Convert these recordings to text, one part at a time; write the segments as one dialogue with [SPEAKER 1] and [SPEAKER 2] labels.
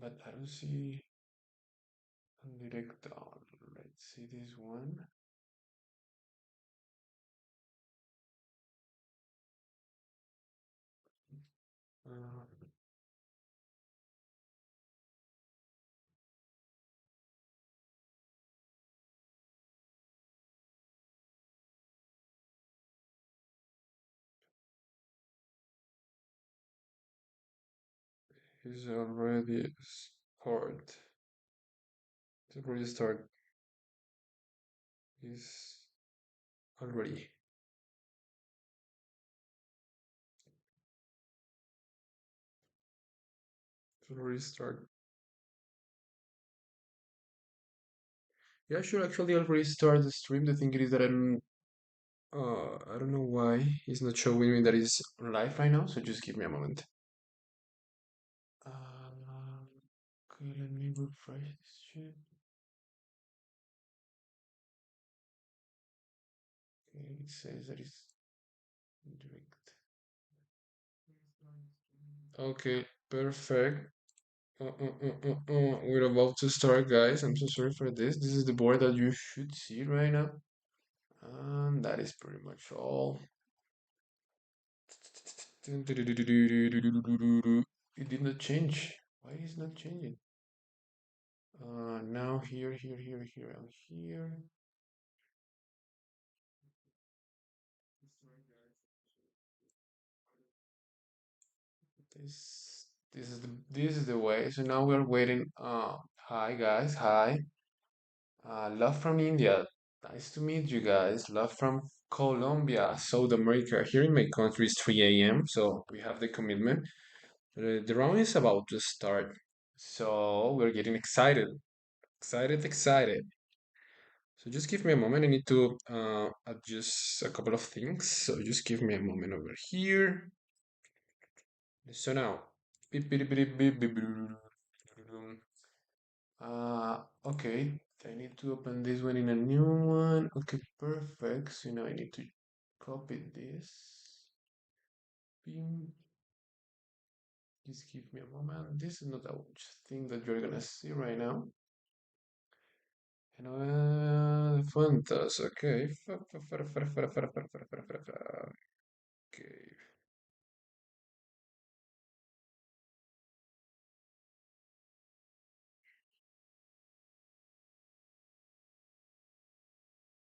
[SPEAKER 1] but I don't see direct on. Let's see this one. Uh, he's already start. He's already start. He's already. He's already start. Yeah, I should actually already start the stream. The thing is that I don't know why it's not showing me that it's live right now. So just give me a moment. Okay, let me refresh this shit. Okay, it says that it's direct. Okay, perfect. We're about to start, guys. I'm so sorry for this. This is the board that you should see right now. And that is pretty much all. It did not change. Why is it not changing? Now here, and here. This is the way. So now we're waiting. Hi guys, hi. Love from India. Nice to meet you guys. Love from Colombia, South America. Here in my country is 3 a.m. So we have the commitment. The round is about to start. So we're getting excited. Excited. So just give me a moment. I need to adjust a couple of things. So just give me a moment over here. So now, beep, beep, beep, beep, beep, beep. Okay. I need to open this one in a new one. Okay, perfect. So now I need to copy this. Bing. Just give me a moment. This is not a thing that you're gonna see right now. And Fantas. Okay. Okay.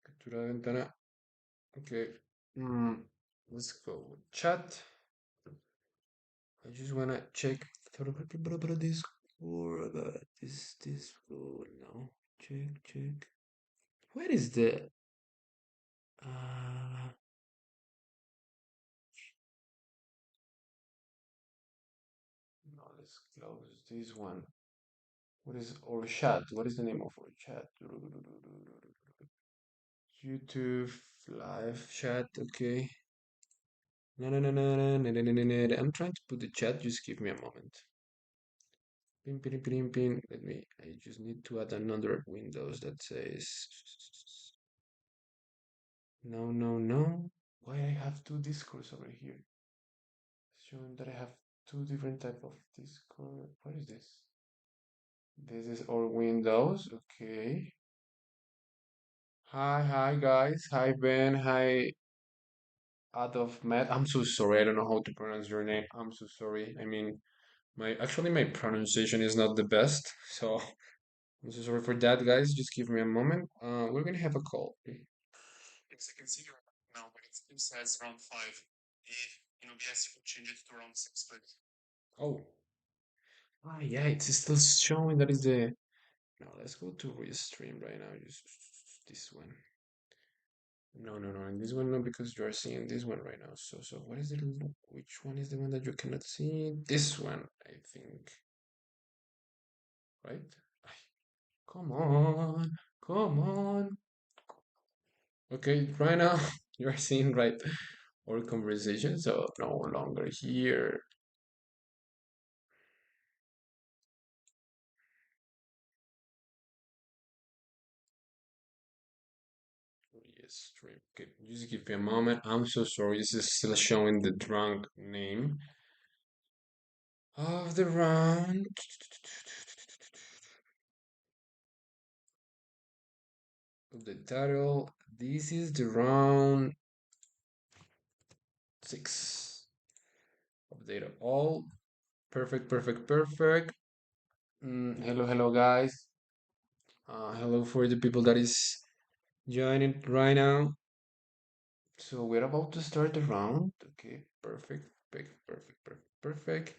[SPEAKER 1] Captura de ventana. Okay. Mm, let's go with chat. I just wanna check this or this go now. Check. Where is the uh no, let's close this one. What is our chat? What is the name of our chat? YouTube live chat, okay. No. I'm trying to put the chat, just give me a moment. Pin. I just need to add another Windows that says no. Why I have two Discords over here? Showing that I have two different type of Discord. What is this? This is our Windows, okay. Hi guys. Hi Ben. Hi Adolf Matt. I'm so sorry. I don't know how to pronounce your name. I'm so sorry. I mean, my pronunciation is not the best, so I'm so sorry for that, guys. Just give me a moment. We're gonna have a call. Yes, I can see you now, but it still says round five. If in OBS you could change it to round six, please. Oh, yeah, it's still showing that is the. Now let's go to restream right now. Just this one. No, and this one no, because you are seeing this one right now. So what is it? Which one is the one that you cannot see? This one, I think. Right? Ay, come on. Okay, right now you are seeing right our conversation, so no longer here. Yes, stream. Okay, just give me a moment. I'm so sorry. This is still showing the drunk name of the round. of the title. This is the round 6 of data all. Perfect, perfect, perfect. Hello, hello, guys. Hello for the people that is joining right now. So we're about to start the round. Okay, perfect, perfect, perfect, perfect, perfect.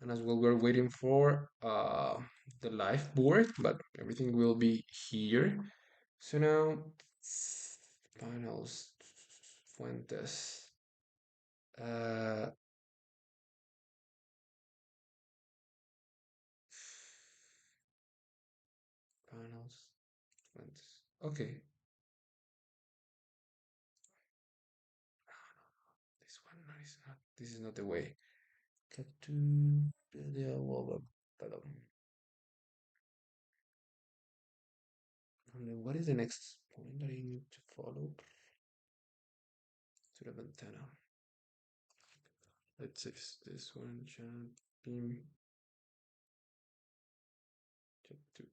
[SPEAKER 1] And as well, we're waiting for the live board, but everything will be here. So now, finals, Fuentes, uh, finals, Fuentes. Okay, this one no, is not. This is not the way. Cartoon, and then what is the next point that I need to follow? To the ventana. Let's see this one. Chat beam. Chat two.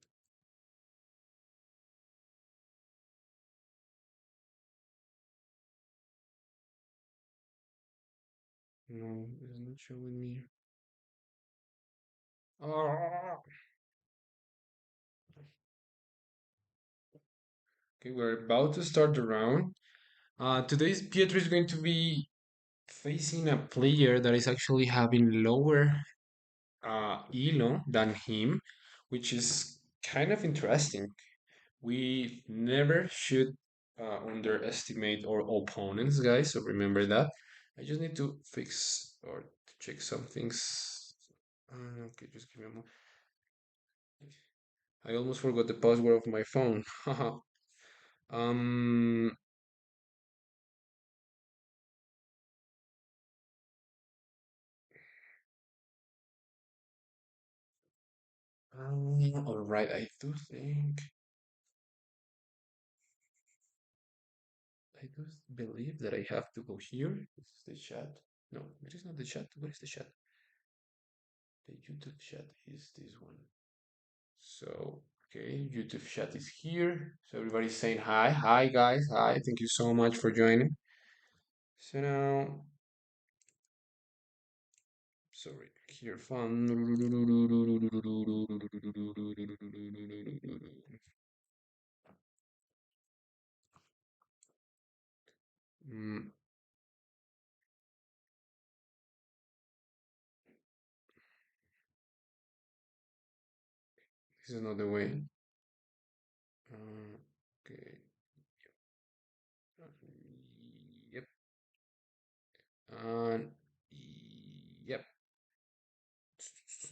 [SPEAKER 1] No, it's not showing me. Oh. Okay, we're about to start the round. Today's Pietro is going to be facing a player that is actually having lower elo than him, which is kind of interesting. We never should underestimate our opponents, guys. So remember that. I just need to fix or to check some things. Okay, just give me a moment. I almost forgot the password of my phone. um. All right. I do think. I do believe that I have to go here. This is the chat. No, it is not the chat. What is the chat? The YouTube chat is this one. So, okay, YouTube chat is here. So everybody's saying hi. Hi, guys. Hi. Thank you so much for joining. So now, sorry, here fun. Mm, this is not the way. Okay. Yep. And yep.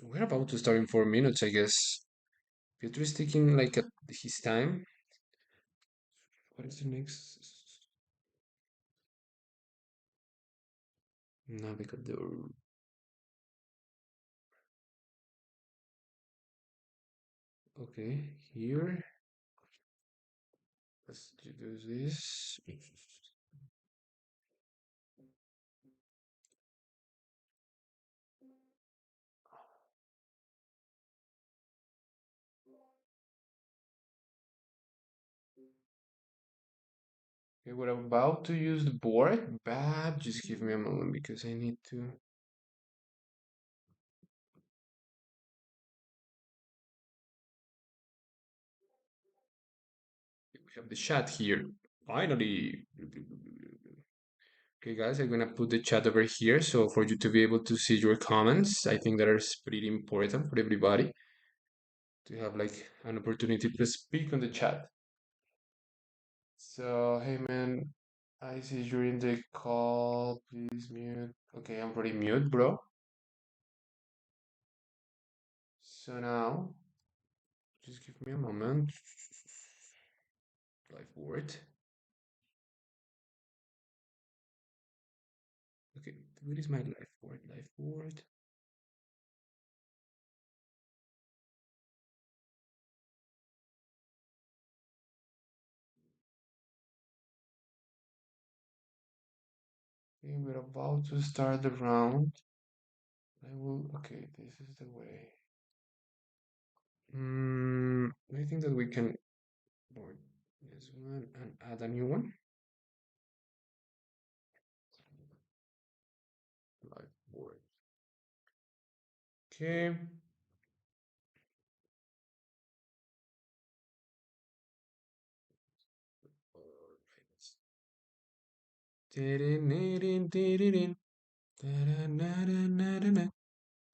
[SPEAKER 1] We're about to start in 4 minutes, I guess. Pietro is taking like his time. What is the next? Navigator. Okay, here. Let's do this. Okay, we're about to use the board, but just give me a moment because I need to. We have the chat here. Finally. Okay, guys, I'm gonna put the chat over here so for you to be able to see your comments. I think that is pretty important for everybody to have like an opportunity to speak on the chat. So, hey man, I see you're in the call. Please mute. Okay, I'm already mute, bro. So now, just give me a moment. Live board. Okay, where is my live board? Live board. Okay, we're about to start the round. I will. Okay, this is the way. I think that we can board. This one and add a new one. Like word. Okay. Alright. Didin, didin, da-da-na-da-na-da-na,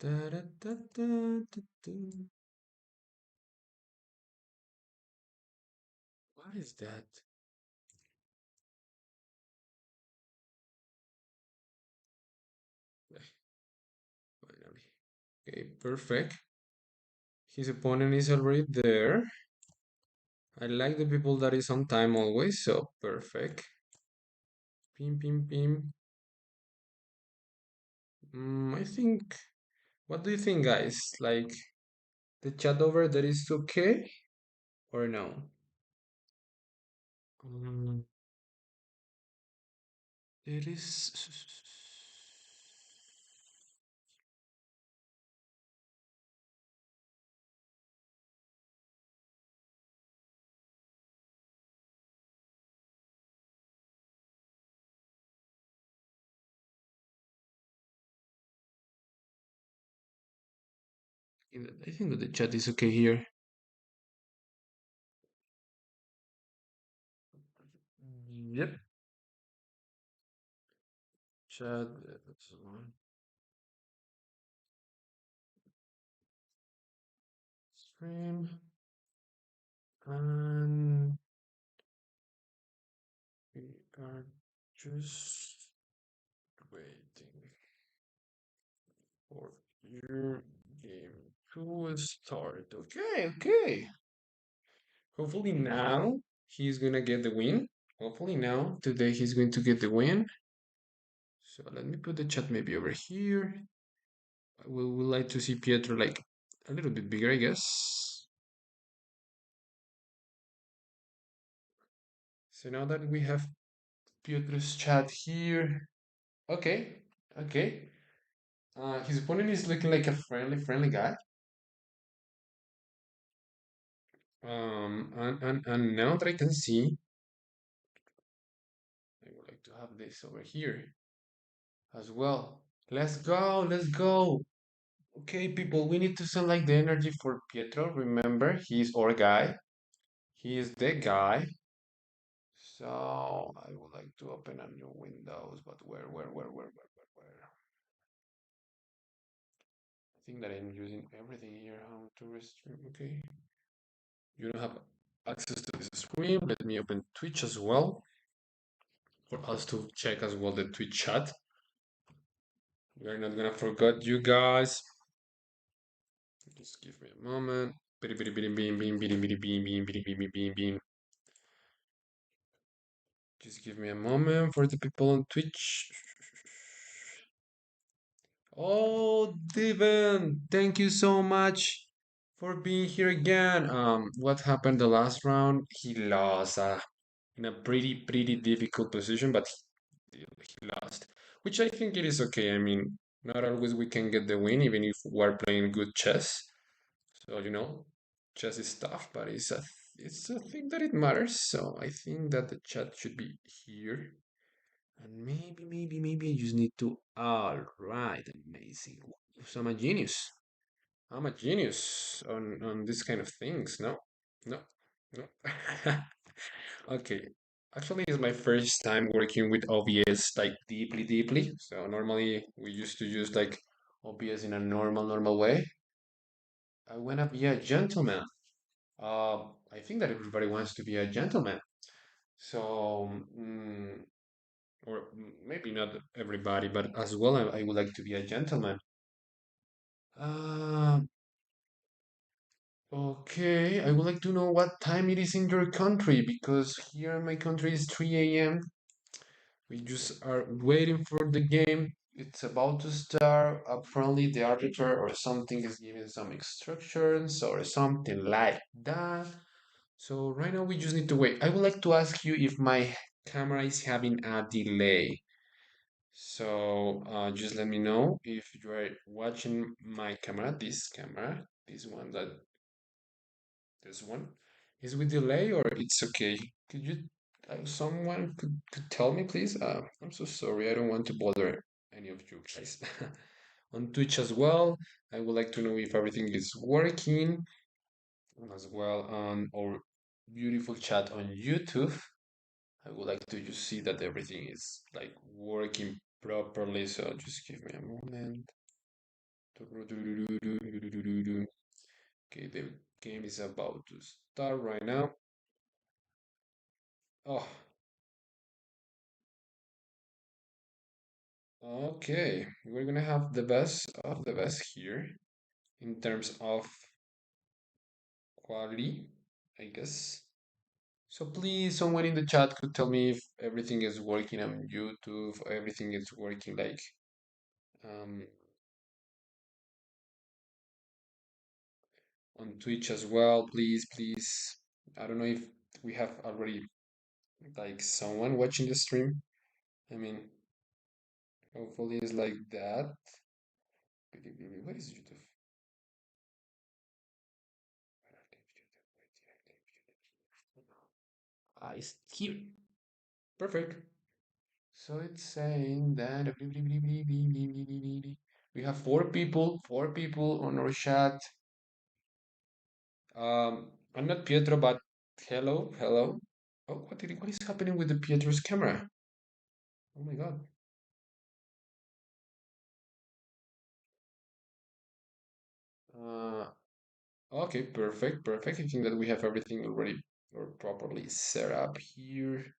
[SPEAKER 1] da-da-da-da-da-da. What is that? Finally. Okay, perfect. His opponent is already there. I like the people that is on time always, so perfect. Pim, pim, pim. I think. What do you think, guys? Like the chat over there is okay or no? Um, it is. I think that the chat is okay here. Yep. Chat. That's one. Stream. And we are just waiting for your game to start. Okay, okay. Hopefully now he's gonna get the win. Hopefully now today he's going to get the win. So let me put the chat maybe over here. We would like to see Pietro like a little bit bigger, I guess. So now that we have Pietro's chat here, okay, okay. His opponent is looking like a friendly guy. And now that I can see, I would like to have this over here as well. Let's go, let's go. Okay, people, we need to send like the energy for Pietro. Remember, he's our guy. He is the guy. So I would like to open a new Windows, but where? I think that I'm using everything here. How to restream? Okay. You don't have access to this screen. Let me open Twitch as well for us to check as well the Twitch chat. We're not gonna forget you guys. Just give me a moment. Bidi bidi bidi beam beam bidi bidi beam beam bidi bidi beam beam. Just give me a moment for the people on Twitch. Oh, Devin, thank you so much for being here again. What happened the last round? He lost in a pretty difficult position, but he lost, which I think it is okay. I mean, not always we can get the win, even if we're playing good chess. So chess is tough, but it's a thing that it matters. So I think that the chat should be here. And maybe I just need to. All right, amazing. So I'm a genius. I'm a genius on this kind of things. No, no, no. Okay. Actually, it's my first time working with OBS like deeply. So normally we used to use like OBS in a normal way. I wanna be a gentleman. I think that everybody wants to be a gentleman. So, or maybe not everybody, but as well, I would like to be a gentleman. Uh, okay, I would like to know what time it is in your country because here in my country is 3 a.m. We just are waiting for the game. It's about to start. Apparently, the arbiter or something is giving some instructions or something like that. So right now we just need to wait. I would like to ask you if my camera is having a delay. So just let me know if you are watching my camera, this one, this one. Is with delay or it's okay? Could you, someone could tell me, please? I'm so sorry. I don't want to bother any of you guys. On Twitch as well, I would like to know if everything is working as well on our beautiful chat on YouTube. I would like to just see that everything is like working properly. So just give me a moment. Okay, the game is about to start right now. Oh, okay. We're gonna have the best of the best here in terms of quality, I guess. So please, someone in the chat could tell me if everything is working on YouTube, everything is working like um, on Twitch as well. Please, please. I don't know if we have already like someone watching the stream. I mean, hopefully it's like that. What is YouTube? It's here. Perfect. So it's saying that we have four people on our chat. I'm not Pietro, but hello, hello. Oh, what is happening with the Pietro's camera? Oh my God. Uh, okay, perfect, perfect. I think that we have everything already or properly set up here,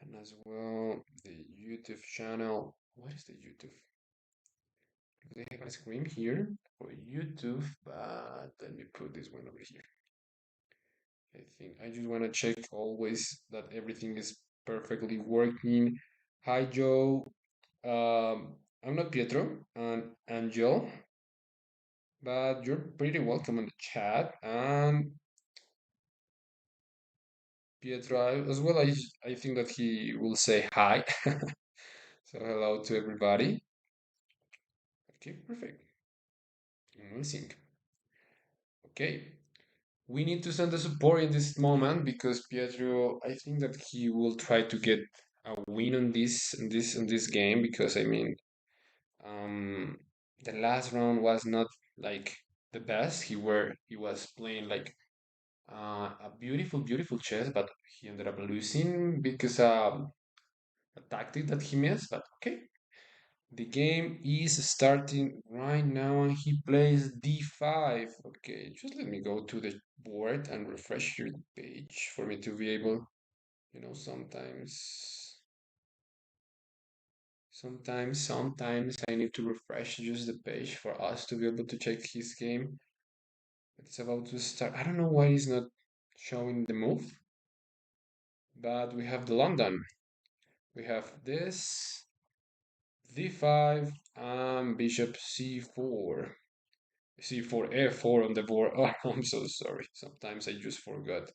[SPEAKER 1] and as well the YouTube channel. What is the YouTube? They have a screen here for YouTube, but let me put this one over here. I think I just want to check always that everything is perfectly working. Hi, Joe. I'm not Pietro and Angel, but you're pretty welcome on the chat. And Pietro as well. I think that he will say hi. So hello to everybody. Okay, perfect. Amazing. Okay. We need to send the support in this moment because Pietro, I think that he will try to get a win on this game because I mean, um, the last round was not like the best. He was playing like a beautiful chess, but he ended up losing because a tactic that he missed. But okay, the game is starting right now and he plays d5. Okay, just let me go to the board and refresh your page for me to be able, sometimes I need to refresh just the page for us to be able to check his game. It's about to start. I don't know why he's not showing the move, but we have the London. We have this d5 and bishop c4. C4, F4 on the board. Oh, I'm so sorry. Sometimes I just forgot.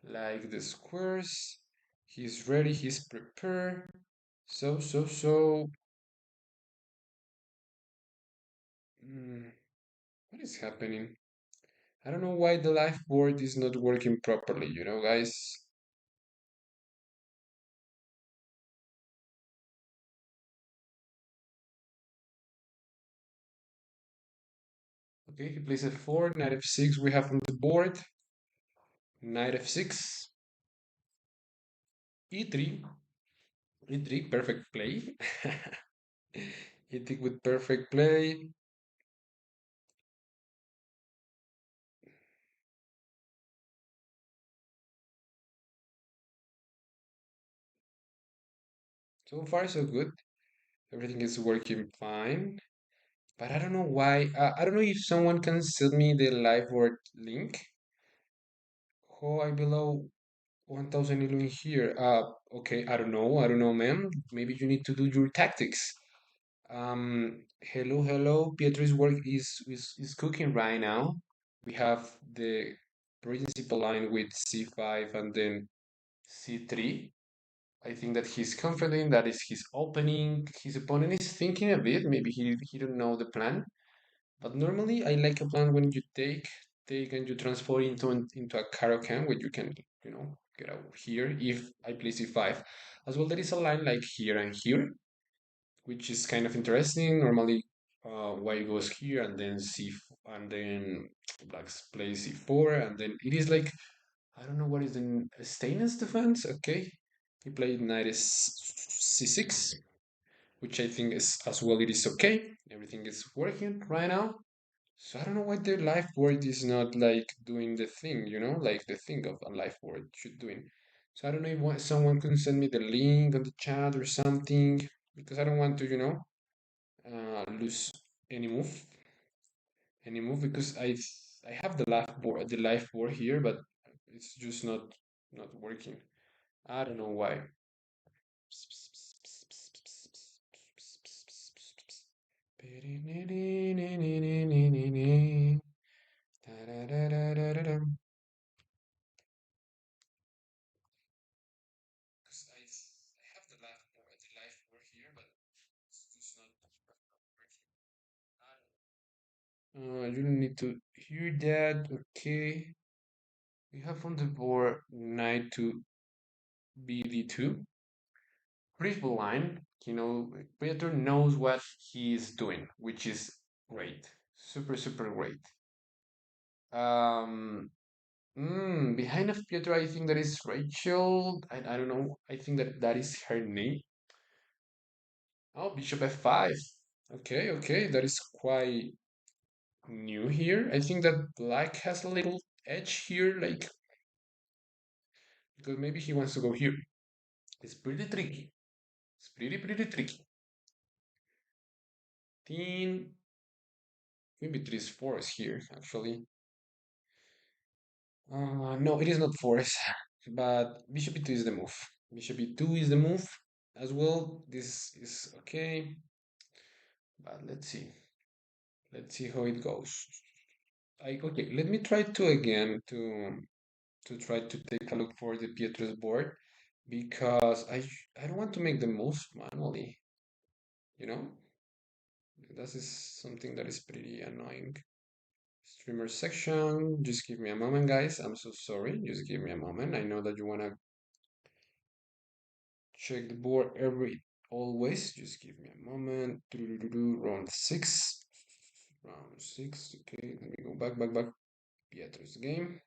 [SPEAKER 1] Like the squares. He's ready, he's prepared. So. Mm, what is happening? I don't know why the live board is not working properly, guys. Okay, he plays f4, knight f6 we have on the board. Knight f6, e3, e3, perfect play. E3 with perfect play. So far, so good. Everything is working fine. But I don't know why. I don't know if someone can send me the live word link. Oh, I below 1000 in here. Okay, I don't know. I don't know, man. Maybe you need to do your tactics. Hello. Pietro's work is cooking right now. We have the principal line with c5 and then c3. I think that he's confident that is his opening. His opponent is thinking a bit. Maybe he don't know the plan. But normally I like a plan when you take take and you transform into a caro-can where you can, get out here if I play c5. As well, there is a line like here and here, which is kind of interesting. Normally, white goes here and then and then black plays c4, and then it is like I don't know what is the Stainless defense. Okay, he played knight is c6, which I think is as well. It is okay. Everything is working right now. So I don't know why the live board is not like doing the thing, like the thing of a live board should doing. So I don't know if someone can send me the link on the chat or something because I don't want to, lose any move, any move because I have the live board here, but it's just not working. I don't know why. Because I have the live board here, but it's just not working. You don't need to hear that. Okay. We have on the board knight to bd2. Pretty line. Peter knows what he is doing, which is great. Super, super great. Um, Behind of Pietro, I think that is Rachel. I don't know. I think that is her name. Oh, bishop f5. Okay, okay. That is quite new here. I think that black has a little edge here, like, because maybe he wants to go here. It's pretty tricky. It's pretty, pretty tricky. Teen, maybe 3 is force here, actually. No, it is not force, but bishop e2 is the move. Bishop e2 is the move as well. This is okay, but let's see. Let's see how it goes. Okay, let me try to again to try to take a look for the Pietro's board because I don't want to make the moves manually. You know, this is something that is pretty annoying. Streamer section, just give me a moment, guys. I'm so sorry. Just give me a moment. I know that you wanna check the board every always. Just give me a moment. Round six. Round six. Okay, let me go back. Pietro's game.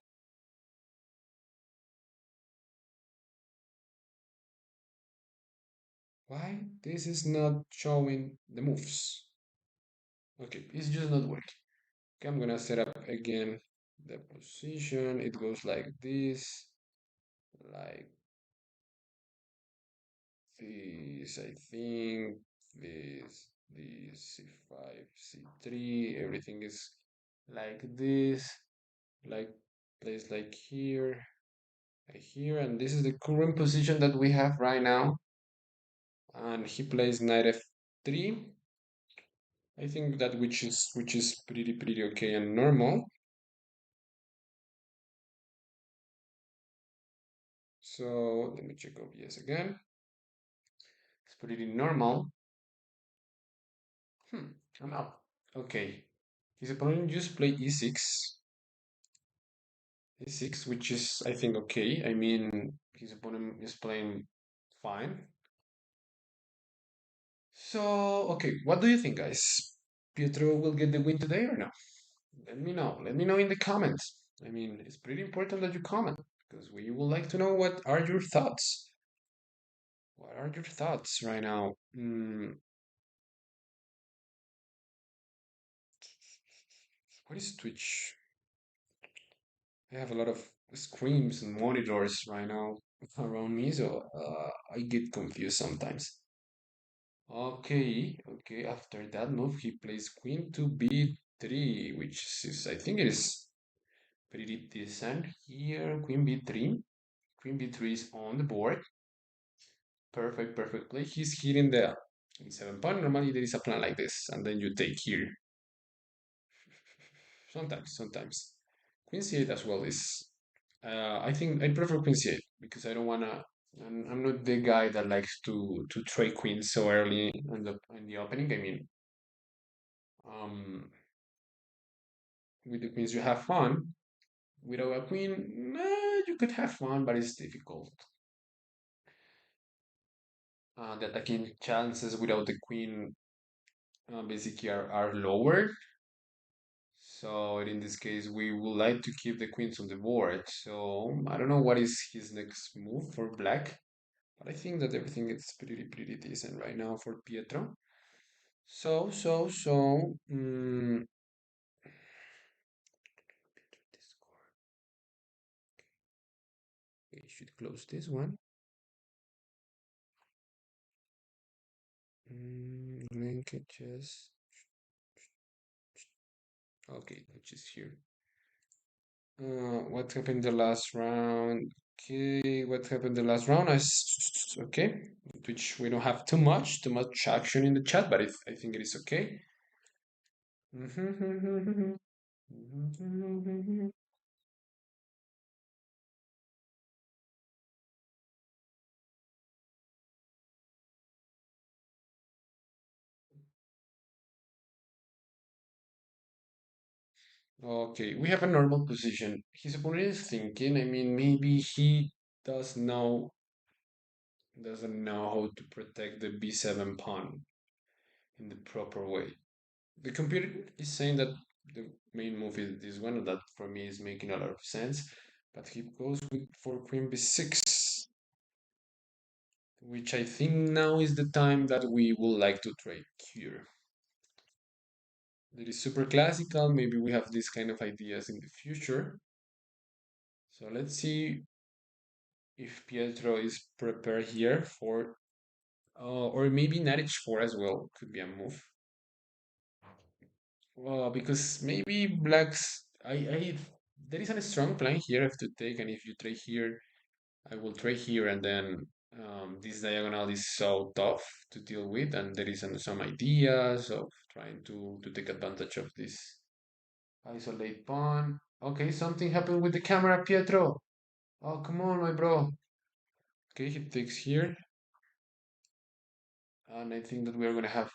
[SPEAKER 1] Why this is not showing the moves? Okay, it's just not working. Okay, I'm gonna set up again the position. It goes like this, like this, I think. This, c5, c3, everything is like this, like place like here, and this is the current position that we have right now. And he plays knight f3. I think that which is pretty okay and normal. So let me check OBS again. It's pretty normal. I'm out. Okay. His opponent just played e6. E6, which is I think okay. I mean his opponent is playing fine. So okay, what do you think, guys? Pietro will get the win today or no? Let me know. Let me know in the comments. I mean, it's pretty important that you comment because we would like to know what are your thoughts. What are your thoughts right now? What is Twitch? I have a lot of screens and monitors right now around me, so I get confused sometimes. Okay, okay. After that move, he plays queen to b3, which is, I think it is pretty decent here. Queen b3. Queen b3 is on the board. Perfect, perfect play. He's hitting the in 7 pawn. Normally there is a plan like this, and then you take here. Sometimes. Queen c8 as well is. I think I prefer queen c8 because I don't wanna. I'm not the guy that likes to trade queens so early in the opening. I mean, um, With the queens, you have fun. Without a queen, you could have fun, but it's difficult. The attacking chances without the queen basically are lower. So in this case, we would like to keep the queens on the board. So I don't know what is his next move for black, but I think that everything is pretty decent right now for Pietro. Okay, should close this one. Grenke chess. Okay, which is here. What happened the last round? Okay, what happened the last round? Okay, which we don't have too much action in the chat, but I think it is okay. Okay, we have a normal position. His opponent is thinking, I mean, maybe he does know doesn't know how to protect the b7 pawn in the proper way. The computer is saying that the main move is this one, and that for me is making a lot of sense. But he goes with for queen b6, which I think now is the time that we would like to trade here. That is super classical. Maybe we have these kind of ideas in the future. So let's see if Pietro is prepared here for, or maybe knight h4 as well could be a move. Well, because maybe blacks, there is a strong plan here I have to take, and if you trade here, I will trade here, and then this diagonal is so tough to deal with, and there is some ideas of trying to take advantage of this isolate pawn. Okay, something happened with the camera, Pietro. Oh, come on, my bro. Okay, he takes here, and I think that we are gonna have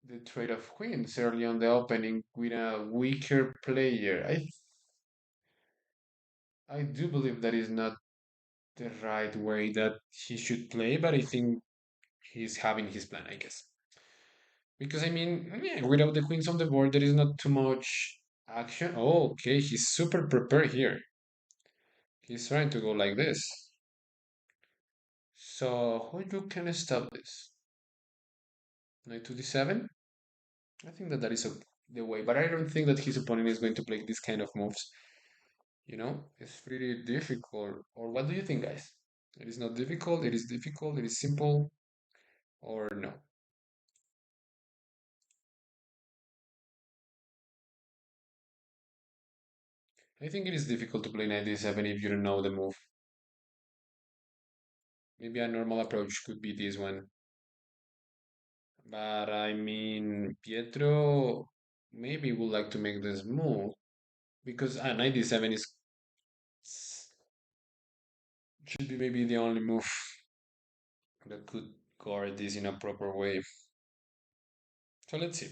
[SPEAKER 1] the trade of queens early on the opening with a weaker player. I do believe that is not the right way that he should play, but I think he's having his plan, I guess. Because I mean, yeah, without the queens on the board, there is not too much action. Oh, okay, he's super prepared here. He's trying to go like this. So how you can stop this? Knight to d7? I think that that is the way, but I don't think that his opponent is going to play this kind of moves. You know, it's pretty difficult. Or what do you think, guys? It is not difficult. It is difficult. It is simple, or no? I think it is difficult to play knight d7 if you don't know the move. Maybe a normal approach could be this one. But I mean, Pietro maybe would like to make this move because knight d7 is should be maybe the only move that could guard this in a proper way. So let's see.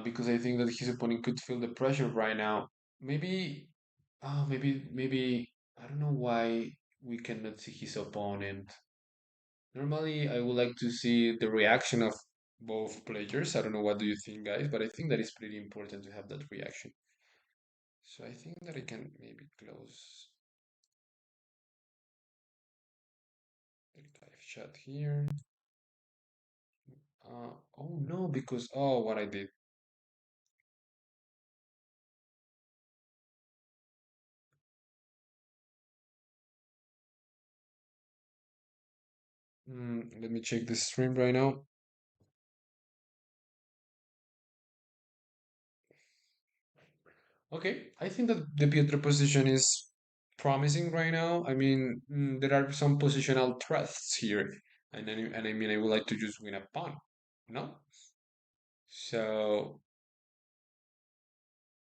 [SPEAKER 1] Because I think that his opponent could feel the pressure right now. Maybe, maybe I don't know why we cannot see his opponent. Normally, I would like to see the reaction of both players. I don't know what do you think, guys, but I think that is pretty important to have that reaction. So I think that I can maybe close the live chat here. Oh no, because oh, what I did. Let me check the stream right now. Okay, I think that the Pietro position is promising right now. I mean, there are some positional threats here, and I mean, I would like to just win a pawn, no? So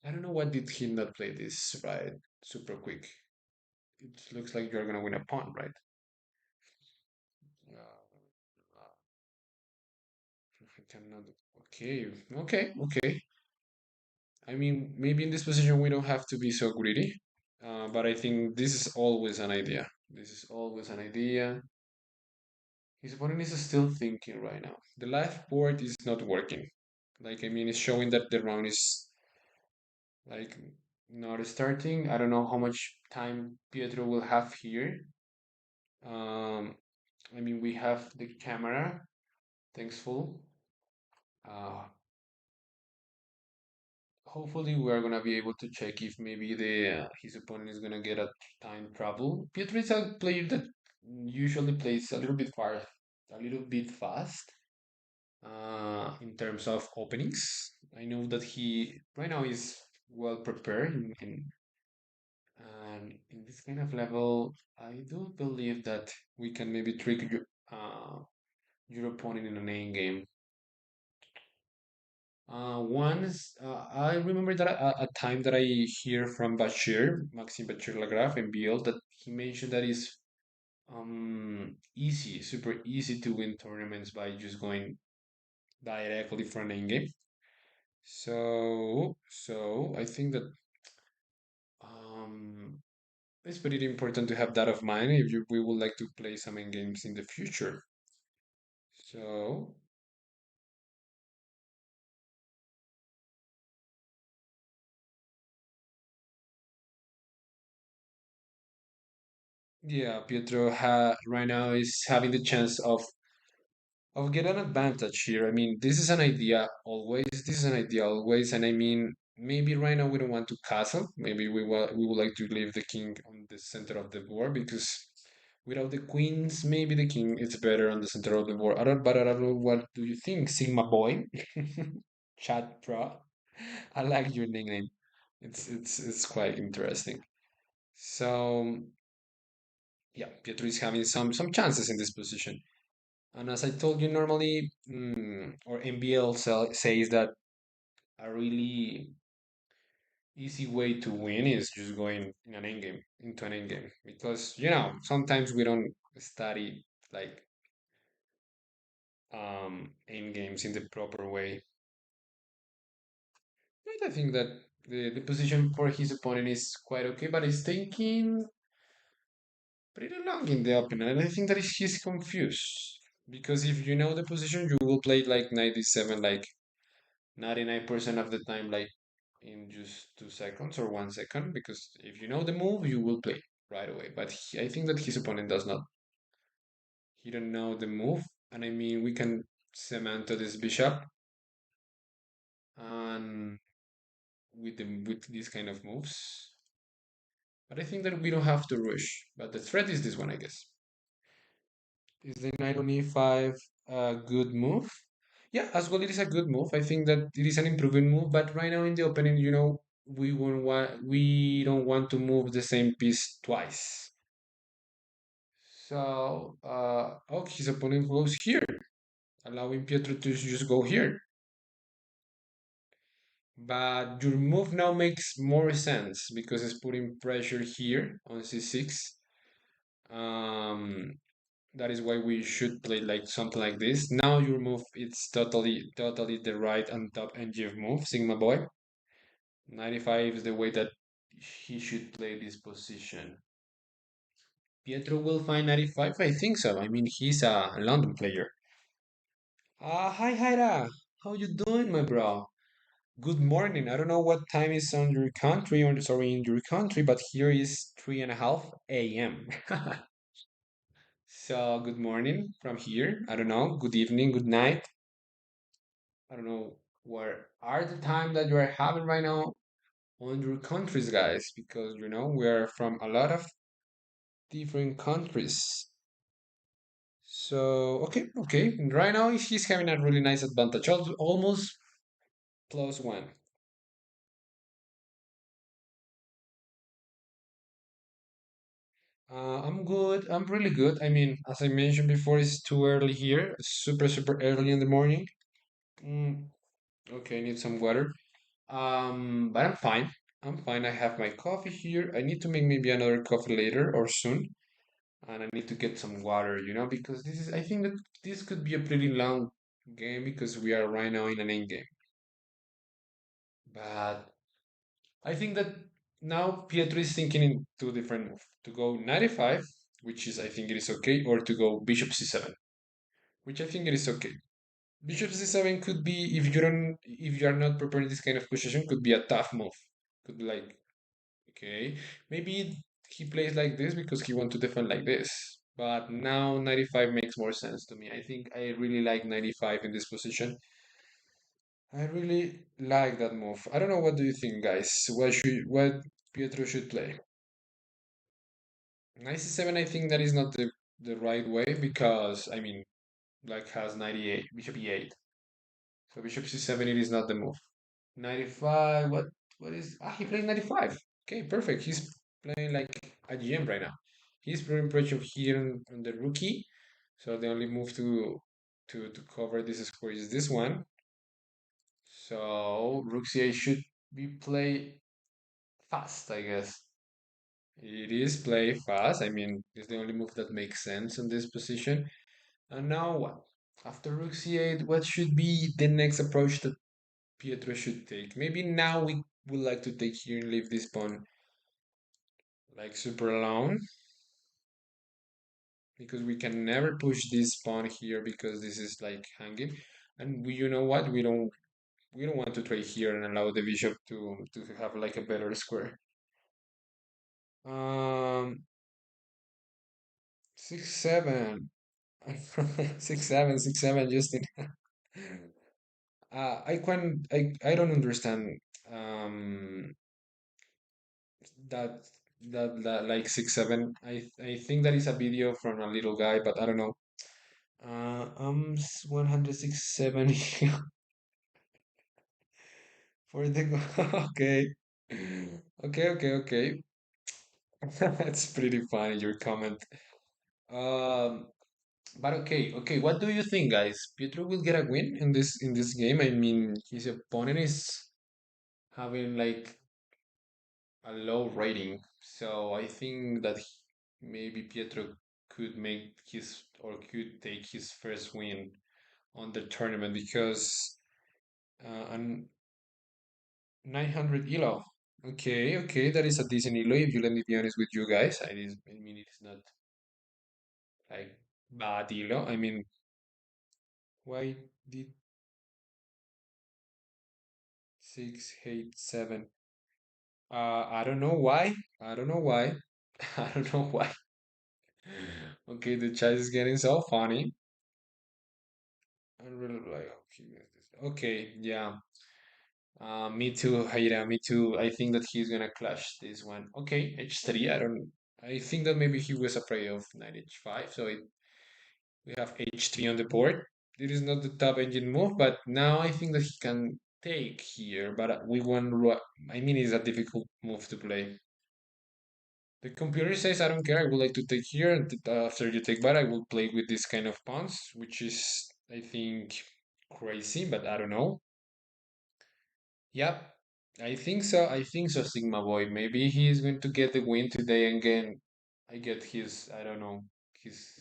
[SPEAKER 1] I don't know why did he not play this right super quick. It looks like you're gonna win a pawn, right? I cannot. Okay, okay. I mean, maybe in this position we don't have to be so greedy, but I think this is always an idea. This is always an idea. His opponent is still thinking right now. The live board is not working. Like, I mean, it's showing that the round is like not starting. I don't know how much time Pietro will have here. Um, I mean, we have the camera. Thanks, full. Uh, Hopefully, we are gonna be able to check if maybe the his opponent is gonna get a time trouble. Pietro is a player that usually plays a little bit fast in terms of openings. I know that he right now is well prepared and in this kind of level, I do believe that we can maybe trick your opponent in an end game. Once I remember that a time that I hear from Maxime Bachir Lagrave and BL, that he mentioned that is easy, super easy to win tournaments by just going directly from an game. So I think that um, it's very important to have that of mind if we would like to play some end games in the future. So yeah, Pietro right now is having the chance of get an advantage here. I mean, this is an idea always. This is an idea always, and I mean, maybe right now we don't want to castle. Maybe we would like to leave the king on the center of the board because without the queens, maybe the king is better on the center of the board. But I don't know. What do you think, Sigma Boy? Chat Pro. I like your nickname. It's quite interesting. So yeah, Pietro is having some chances in this position. And as I told you, normally, or MBL says that a really easy way to win is just going in an endgame, into an endgame. Because, sometimes we don't study like endgames in the proper way. But I think that the position for his opponent is quite okay, but he's thinking pretty long in the opener, and I think that he's confused. Because if you know the position, you will play like 97, like 99% of the time, like in just 2 seconds or 1 second, because if you know the move, you will play right away. But I think that his opponent does not. He don't know the move, and I mean we can cement this bishop and with these kind of moves. But I think that we don't have to rush. But the threat is this one, I guess. Is the knight on e5 a good move? Yeah, as well, it is a good move. I think that it is an improving move, but right now in the opening, we don't want to move the same piece twice. So, oh, his opponent goes here, allowing Pietro to just go here. But your move now makes more sense because it's putting pressure here on c6. Um, That is why we should play like something like this. Now your move it's totally the right and top NGF move, Sigma Boy. 95 is the way that he should play this position. Pietro will find 95? I think so. I mean, he's a London player. Hi Haira. How you doing, my bro? Good morning. I don't know what time is on your country, or sorry, in your country, but here is 3:30 a.m. So good morning from here. I don't know. Good evening, good night. I don't know what are the time that you are having right now on your countries, guys, because we are from a lot of different countries. So okay. Right now he's having a really nice advantage, almost +1. I'm good. I'm really good. I mean, as I mentioned before, it's too early here. Super early in the morning. Mm, okay, I need some water. But I'm fine. I'm fine. I have my coffee here. I need to make maybe another coffee later or soon. And I need to get some water, because I think that this could be a pretty long game because we are right now in an end game. I think that now Pietro is thinking in two different moves. To go 95, which is I think it is okay, or to go bishop c7, which I think it is okay. Bishop c7 could be if you are not preparing this kind of position, could be a tough move. Could be like, okay, maybe he plays like this because he want to defend like this. But now 95 makes more sense to me. I think I really like 95 in this position. I really like that move. I don't know, what do you think, guys? What Pietro should play? 97, I think that is not the right way because I mean black has 98, bishop e8. So bishop c7 it is not the move. 95, what is he playing 95. Okay, perfect. He's playing like a GM right now. He's putting pressure here on the rookie. So the only move to cover this square is this one. So rook c8 should be played fast, I guess. It is play fast. I mean, it's the only move that makes sense in this position. And now what? After rook c8, what should be the next approach that Pietro should take? Maybe now we would like to take here and leave this pawn like super alone because we can never push this pawn here because this is like hanging. And you know what? We don't want to trade here and allow the bishop to have like a better square. Um, 6-7. 6-7, Justin. I don't understand um that that like 6-7. I think that is a video from a little guy, but I don't know. 106-7 for the okay. Okay. That's pretty funny your comment. Um, but okay. What do you think, guys? Pietro will get a win in this game. I mean, his opponent is having like a low rating. So I think that maybe Pietro could make his or could take his first win on the tournament because an 900 elo. Okay, that is a decent elo. If you let me be honest with you guys, I mean, it's not like bad elo. I mean, why did 687? I don't know why. I don't know why. I don't know why. Okay, the chat is getting so funny. Okay, yeah. Me too, Haira, me too. I think that he's gonna clash this one. Okay, h3. I think that maybe he was afraid of knight h5, so we have h3 on the board. It is not the top engine move, but now I think that he can take here. But we want. I mean, it's a difficult move to play. The computer says I don't care. I would like to take here, and after you take that, I will play with this kind of pawns, which is I think crazy, but I don't know. Yep, I think so. I think so, Sigma Boy. Maybe he is going to get the win today and again. I get his, I don't know, his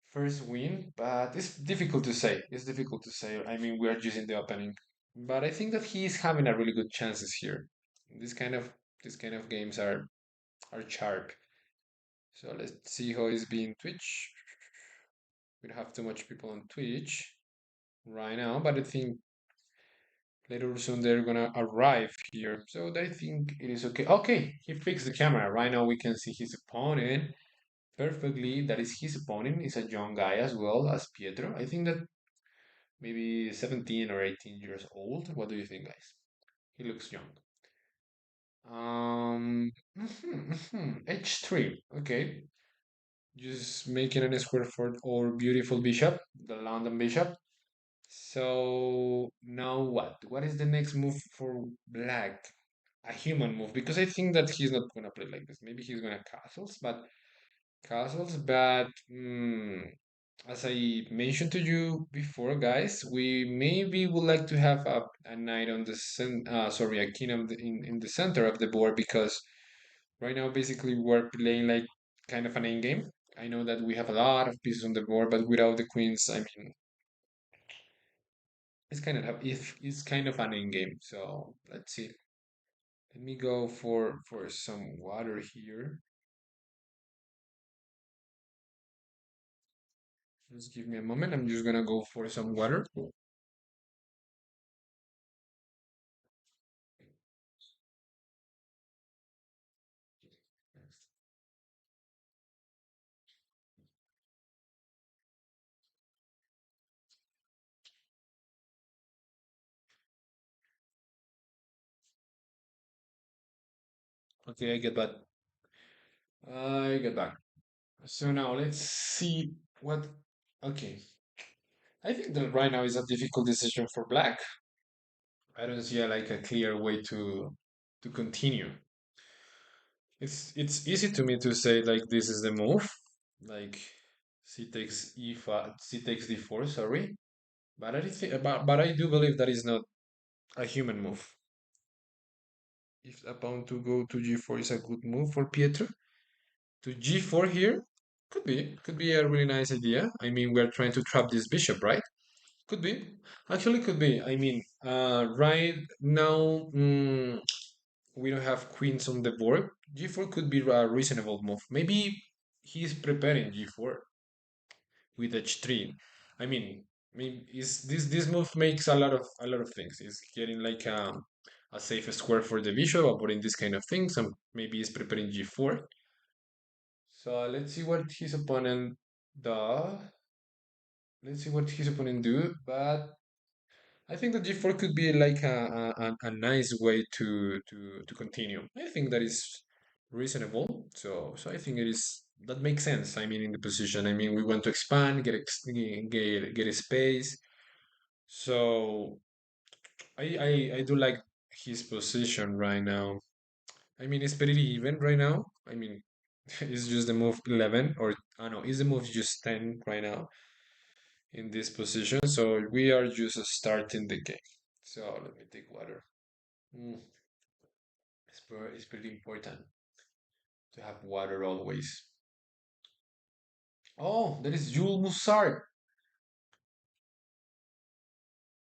[SPEAKER 1] first win, but it's difficult to say. It's difficult to say. I mean, we are just in the opening, but I think that he is having a really good chances here. This kind of this kind of games are sharp. So let's see how it's being Twitch. We don't have too much people on Twitch right now, but I think later soon they're gonna arrive here. So I think it is okay. Okay, he fixed the camera. Right now we can see his opponent perfectly. That is his opponent. Is a young guy as well as Pietro. I think that maybe 17 or 18 years old. What do you think, guys? He looks young. H3. Okay. Just making a square for our beautiful bishop, the London bishop. So now what? What is the next move for black? A human move because I think that he's not gonna play like this. Maybe he's gonna castles, but as I mentioned to you before, guys, we maybe would like to have a knight on the sorry, a king on in the center of the board because right now basically we're playing like kind of an endgame. I know that we have a lot of pieces on the board, but without the queens, I mean, it's kind of if it's kind of an endgame. So let's see. Let me go for some water here. Just give me a moment. I'm just gonna go for some water. Okay, I get back. I get back. So now let's see what. Okay, I think that right now is a difficult decision for black. I don't see like a clear way to continue. It's easy to me to say like this is the move, like c takes e5, c takes d4. Sorry, but I think, but I do believe that is not a human move. If a pawn to go to g4 is a good move for Pietro, to g4 here could be a really nice idea. I mean, we're trying to trap this bishop, right? Could be. Actually, could be. I mean, right now, we don't have queens on the board. G4 could be a reasonable move. Maybe he's preparing G4 with H3. I mean, maybe is this move makes a lot of things. It's getting like a safe square for the bishop, avoiding this kind of things, and maybe he's preparing G4. So let's see what his opponent does. Let's see what his opponent do. But I think that G4 could be like a nice way to continue. I think that is reasonable. So I think it is that makes sense. I mean, in the position. I mean, we want to expand, get a space. So I do like his position right now. I mean, it's pretty even right now. I mean, it's just the move 11 or I know, is the move just 10 right now in this position. So we are just starting the game. So let me take water. Mm, it's pretty important to have water always. Oh, that is Jules Musart.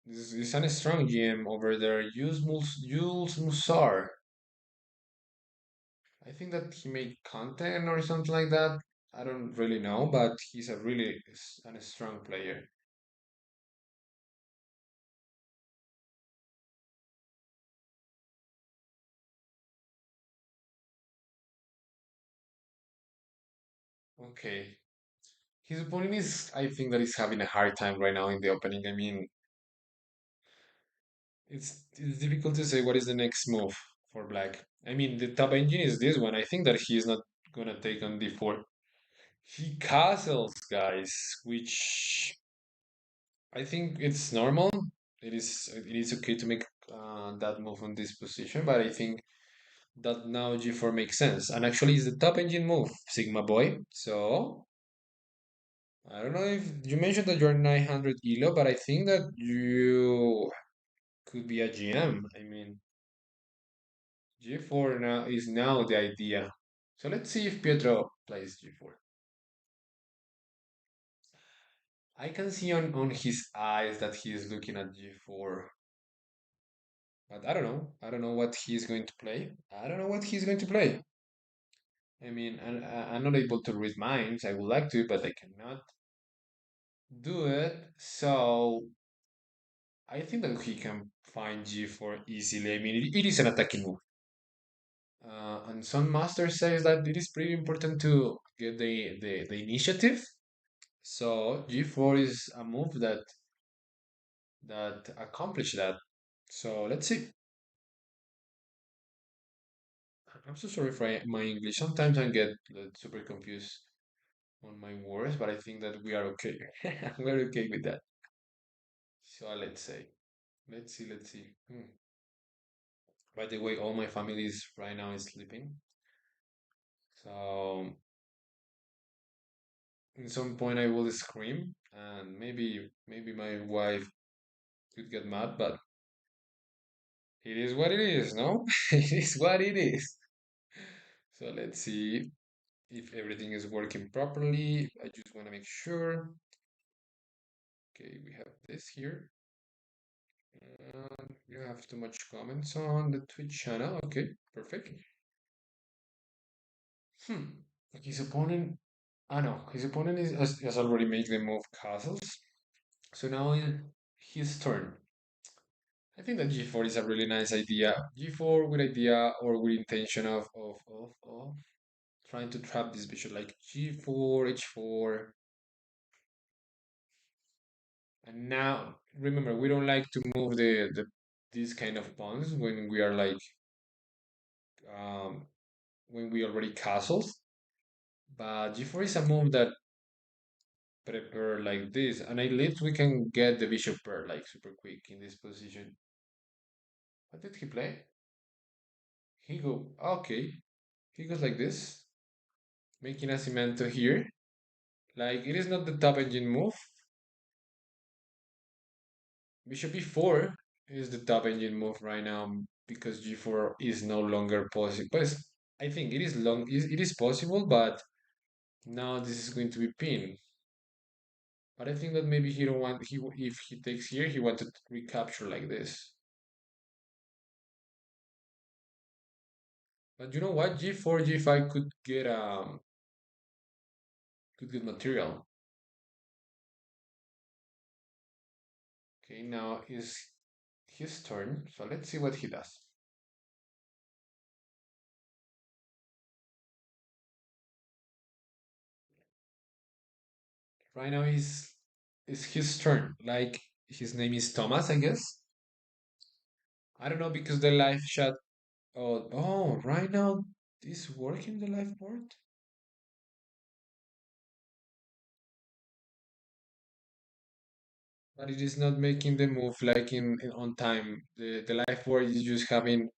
[SPEAKER 1] This is a strong GM over there. Jules Musart. I think that he made content or something like that. I don't really know, but he's a really a strong player. Okay. His opponent is, I think that he's having a hard time right now in the opening. I mean, it's difficult to say what is the next move for black. I mean, the top engine is this one. I think that he is not gonna take on d4. He castles, guys, which I think it's normal. It is okay to make that move on this position, but I think that now g4 makes sense. And actually, it's the top engine move, Sigma Boy. So I don't know if you mentioned that you're 900 elo, but I think that you could be a GM. I mean, G4 now is now the idea. So let's see if Pietro plays G4. I can see on his eyes that he is looking at G4. But I don't know. I don't know what he's going to play. I don't know what he's going to play. I mean, I'm not able to read minds. I would like to, but I cannot do it. So I think that he can find G4 easily. I mean, it is an attacking move. And some master says that it is pretty important to get the initiative. So G4 is a move that accomplish that. So let's see. I'm so sorry for my English. Sometimes I get super confused on my words, but I think that we are okay. We're okay with that. So let's say, let's see. By the way, all my family is right now is sleeping. So in some point I will scream, and maybe my wife could get mad, but it is what it is, no? It is what it is. So let's see if everything is working properly. I just want to make sure. Okay, we have this here. You have too much comments on the Twitch channel. Okay, perfect. Hmm. His opponent. Ah no, his opponent has already made the move castles. So now his turn. I think that G4 is a really nice idea. G4 with idea or with intention of trying to trap this bishop like G4, H4. And now remember we don't like to move the these kind of pawns when we are like um when we already castles. But G4 is a move that prepare like this, and at least we can get the bishop pair like super quick in this position. What did he play? He go okay. He goes like this, making a cimento here. Like it is not the top engine move. Bishop e4 is the top engine move right now because g4 is no longer possible. But I think it is it is possible, but now this is going to be pin. But I think that maybe he don't want he if he takes here he wanted to recapture like this. But you know what? G4, G5 could get material. Okay, now is his turn. So let's see what he does. Right now is his turn. Like his name is Thomas, I guess. I don't know because the live chat. Oh, right now is working the live board, but it is not making the move like in on time. The live board is just having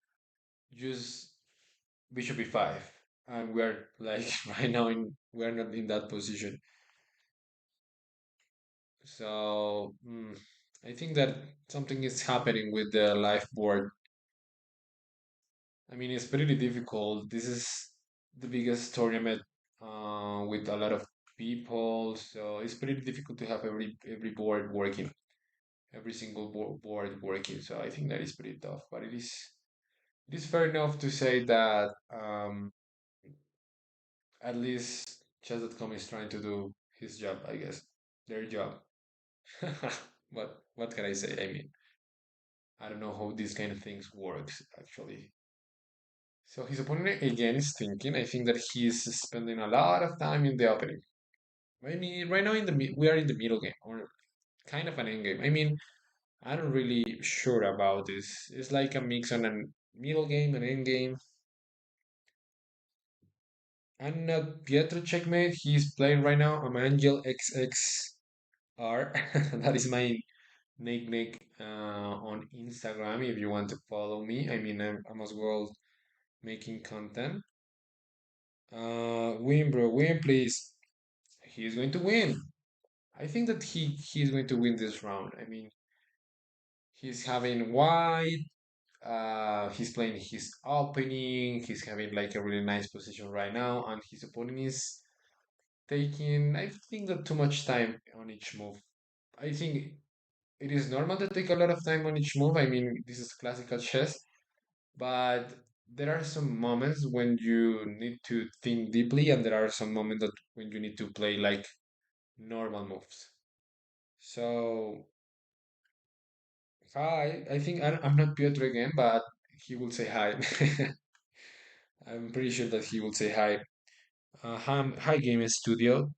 [SPEAKER 1] just bishop e5, and we are like right now we are not in that position. So I think that something is happening with the live board. I mean, it's pretty difficult. This is the biggest tournament with a lot of people, so it's pretty difficult to have every board working, every single board working. So I think that is pretty tough. But it is fair enough to say that at least chess.com is trying to do his job, I guess, their job. What can I say? I mean, I don't know how these kind of things works actually. So his opponent again is thinking. I think that he's spending a lot of time in the opening. I mean, right now we are in the middle game or kind of an end game. I mean, I'm not really sure about this. It's like a mix on a middle game and end game. And Pietro checkmate. He's playing right now. I'm Angel XXR. That is my nickname on Instagram. If you want to follow me, I mean, I'm as well making content. Win, bro, win, please. He's going to win. I think that he's going to win this round. I mean, he's having white. He's playing his opening. He's having like a really nice position right now, and his opponent is taking. I think that too much time on each move. I think it is normal to take a lot of time on each move. I mean, this is classical chess, but there are some moments when you need to think deeply, and there are some moments that when you need to play like normal moves. So hi, I think I'm not Pietro again, but he will say hi. I'm pretty sure that he will say hi. Hi, Game Studio.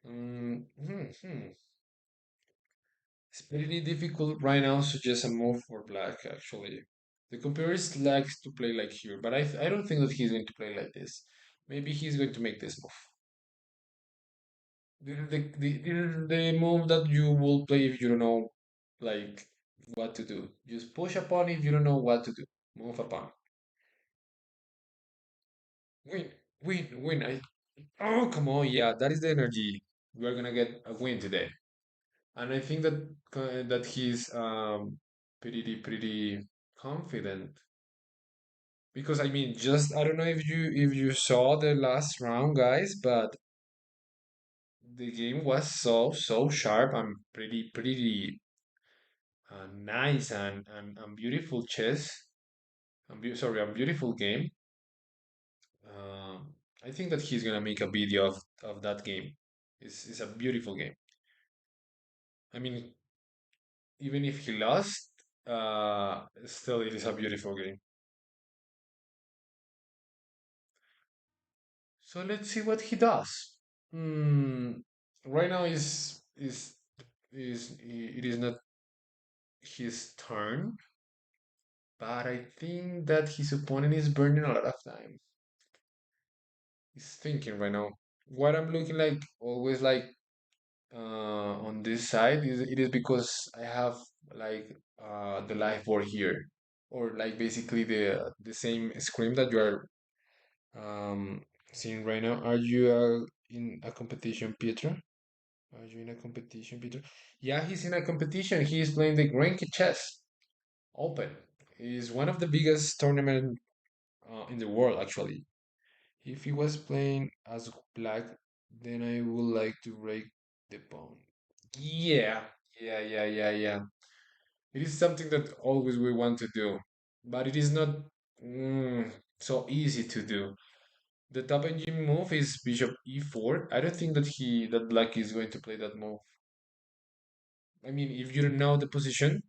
[SPEAKER 1] Hmm. It's pretty difficult right now to just a move for black, actually. The computer likes to play like here, but I don't think that he's going to play like this. Maybe he's going to make this move. The move that you will play if you don't know, like, what to do. Just push a pawn if you don't know what to do. Move a pawn. Win, win. Oh, come on. Yeah, that is the energy. We're gonna get a win today. And I think that that he's pretty confident because I mean, just I don't know if you saw the last round, guys, but the game was so sharp and pretty. nice and beautiful chess. Sorry, a beautiful game. I think that he's gonna make a video of that game. It's a beautiful game. I mean, even if he lost, still it is a beautiful game. So let's see what he does. Hmm. Right now is it is not his turn, but I think that his opponent is burning a lot of time. He's thinking right now. What I'm looking like always like on this side is it is because I have like the live board here, or like basically the same screen that you are um seeing right now. Are you in a competition, Pietro? Are you in a competition, Peter? Yeah, he's in a competition. He is playing the Grenke Open. It's one of the biggest tournament in the world, actually. If he was playing as black, then I would like to break the pawn. Yeah, yeah. It is something that always we want to do, but it is not mm, so easy to do. The top engine move is bishop e4. I don't think that black is going to play that move. I mean, if you don't know the position,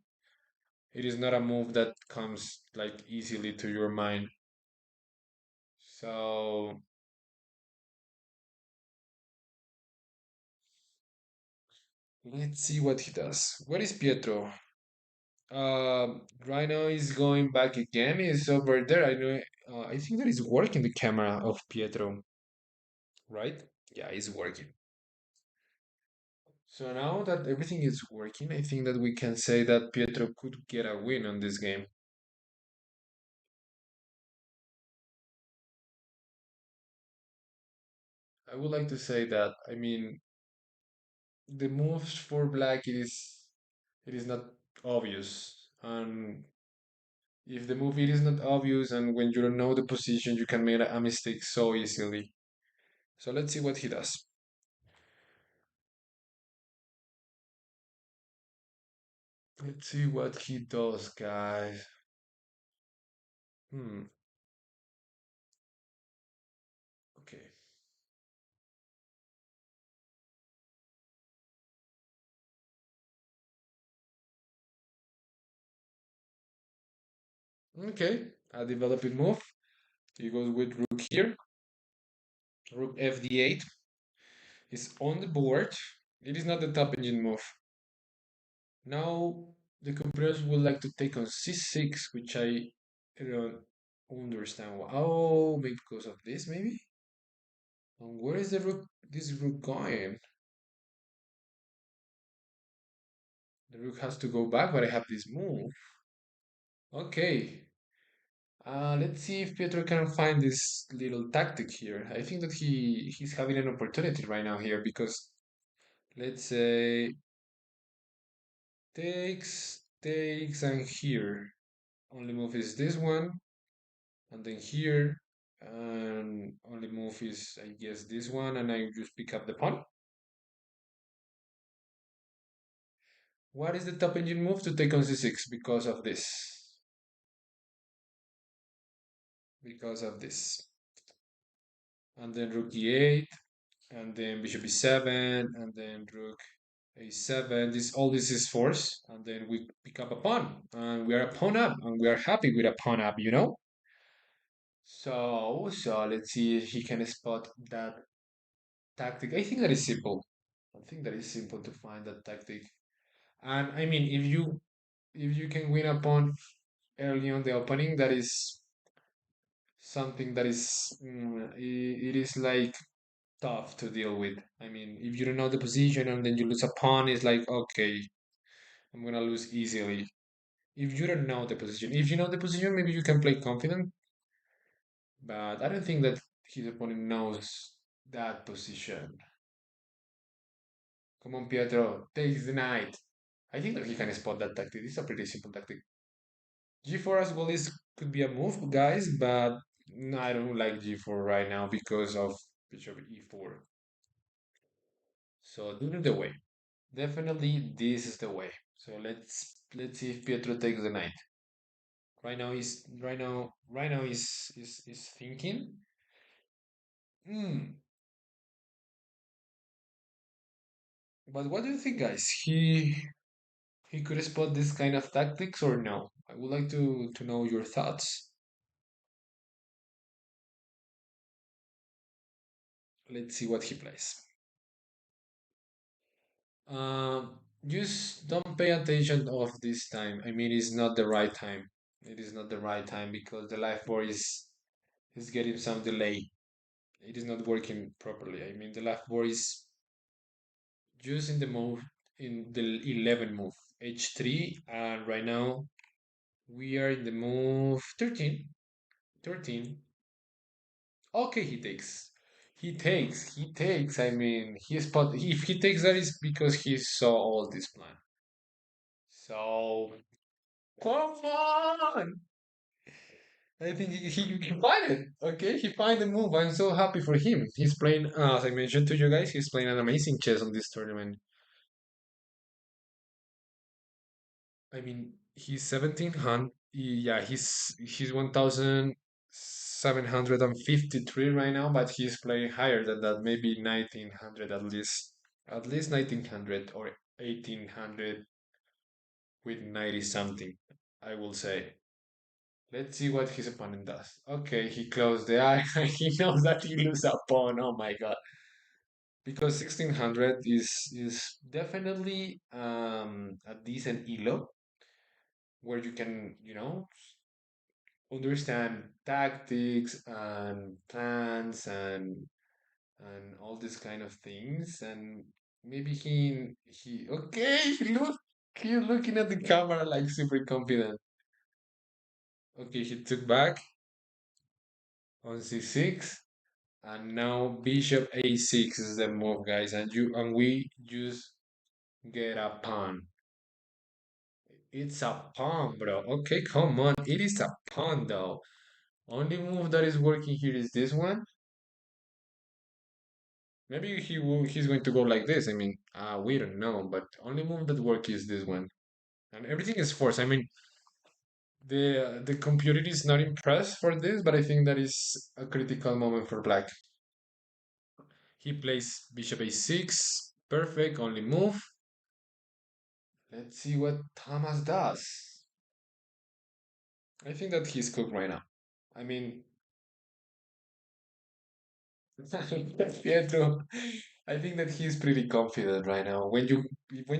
[SPEAKER 1] it is not a move that comes like easily to your mind. So let's see what he does. What is Pietro? Right now he's going back again. He's over there. I know. I think that is working the camera of Pietro, right? Yeah, it's working. So now that everything is working, I think that we can say that Pietro could get a win on this game. I would like to say that. I mean, the moves for black it is not obvious, and if the move it is not obvious and when you don't know the position you can make a mistake so easily. So let's see what he does. Let's see what he does, guys. Hmm. Okay. Okay, a developing move. He goes with rook here. Rook fd8 is on the board. It is not the top engine move. Now the computers would like to take on c6, which I don't understand why. Oh, maybe because of this, maybe? And where is the rook? This rook going? The rook has to go back, but I have this move. Okay. Let's see if Pietro can find this little tactic here. I think that he's having an opportunity right now here because let's say takes, and here. Only move is this one, and then here, and only move is I guess this one, and I just pick up the pawn. What is the top engine move to take on c6 because of this? Because of this. And then rook e8, and then bishop e7, and then rook a7. This is force, and then we pick up a pawn, and we are a pawn up, and we are happy with a pawn up, you know. So let's see if he can spot that tactic. I think that is simple. I think that is simple to find that tactic. And I mean, if you can win a pawn early on the opening, that is something that is it is like tough to deal with. I mean, if you don't know the position and then you lose a pawn, it's like, okay, I'm gonna lose easily. If you don't know the position, if you know the position, maybe you can play confident, but I don't think that his opponent knows that position. Come on, Pietro, takes the knight. I think that he can spot that tactic. It's a pretty simple tactic. G4 as well is could be a move, guys, but no, I don't like G4 right now because of bishop E4. So do it the way. Definitely, this is the way. So let's see if Pietro takes the knight. Right now is thinking. Hmm. But what do you think, guys? He could spot this kind of tactics or no? I would like to know your thoughts. Let's see what he plays. Just don't pay attention of this time. I mean, it's not the right time. It is not the right time because the life board is getting some delay. It is not working properly. I mean, the life board is just in the move in the 11 move h3, and right now we are in the move 13. 13. Okay, he takes. I mean, if he takes that is because he saw all this plan. So come on. I think he find it. Okay, he find the move. I'm so happy for him. He's playing, as I mentioned to you guys, he's playing an amazing chess on this tournament. I mean, he's 1700. Yeah, he's 1753 right now, but he's playing higher than that, maybe 1900 at least 1900 or 1800 with 90 something, I will say. Let's see what his opponent does. Okay, he closed the eye. He knows that he lose a pawn. Oh my god! Because 1600 is definitely a decent elo where you can understand tactics and plans and all these kind of things. And maybe he okay. Look, he's looking at the camera like super confident. Okay, he took back on c6. And now bishop a6 is the move, guys, and we just get a pawn. It's a pawn, bro. Okay, come on. It is a pawn, though. Only move that is working here is this one. Maybe he's going to go like this. I mean, we don't know, but only move that works is this one, and everything is forced. I mean, the computer is not impressed for this, but I think that is a critical moment for black. He plays bishop a6, perfect, only move. Let's see what Thomas does. I think that he's cooked right now. I mean, Pietro, I think that he's pretty confident right now. When you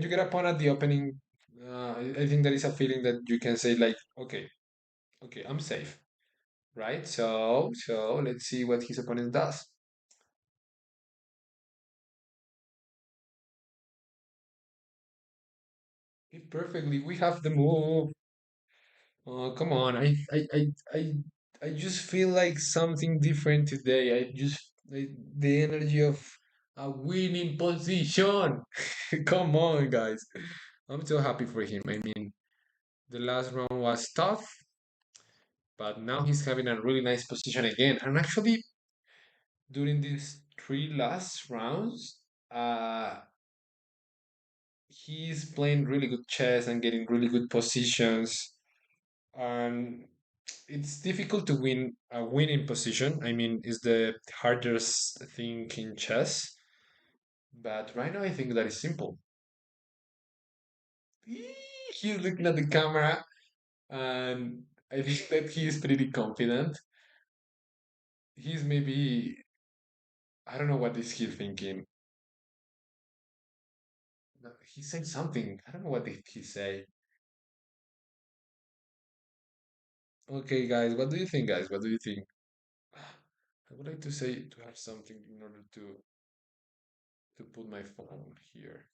[SPEAKER 1] get a pawn at the opening, I think there is a feeling that you can say like, okay, okay, I'm safe, right? So let's see what his opponent does. Perfectly, we have the move. Oh, come on. I just feel like something different today. The energy of a winning position. Come on, guys. I'm so happy for him. I mean, the last round was tough, but now he's having a really nice position again. And actually, during these three last rounds, he's playing really good chess and getting really good positions. And it's difficult to win a winning position. I mean, it's the hardest thing in chess. But right now, I think that is simple. He's looking at the camera, and I think that he is pretty confident. He's maybe, I don't know what is he thinking. He said something. I don't know what did he say. Okay, guys, what do you think, guys? What do you think? I would like to say to have something in order to put my phone here.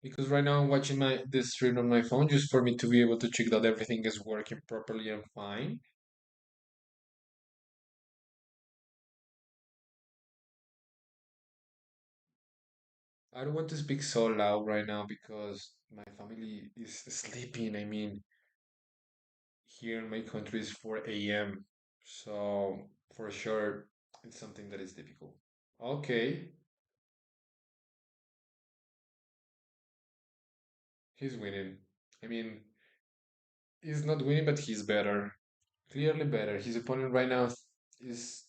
[SPEAKER 1] Because right now I'm watching my this stream on my phone just for me to be able to check that everything is working properly and fine. I don't want to speak so loud right now because my family is sleeping. I mean, here in my country is 4 a.m. So for sure it's something that is difficult. Okay. He's winning. I mean, he's not winning, but he's better. Clearly better. His opponent right now is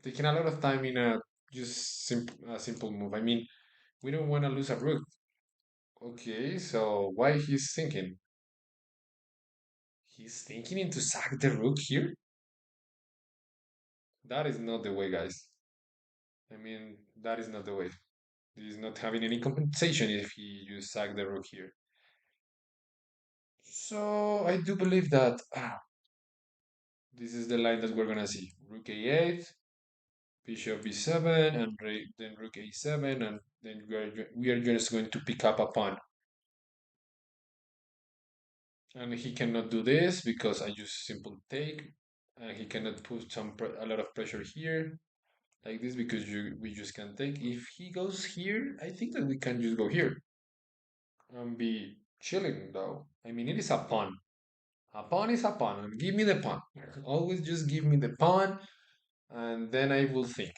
[SPEAKER 1] taking a lot of time in a just a simple move. I mean, we don't want to lose a rook. Okay, so why he's thinking? He's thinking into sack the rook here? That is not the way, guys. I mean, that is not the way. He's not having any compensation if he you sack the rook here. So I do believe that this is the line that we're gonna see. Rook a8, bishop b7, and then rook a7, and then we are just going to pick up a pawn. And he cannot do this because I just simple take, and he cannot put a lot of pressure here like this because we just can't take. If he goes here, I think that we can just go here and be chilling though. I mean, it is a pawn. A pawn is a pawn, and give me the pawn. Always just give me the pawn, and then I will think.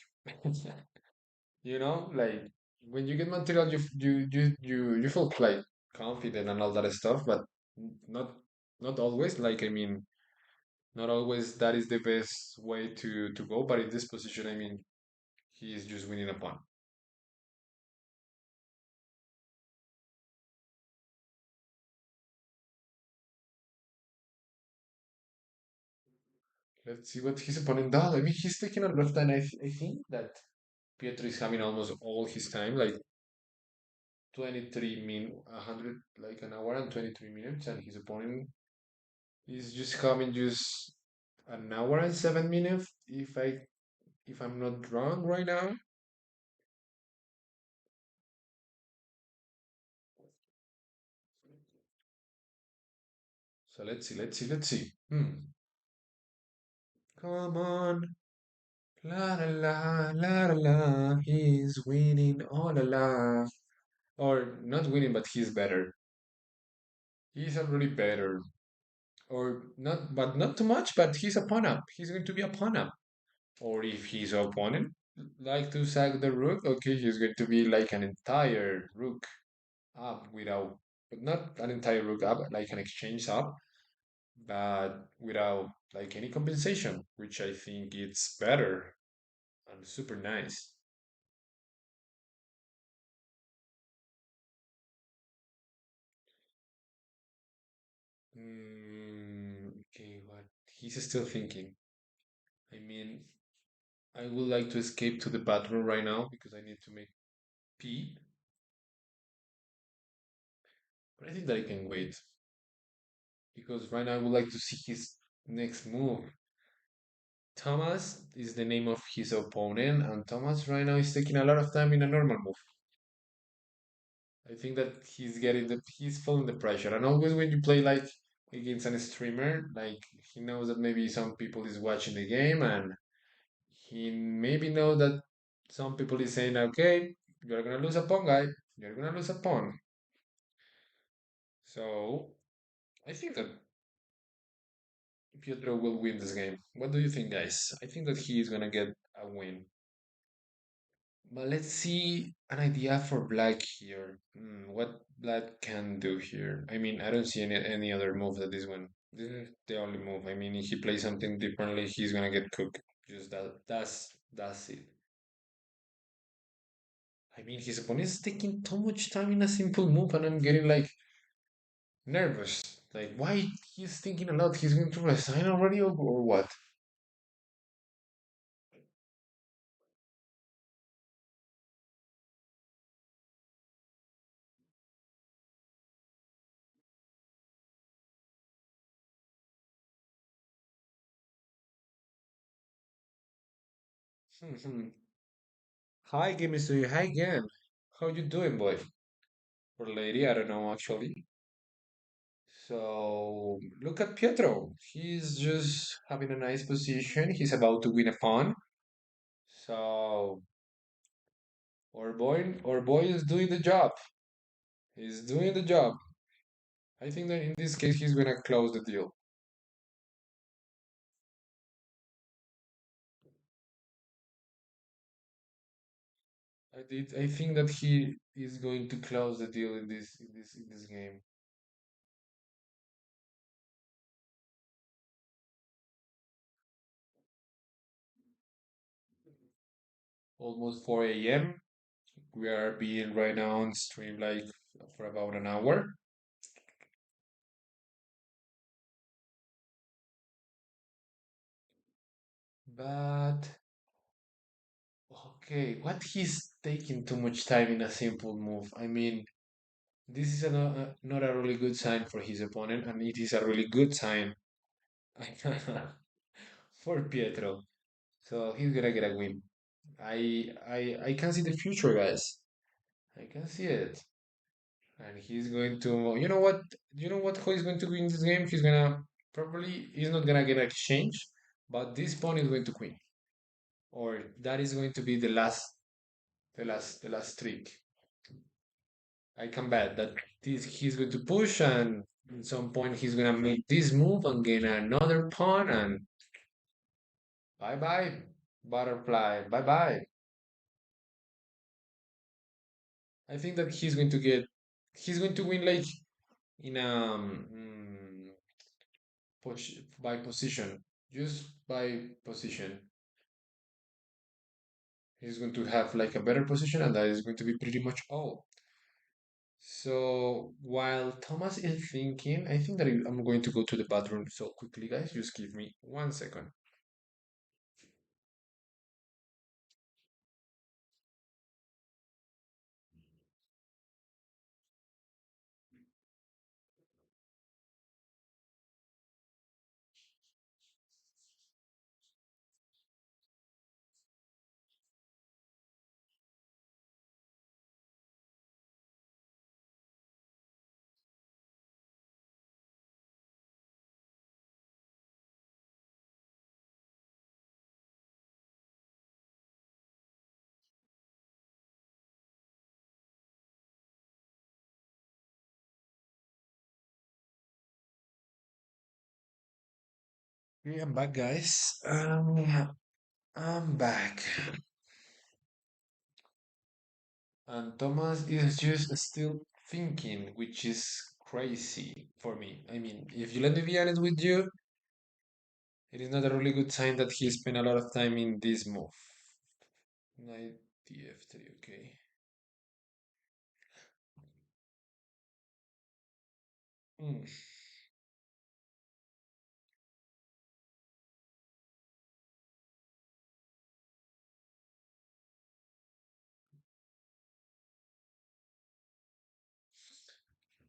[SPEAKER 1] Like when you get material, you feel like confident and all that stuff, but not not always. Like I mean, not always that is the best way to go. But in this position, I mean, he is just winning a pawn. Let's see what his opponent does. I mean, he's taking a lot of time. I think that Pietro is having almost all his time, like 100, like an hour and 23 minutes, and his opponent is just having just an hour and 7 minutes, if I'm not wrong right now. So let's see. Come on. La la la la la la. He's winning. Oh la la. Or not winning, but he's better. He's already better. Or not, but not too much, but he's a pawn up. He's going to be a pawn up. Or if his opponent like to sack the rook, okay, he's going to be like an entire rook up without, but not an entire rook up, like an exchange up, but without like any compensation, which I think it's better and super nice. Okay, what he's still thinking. I mean, I would like to escape to the bathroom right now because I need to make pee, but I think that I can wait because right now I would like to see his next move. Thomas is the name of his opponent, and Thomas right now is taking a lot of time in a normal move. I think that he's feeling the pressure, and always when you play like against a streamer, like he knows that maybe some people is watching the game, and he maybe know that some people is saying, okay, you're gonna lose a pawn, guy, you're gonna lose a pawn. So I think that Pietro will win this game. What do you think, guys? I think that he is gonna get a win. But let's see an idea for black here. What black can do here? I mean, I don't see any other move that this one. This is the only move. I mean, if he plays something differently, he's gonna get cooked. Just that. That's it. I mean, his opponent is taking too much time in a simple move, and I'm getting like nervous. Like, why he's thinking a lot? He's going to resign already, or what? Hi, Game Studio. Hi again. How you doing, boy? Or lady? I don't know actually. So look at Pietro. He's just having a nice position. He's about to win a pawn. So our boy is doing the job. He's doing the job. I think that in this case he's gonna close the deal. I think that he is going to close the deal in this game. almost 4 a.m. We are being right now on stream like for about an hour. But okay, what he's taking too much time in a simple move. I mean, this is not a really good sign for his opponent, and it is a really good sign for Pietro. So he's gonna get a win. I can see the future, guys. I can see it. And he's going to, you know what, how he's going to win this game? He's gonna probably, he's not gonna get exchange, but this pawn is going to queen, or that is going to be the last trick. I can bet that this he's going to push, and at some point he's gonna make this move and gain another pawn, and bye bye, butterfly, bye bye. I think that he's going to win like in by position, just by position. He's going to have like a better position, and that is going to be pretty much all. So while Thomas is thinking, I think that I'm going to go to the bathroom so quickly, guys. Just give me 1 second. Okay, I'm back, guys. I'm back. And Thomas is just still thinking, which is crazy for me. I mean, if you let me be honest with you, it is not a really good sign that he spent a lot of time in this move. Knight df3, okay. Hmm.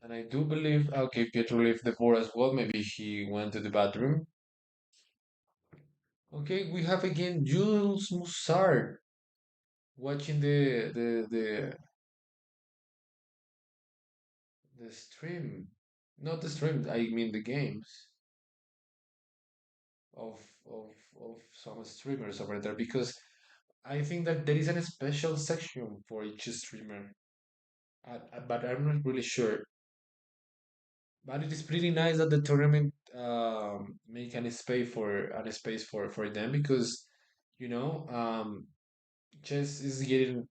[SPEAKER 1] And I do believe, okay, Pietro left the board as well. Maybe he went to the bathroom. Okay, we have again Jules Mussard watching the stream. Not the stream, I mean the games of of of some streamers over there, because I think that there is a special section for each streamer. But I'm not really sure. But it is pretty nice that the tournament make an space for them, because you know chess is getting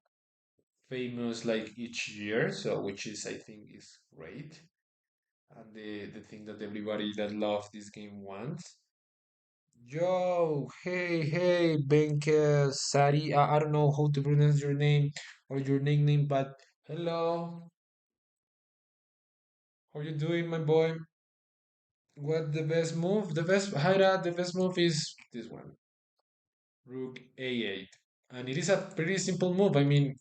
[SPEAKER 1] famous like each year, so which is I think is great, and the thing that everybody that loves this game wants. Yo, hey, Benke Sari. I don't know how to pronounce your name or your nickname, but hello, how you doing, my boy? What the best move? The best Haira, the best move is this one, Rook A8, and it is a pretty simple move. I mean,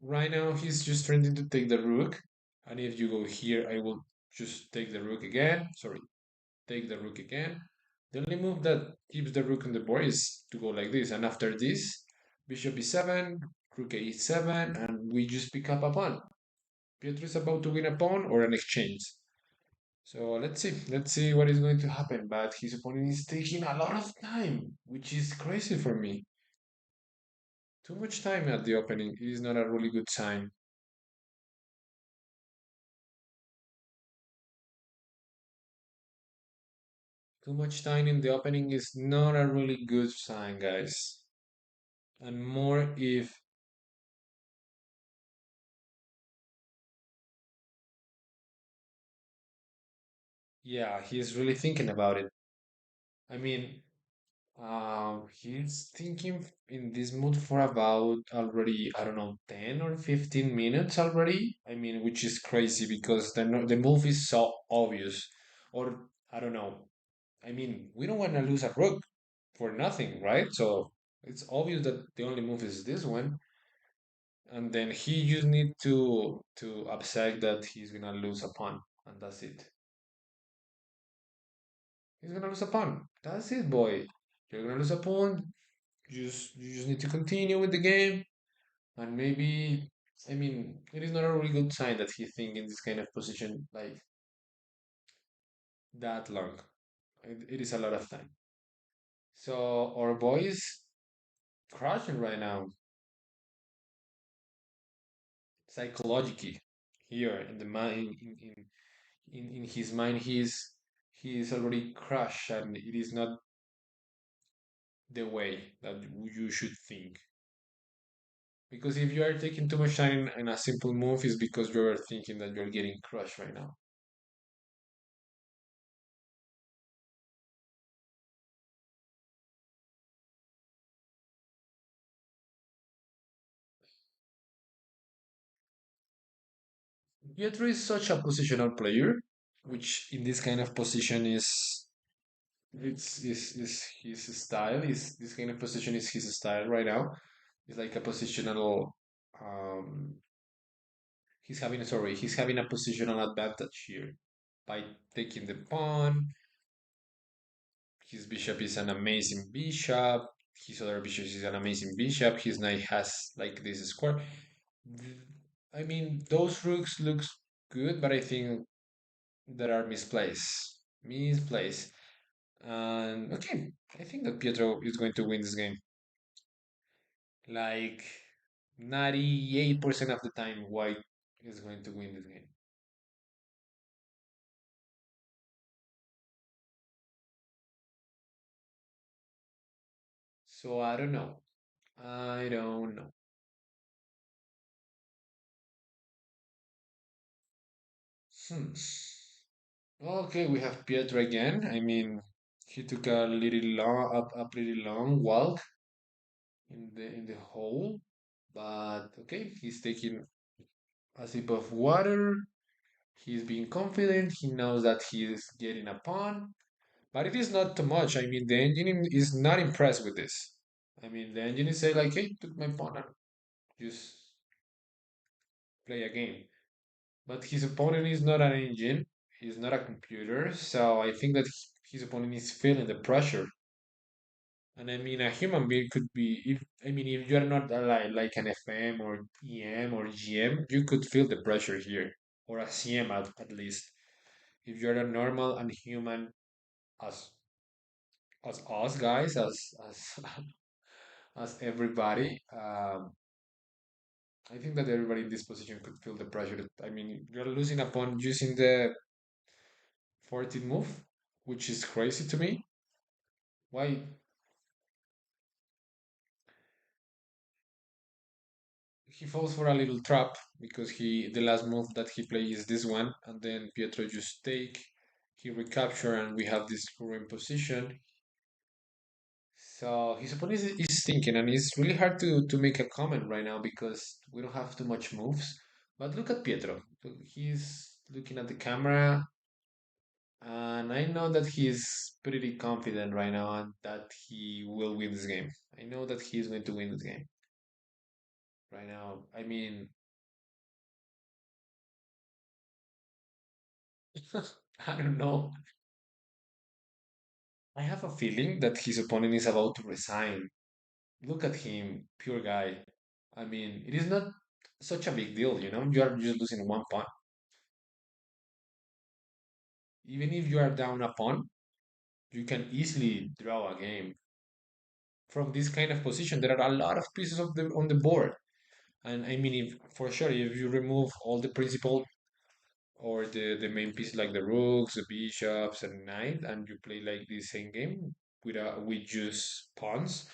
[SPEAKER 1] right now he's just trying to take the Rook, and if you go here, I will just take the Rook again. Sorry, take the Rook again. The only move that keeps the Rook on the board is to go like this, and after this, Bishop E7, Rook A7, and we just pick up a pawn. Pietro is about to win a pawn or an exchange. So let's see. Let's see what is going to happen. But his opponent is taking a lot of time, which is crazy for me. Too much time at the opening is not a really good sign. Too much time in the opening is not a really good sign, guys. And more if, yeah, he is really thinking about it. I mean, He's thinking in this mood for about already, I don't know, 10 or 15 minutes already. I mean, which is crazy because the move is so obvious. Or, I don't know. I mean, we don't want to lose a rook for nothing, right? So it's obvious that the only move is this one. And then he just need to accept that he's gonna lose a pawn, and that's it. He's gonna lose a pawn. That's it, boy. You're gonna lose a pawn. You just need to continue with the game, and maybe I mean it is not a really good sign that he think in this kind of position like that long. It is a lot of time. So our boy is crushing right now psychologically here in the mind in his mind he is already crushed and it is not the way that you should think. Because if you are taking too much time in a simple move, is because you are thinking that you're getting crushed right now. Pietro is such a positional player, which in this kind of position is his style. Is this kind of position is his style right now? It's like a positional. Um, he's having a positional advantage here by taking the pawn. His bishop is an amazing bishop. His other bishop is an amazing bishop. His knight has like this square. I mean, those rooks looks good, but I think that are misplaced. Misplaced. And okay, I think that Pietro is going to win this game. Like 98% of the time, White is going to win this game. So I don't know. I don't know. Hmm. Okay, we have Pietro again. I mean, he took a little long, a pretty long walk in the hole, but okay, he's taking a sip of water. He's being confident. He knows that he is getting a pawn, but it is not too much. I mean, the engine is not impressed with this. I mean, the engine is say like, "Hey, took my pawn and just play a game." But his opponent is not an engine. He's not a computer, so I think that his opponent is feeling the pressure. And I mean, a human being could be, if I mean, if you're not like an FM or EM or GM, you could feel the pressure here, or a CM at least. If you're a normal and human as as us guys, as as everybody, I think that everybody in this position could feel the pressure. I mean, you're losing upon using the 14 move, which is crazy to me. Why he falls for a little trap because the last move that he plays is this one, and then Pietro just take, he recapture, and we have this current position. So his opponent is thinking, and it's really hard to make a comment right now because we don't have too much moves. But look at Pietro. He's looking at the camera, and I know that he's pretty confident right now and that he will win this game. I know that he's going to win this game right now. I mean, I don't know. I have a feeling that his opponent is about to resign. Look at him, pure guy. I mean, it is not such a big deal, you know? You are just losing one pawn. Even if you are down a pawn, you can easily draw a game. From this kind of position, there are a lot of pieces of the on the board. And I mean, if for sure, if you remove all the principal or the main piece like the rooks, the bishops, and knight, and you play like this same game with just pawns,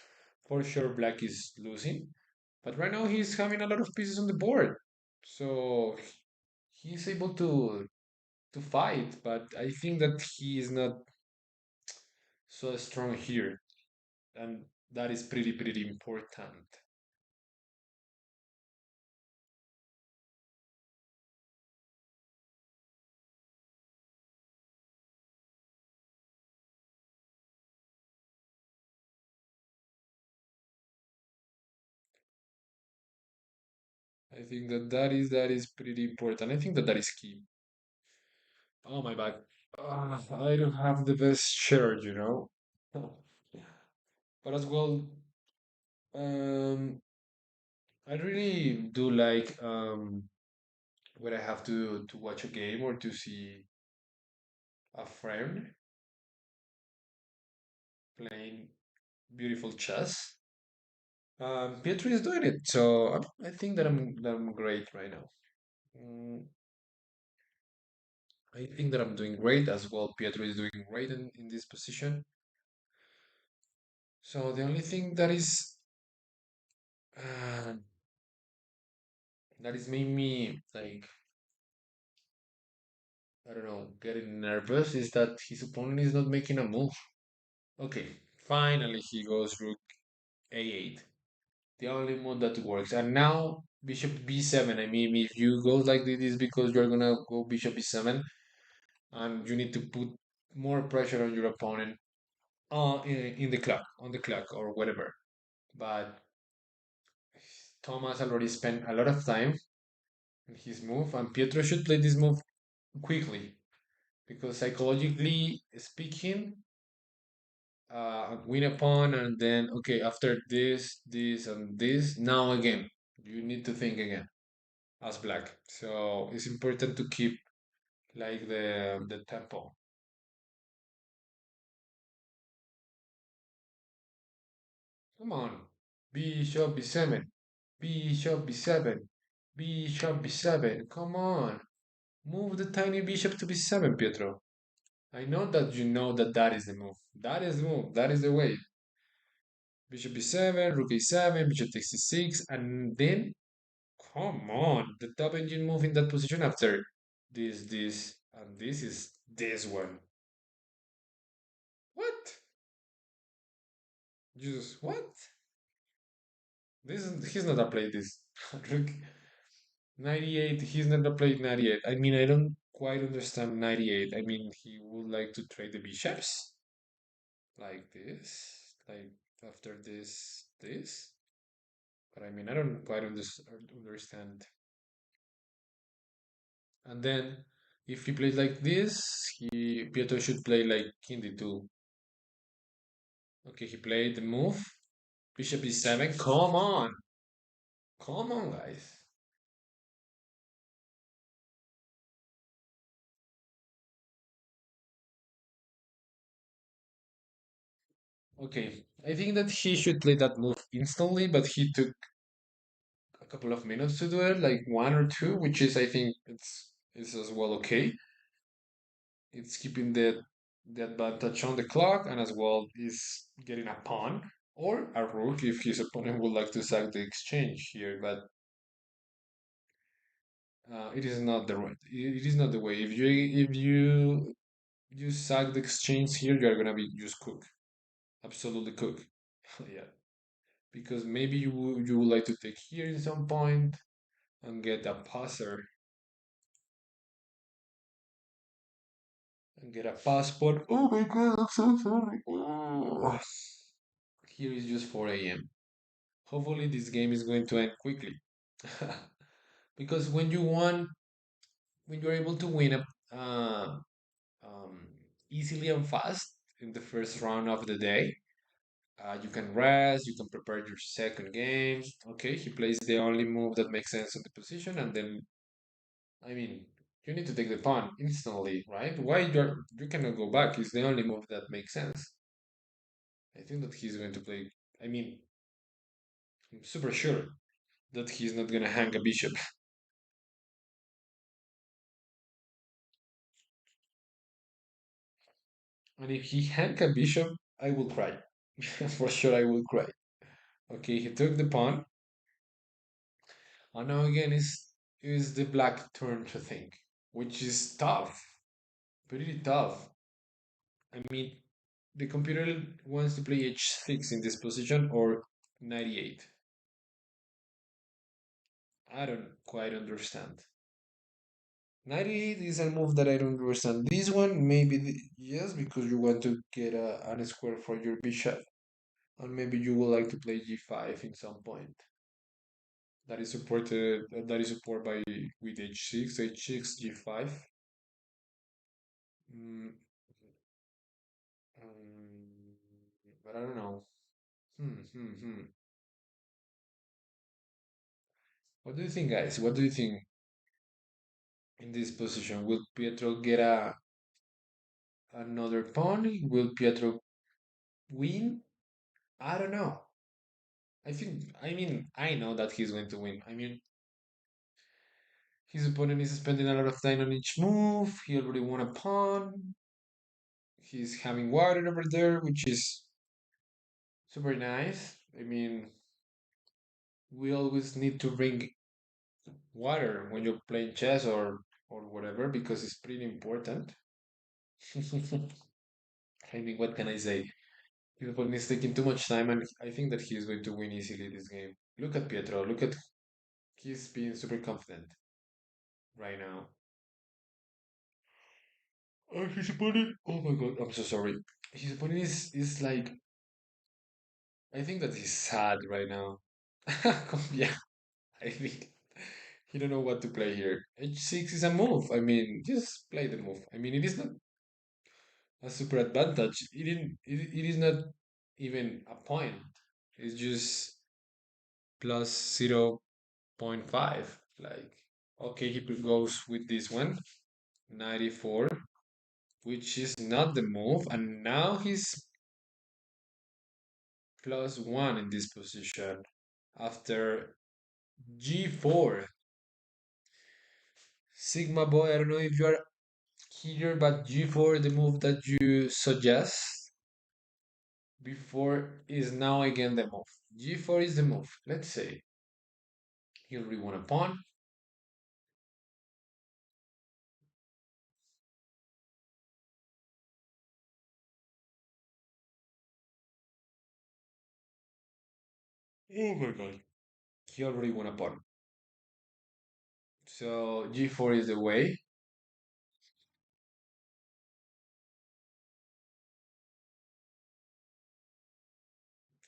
[SPEAKER 1] for sure black is losing. But right now he's having a lot of pieces on the board, so he's able to fight. But I think that he is not so strong here. and that is pretty important. I think that is pretty important. I think that is key. Oh my back. I don't have the best shirt, you know. But as well, um, I really do like when I have to watch a game or to see a friend playing beautiful chess. Pietro is doing it, so I think that I'm great right now. Mm, I think that I'm doing great as well. Pietro is doing great in this position. So the only thing uh, that is made me like I don't know getting nervous is that his opponent is not making a move. Okay, finally he goes rook a8, the only move that works. And now bishop b7. I mean, if you go like this, is because you're gonna go bishop b7, and you need to put more pressure on your opponent in the clock, on the clock or whatever. But Thomas already spent a lot of time in his move, and Pietro should play this move quickly because psychologically speaking, win a pawn and then okay after this and this now again you need to think again as black. So it's important to keep like the tempo. Come on, bishop b7, bishop b7, bishop b7. Come on, move the tiny bishop to b7, Pietro. I know that you know that is the move. That is the move. That is the way. Bishop b7, rook a7, bishop takes c6, and then come on, the top engine move in that position after this, and this is this one. What? Just what? He's not a play this. Rook 98. He's not a play 98. I mean, I don't quite understand 98. I mean, he would like to trade the bishops like this, like after this. But I mean, I don't quite understand. And then if he plays like this, he Pietro should play like king d2. Okay, he played the move. Bishop e7. Come on. Come on, guys. Okay, I think that he should play that move instantly, but he took a couple of minutes to do it, like one or two, which is I think it's as well okay. It's keeping the advantage on the clock, and as well is getting a pawn or a rook if his opponent would like to sack the exchange here, but it is not the right. It is not the way. If you sack the exchange here, you are gonna be just cook, absolutely cook. Yeah, because maybe you would like to take here in some point and get a passer and get a passport. Oh my god, I'm so sorry. Oh. Here is just 4 a.m. Hopefully this game is going to end quickly. Because when you're able to win um, easily and fast in the first round of the day, you can rest, you can prepare your second game. Okay, he plays the only move that makes sense on the position, and then I mean, you need to take the pawn instantly, right? Why you cannot go back? It's the only move that makes sense. I think that he's going to play. I mean, I'm super sure that he's not gonna hang a bishop. And if he hang a bishop, I will cry. For sure, I will cry. Okay, he took the pawn, and now again is the black turn to think, which is tough, pretty tough. I mean, the computer wants to play h6 in this position or 98. I don't quite understand. 98 is a move that I don't understand. This one, maybe, yes, because you want to get a square for your bishop. And maybe you would like to play g5 in some point. That is supported by with h6, g5. Mm, um, but I don't know. Hmm. What do you think, guys? What do you think in this position? Will Pietro get another pawn? Will Pietro win? I don't know. I know that he's going to win. I mean, his opponent is spending a lot of time on each move. He already won a pawn. He's having water over there, which is super nice. I mean, we always need to bring water when you're playing chess or whatever because it's pretty important. I mean, what can I say? His opponent is taking too much time, and I think that he is going to win easily this game. Look at Pietro. Look at he's being super confident right now. His opponent. Oh my god, I'm so sorry. His opponent is like I think that he's sad right now. Yeah, I think he don't know what to play here. H6 is a move. I mean, just play the move. I mean, it is not a super advantage. It is not even a point. It's just plus 0.5. Like, okay, he goes with this one, 94, which is not the move. And now he's plus 1 in this position after g4. Sigma boy, I don't know if you are here, but g4, the move that you suggest before is now again the move. G4 is the move. Let's say you already won a pawn. Oh my god. He already won a pawn. So G4 is the way.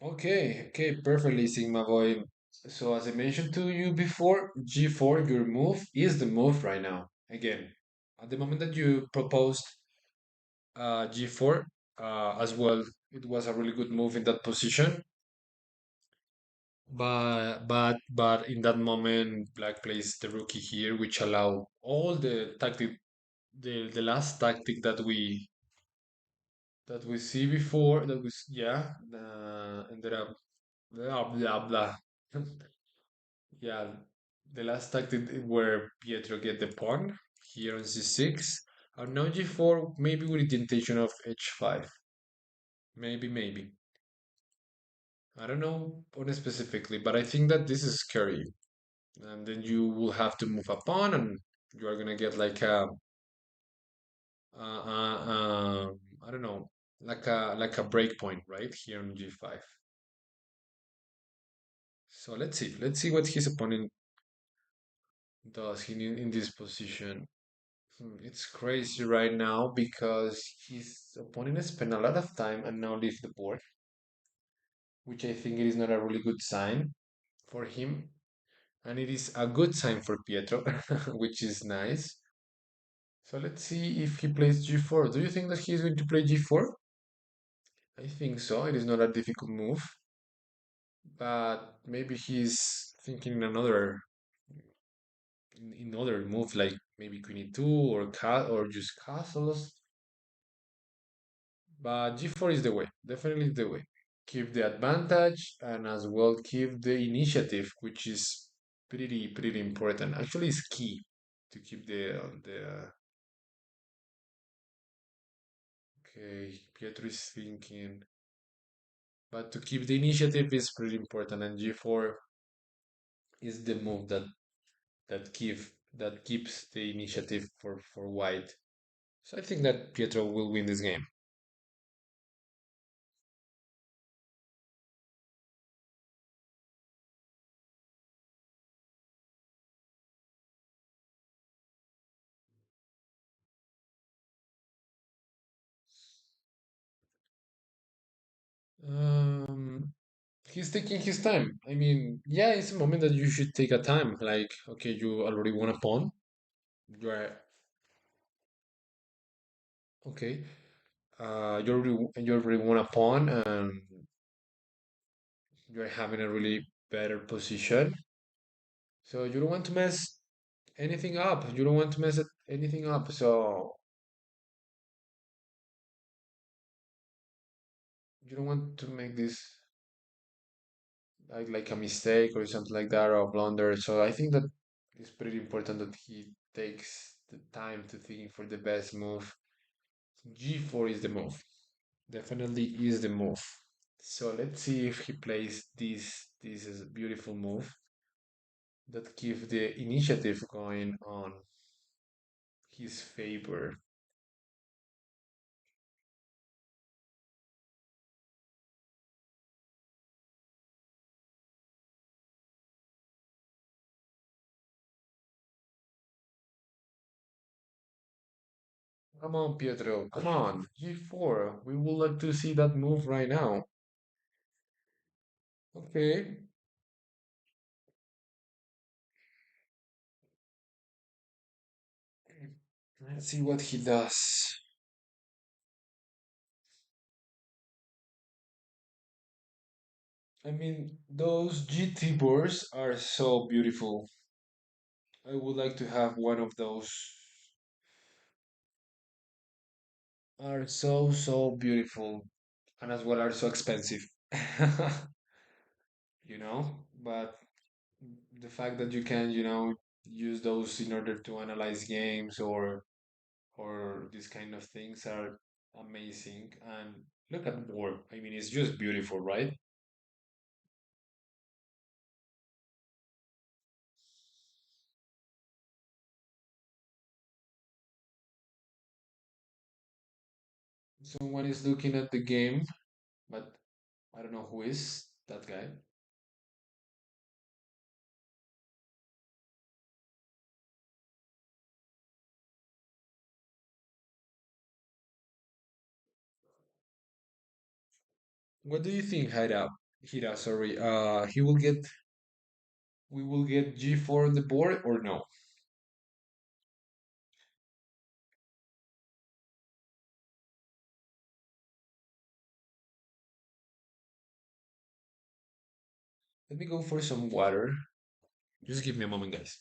[SPEAKER 1] Okay, perfectly, Sigma Boy. So as I mentioned to you before, G4, your move, is the move right now. Again, at the moment that you proposed G4 as well, it was a really good move in that position. But in that moment, Black plays the rookie here, which allow all the tactic, the last tactic that we see before that was yeah ended up blah blah blah. Yeah, the last tactic where Pietro get the pawn here on c6, and now g4 maybe with the intention of h5. Maybe I don't know on specifically, but I think that this is scary. And then you will have to move a pawn, and you are gonna get like I don't know, like a break point right here on g5. So let's see what his opponent does in this position. It's crazy right now because his opponent spent a lot of time and now leave the board, which I think it is not a really good sign for him. And it is a good sign for Pietro, which is nice. So let's see if he plays g4. Do you think that he is going to play g4? I think so. It is not a difficult move, but maybe he's thinking in other moves like maybe queen e2 or just castles. But g4 is the way, definitely the way. Keep the advantage and as well keep the initiative, which is pretty important. Actually, it's key to keep the. Okay, Pietro is thinking, but to keep the initiative is pretty important, and g4 is the move that keeps the initiative for white. So I think that Pietro will win this game. He's taking his time. I mean, yeah, it's a moment that you should take a time. Like, okay, you already won a pawn. You're okay. You already won a pawn, and you're having a really better position. So you don't want to mess anything up. You don't want to anything up. So you don't want to make this like a mistake or something like that or a blunder. So I think that it's pretty important that he takes the time to think for the best move. G4 is the move. Definitely is the move. So let's see if he plays this. This is a beautiful move that keeps the initiative going on his favor. Come on, Pietro. Come on. G4. We would like to see that move right now. Okay. Let's see what he does. I mean, those GT boards are so beautiful. I would like to have one of those. Are so, so beautiful. And as well are so expensive. But the fact that you can, use those in order to analyze games or these kind of things are amazing. And look at the board. I mean, it's just beautiful, right? Someone is looking at the game, but I don't know who is that guy. What do you think, Hira, sorry. We will get G4 on the board or no? Let me go for some water. Just give me a moment, guys.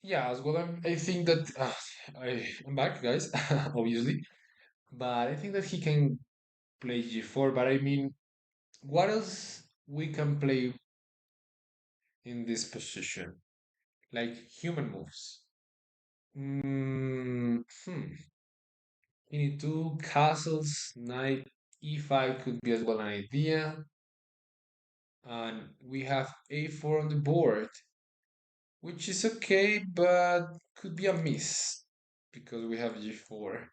[SPEAKER 1] Yeah, as well. I think that I'm back, guys, obviously. But I think that he can play G4. But I mean, what else we can play in this position? Like human moves. Hmm. You need two castles. Knight E5 could be as well an idea. And we have A4 on the board, which is okay, but could be a miss because we have G4.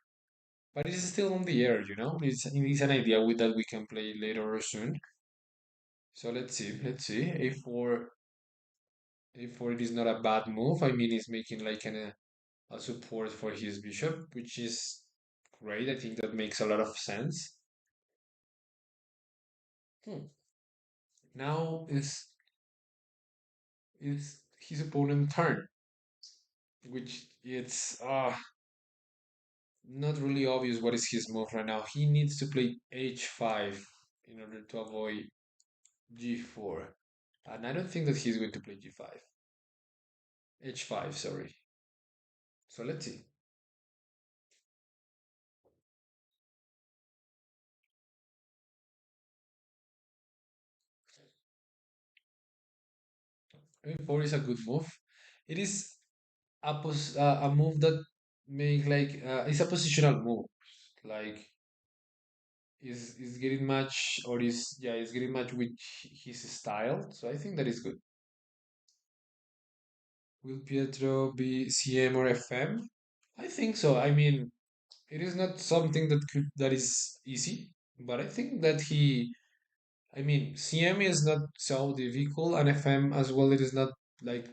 [SPEAKER 1] But it's still on the air, It's an idea that we can play later or soon. So let's see, let's see. A4 it is not a bad move. I mean, it's making like a support for his bishop, which is great. I think that makes a lot of sense. Hmm. Now is his opponent turn, which it's not really obvious what is his move right now. He needs to play h5 in order to avoid g4. And I don't think that he's going to play g5. h5, sorry. So let's see. A4 is a good move. It is a move that make like it's a positional move. Like is getting much or is yeah is getting much with his style. So I think that is good. Will Pietro be CM or FM? I think so. I mean, it is not something that is easy, but I think that he. I mean, CM is not so difficult, and FM as well. It is not like.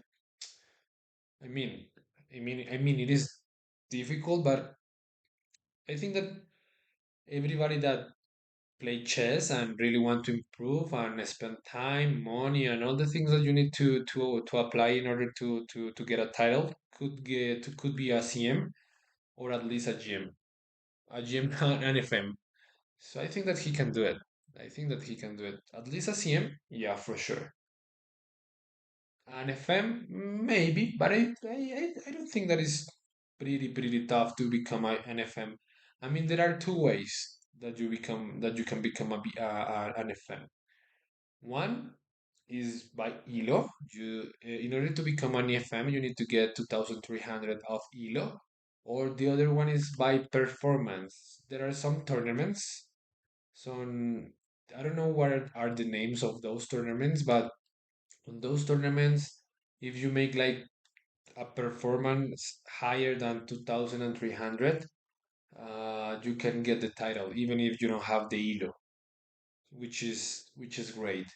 [SPEAKER 1] I mean, it is difficult, but I think that everybody that play chess and really want to improve and spend time, money, and all the things that you need to apply in order to get a title could be a CM or at least a GM, a GM and an FM. So I think that he can do it. I think that he can do it. At least a CM, yeah, for sure. An FM, maybe, but I don't think that is pretty tough to become an FM. I mean, there are two ways that you can become an FM. One is by ELO. In order to become an EFM, you need to get 2,300 of ELO. Or the other one is by performance. There are some tournaments. Some I don't know what are the names of those tournaments, but on those tournaments, if you make like a performance higher than 2,300, you can get the title, even if you don't have the ELO, which is great.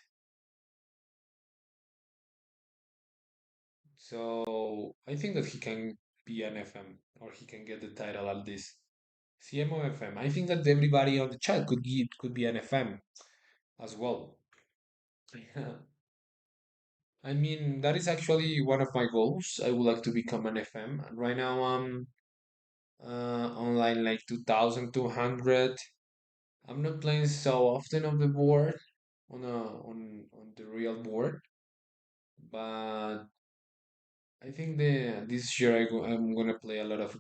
[SPEAKER 1] So I think that he can be an FM or he can get the title at this CMO FM. I think that everybody on the chat could be an FM as well. I mean, that is actually one of my goals. I would like to become an FM. And right now I'm online like 2,200. I'm not playing so often on the board on the real board, but I think this year I'm gonna play a lot of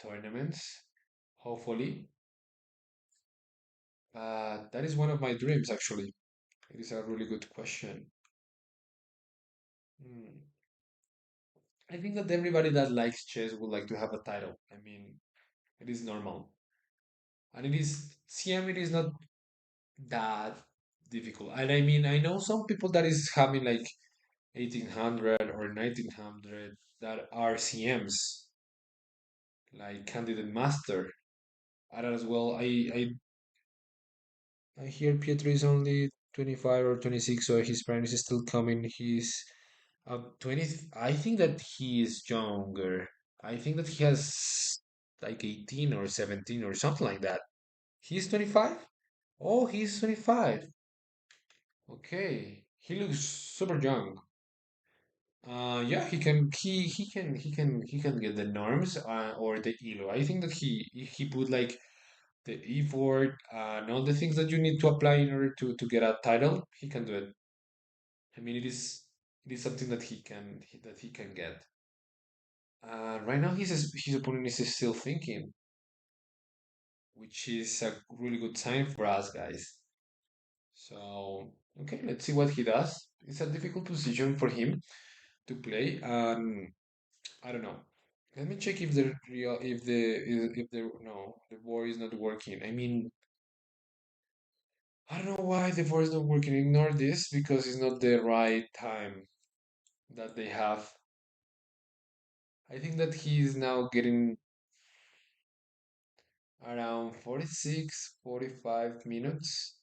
[SPEAKER 1] tournaments, hopefully. That is one of my dreams, actually. It is a really good question. Hmm. I think that everybody that likes chess would like to have a title. I mean, it is normal, and it is CM. It is not that difficult, and I mean, I know some people that is having like 1800 or 1900 that are CMs, like candidate master. And as well, I hear Pietro is only 25 or 26, so his parents is still coming. He's 20. I think that he is younger. I think that he has like 18 or 17 or something like that. He's 25? Oh, he's 25. Okay. He looks super young. Yeah, he can get the norms or the elo. I think that he put like the effort and all the things that you need to apply in order to get a title. He can do it. I mean, it is something that that he can get. Right now, his opponent is still thinking, which is a really good sign for us guys. So okay, let's see what he does. It's a difficult position for him to play, and I don't know. Let me check if the real if the no the war is not working. I mean, I don't know why the war is not working. Ignore this because it's not the right time that they have. I think that he is now getting around 46, 45 minutes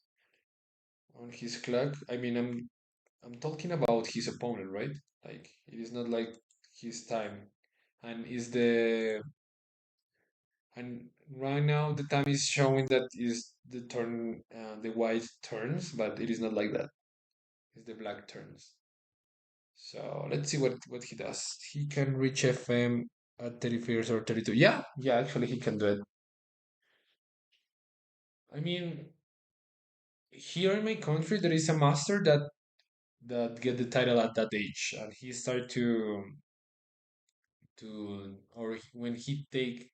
[SPEAKER 1] on his clock. I mean, I'm talking about his opponent, right? Like it is not like his time. And is the and right now the time is showing that is the turn the white turns, but it is not like that. It's the black turns. So let's see what he does. He can reach FM at 31st or 32. Yeah, yeah, actually he can do it. I mean, here in my country there is a master that get the title at that age, and he started to or when he take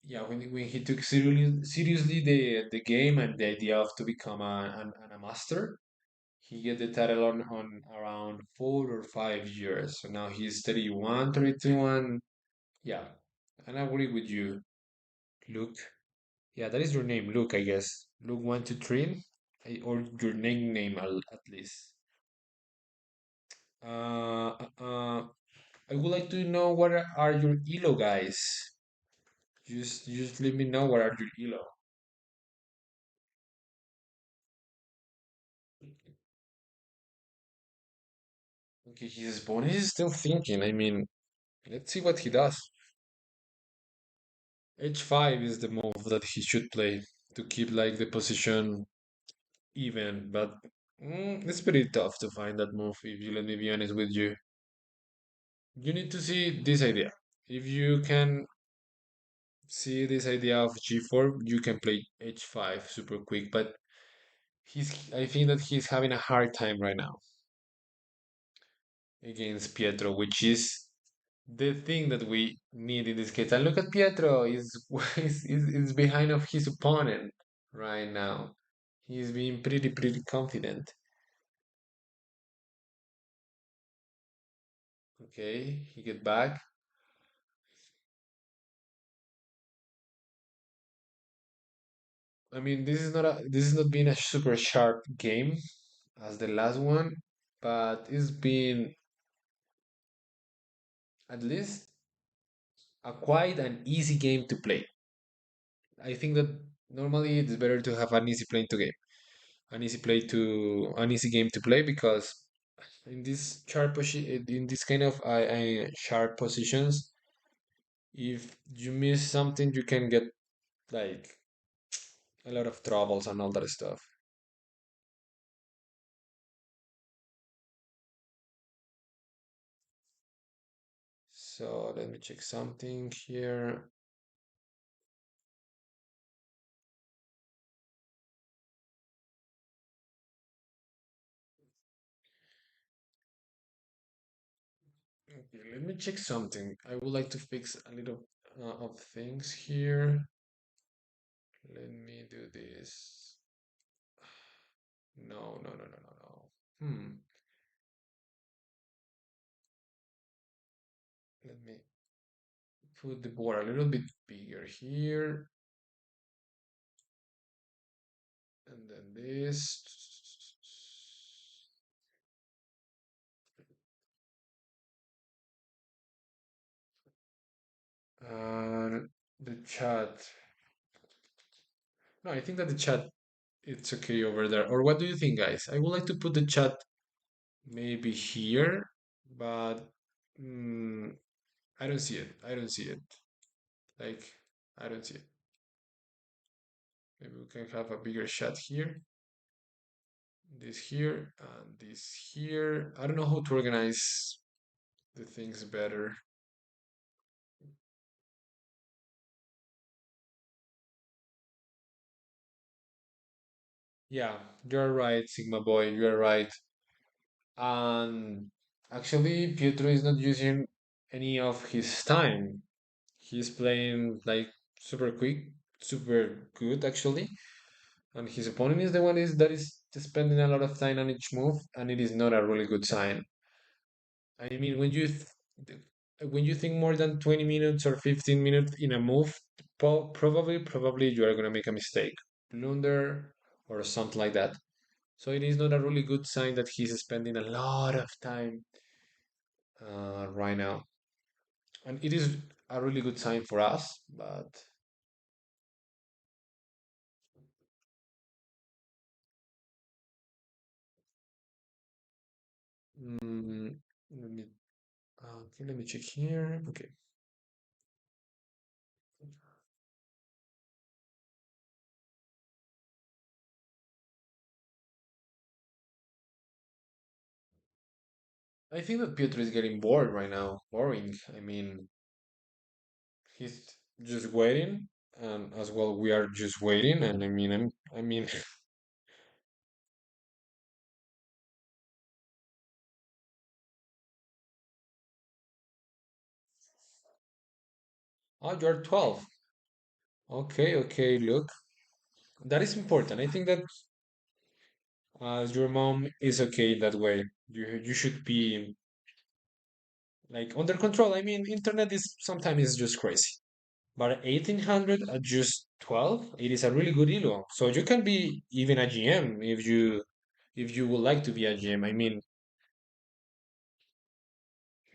[SPEAKER 1] yeah when he took seriously the game and the idea of to become a master. He get the title on around 4 or 5 years. So now he's 31, 32, Yeah, and I agree with you, Luke. Yeah, that is your name, Luke, I guess. Luke 123, or your nickname at least. I would like to know what are your elo guys. Just let me know what are your elo. Okay, his opponent is still thinking. I mean, let's see what he does. H5 is the move that he should play to keep like the position even, but it's pretty tough to find that move if you let me be honest with you. You need to see this idea. If you can see this idea of g4, you can play h5 super quick, but I think that he's having a hard time right now against Pietro, which is the thing that we need in this case. And look at Pietro, is behind of his opponent right now. He's being pretty confident. Okay, he get back. I mean, this is not being a super sharp game as the last one, but it's been at least a quite an easy game to play. I think that normally it's better to have an easy play to game, an easy game to play because in this kind of sharp positions, if you miss something, you can get like a lot of troubles and all that stuff. So let me check something here. Okay, let me check something. I would like to fix a little of things here. Let me do this. No, no, no, no, no, no. Let me put the board a little bit bigger here. And then this. The chat. No, I think that the chat it's okay over there. Or what do you think, guys? I would like to put the chat maybe here, but mm, I don't see it. I don't see it. Like, I don't see it. Maybe we can have a bigger chat here, this here, and this here. I don't know how to organize the things better. Yeah, you're right, Sigma boy. You're right. And actually, Pietro is not using any of his time. He's playing like super quick, super good actually. And his opponent is the one that is spending a lot of time on each move, and it is not a really good sign. I mean, when you think more than 20 minutes or 15 minutes in a move, probably you are gonna make a mistake, blunder or something like that. So it is not a really good sign that he's spending a lot of time right now, and it is a really good sign for us. But mm, let me okay, let me check here. Okay, I think that Pietro is getting bored right now. Boring. I mean, he's just waiting, and as well, we are just waiting. And I mean, oh, you're 12. Okay, okay. Look, that is important. I think that your mom is okay that way. You should be. like under control. I mean, internet is sometimes is just crazy. But 1800 at just 12, it is a really good elo. So you can be even a GM if you would like to be a GM. I mean,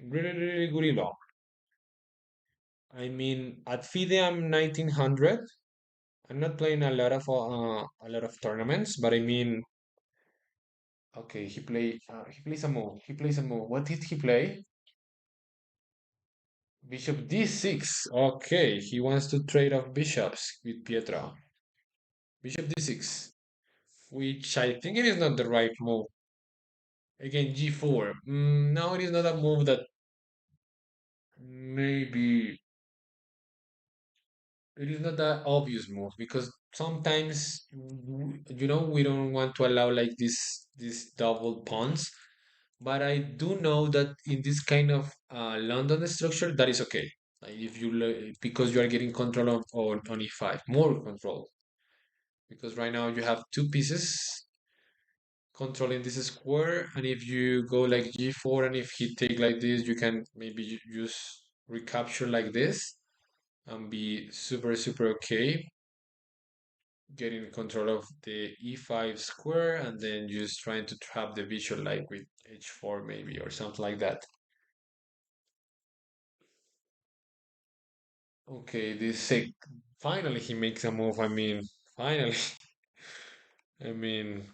[SPEAKER 1] really really good elo. I mean, at FIDE I'm 1900. I'm not playing a lot of tournaments, but I mean, okay, he plays a move. He plays a move. What did he play? Bishop d6. Okay, he wants to trade off bishops with Pietro. Bishop d6, which I think it is not the right move. Again, g4. No, it is not a move that maybe it is not that obvious move because sometimes we don't want to allow like this double pawns. But I do know that in this kind of London structure, that is okay. Like if because you are getting control of on e5, more control. Because right now you have two pieces controlling this square, and if you go like g4, and if he take like this, you can maybe use recapture like this and be super super okay, getting control of the e5 square, and then just trying to trap the bishop like with h4 maybe or something like that. Okay, finally he makes a move. I mean, finally. I mean,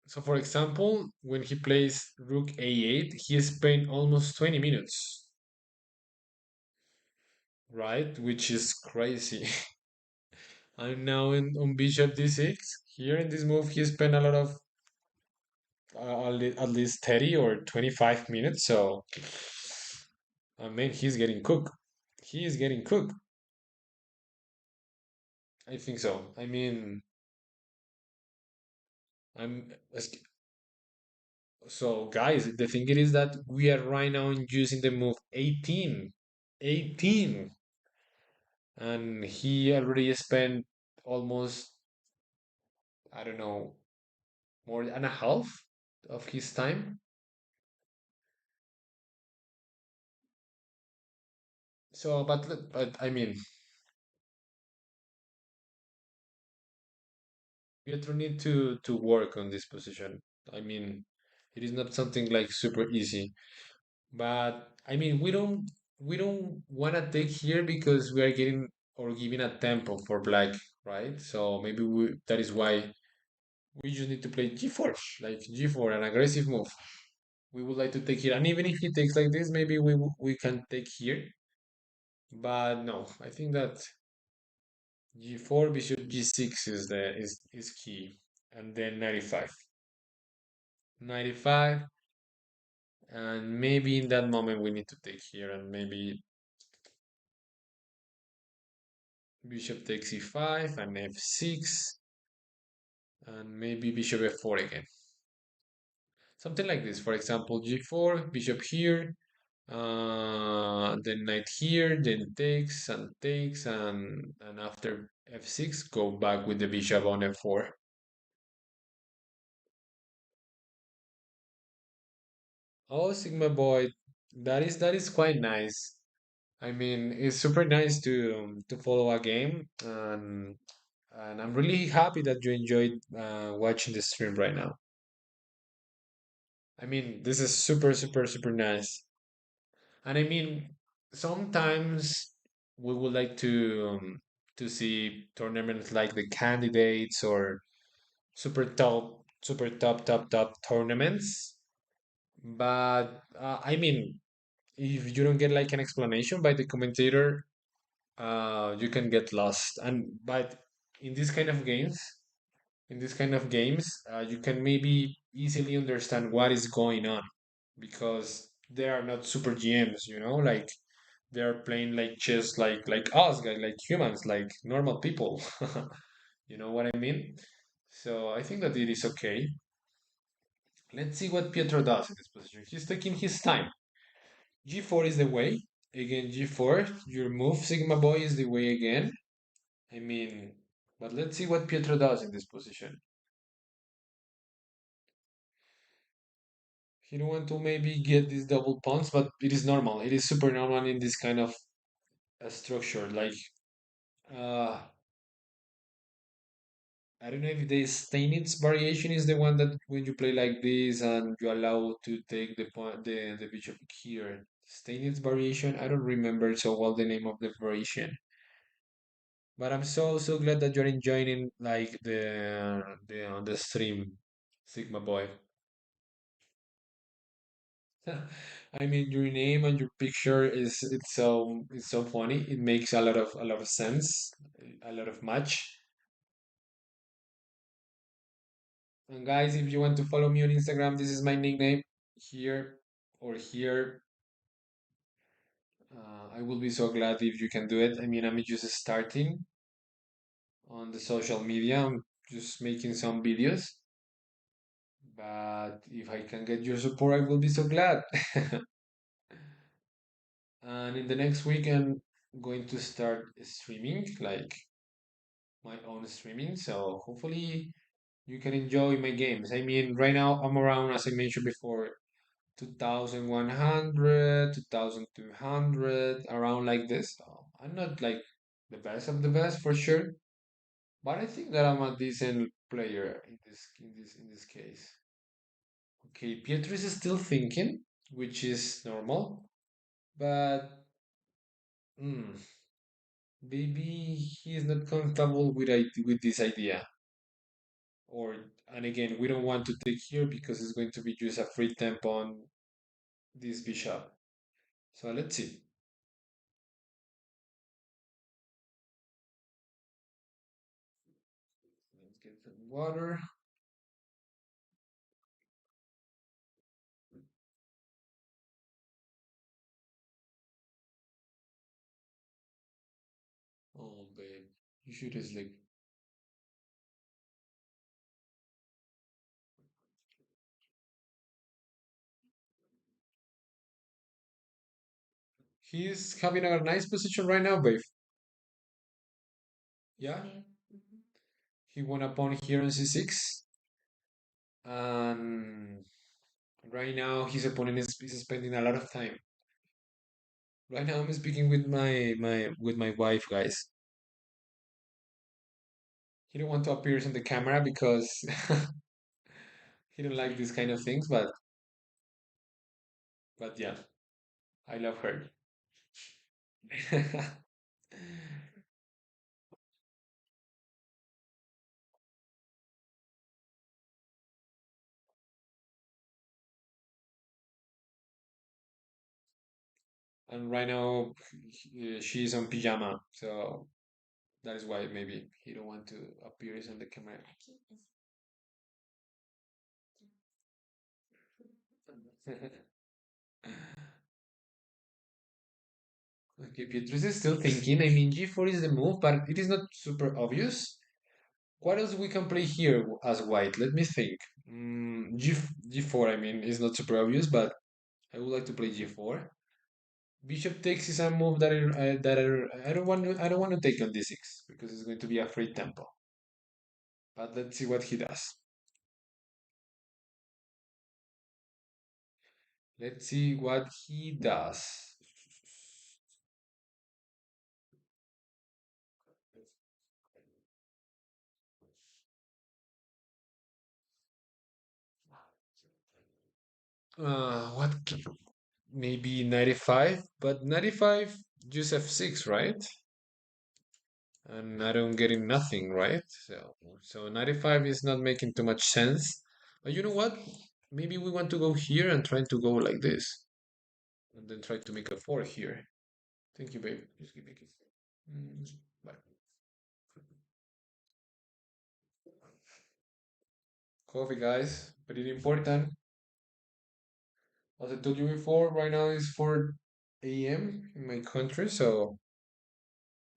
[SPEAKER 1] so for example, when he plays rook a8, he spent almost 20 minutes, right? Which is crazy. And now on bishop d6, here in this move, he spent a lot of at least 30 or 25 minutes. So, I mean, he's getting cooked. He is getting cooked. I think so. I mean, I'm so guys, the thing is that we are right now using the move 18. 18. And he already spent almost, I don't know, more than a half of his time. So, but I mean, Pietro need to work on this position. I mean, it is not something like super easy. But I mean, we don't want to take here because we are getting or giving a tempo for black, right? So maybe that is why we just need to play g4, like g4, an aggressive move. We would like to take here, and even if he takes like this, maybe we can take here. But no, I think that g4, bishop g6 is key, and then 95, 95, and maybe in that moment we need to take here, and maybe bishop takes e5 and f6, and maybe bishop f4 again. Something like this. For example, g4, bishop here, then knight here, then takes, and after f6, go back with the bishop on f4. Oh, Sigma boy, that is quite nice. I mean, it's super nice to follow a game, and I'm really happy that you enjoyed watching the stream right now. I mean, this is super, super, super nice. And I mean, sometimes we would like to see tournaments like the candidates or super top tournaments. But I mean, if you don't get like an explanation by the commentator, you can get lost. And but in this kind of games, you can maybe easily understand what is going on because they are not super GMs, like they are playing like chess, like us, guys, like humans, like normal people. You know what I mean? So I think that it is okay. Let's see what Pietro does in this position. He's taking his time. G4 is the way. Again, G4. Your move, Sigma Boy, is the way again. I mean, But let's see what Pietro does in this position. He don't want to maybe get these double pawns, but it is normal. It is super normal in this kind of structure. Like, uh, I don't know if the Steinitz variation is the one that when you play like this and you allow to take the point, the bishop here. Steinitz variation. I don't remember so well the name of the variation. But I'm so glad that you're enjoying like the stream, Sigma boy. I mean, your name and your picture is it's so funny. It makes a lot of sense, a lot of match. And guys, if you want to follow me on Instagram, this is my nickname here or here. I will be so glad if you can do it. I mean, I'm just starting on the social media. I'm just making some videos. But if I can get your support, I will be so glad. And in the next week, I'm going to start streaming, like my own streaming. So hopefully you can enjoy my games. I mean, right now I'm around, as I mentioned before, 2100, 2200, around like this. So I'm not like the best of the best for sure, but I think that I'm a decent player in this case. Okay, Pietro is still thinking, which is normal, but mm, maybe he is not comfortable with this idea. Or and again, we don't want to take here because it's going to be just a free tempo on this bishop. So let's see. Let's get some water. Oh, babe, you should sleep. He's having a nice position right now, babe. Yeah, he won a pawn here on c6, and right now his opponent is spending a lot of time. Right now I'm speaking with my wife, guys. He don't want to appear on the camera because he don't like these kind of things, but yeah, I love her. And right now she's on pajama, so that is why maybe he don't want to appear on the camera. Okay, Petrus is still thinking. I mean, g4 is the move, but it is not super obvious. What else we can play here as white? Let me think. G4, I mean, is not super obvious, but I would like to play g4. Bishop takes is a move I don't want to take on d6 because it's going to be a free tempo. But let's see what he does. Let's see what he does. What? Maybe 95, but 95 just f6, right? And I don't getting nothing, right? So 95 is not making too much sense. But you know what? Maybe we want to go here and try to go like this, and then try to make a 4 here. Thank you, babe. Just give me a kiss. Bye. Coffee, guys. Pretty important. As I told you before, right now it's 4 a.m. in my country, so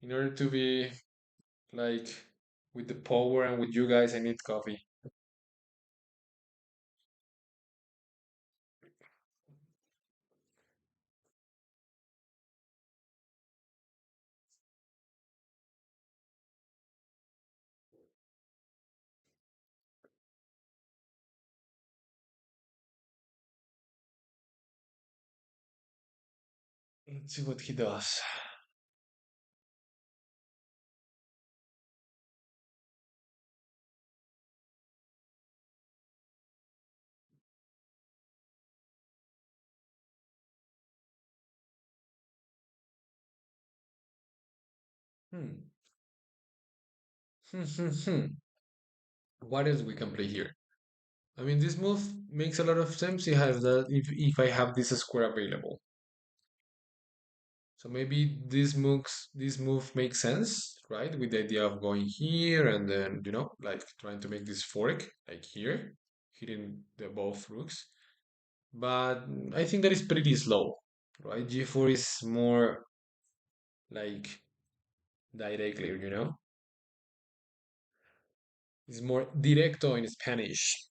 [SPEAKER 1] in order to be like with the power and with you guys, I need coffee. Let's see what he does. Hmm. Hmm, hmm, hmm. What else we can play here? I mean, this move makes a lot of sense. It has that if I have this square available. So maybe this move makes sense, right? With the idea of going here and then like trying to make this fork like here, hitting the both rooks. But I think that is pretty slow, right? G4 is more like directly, it's more directo in Spanish.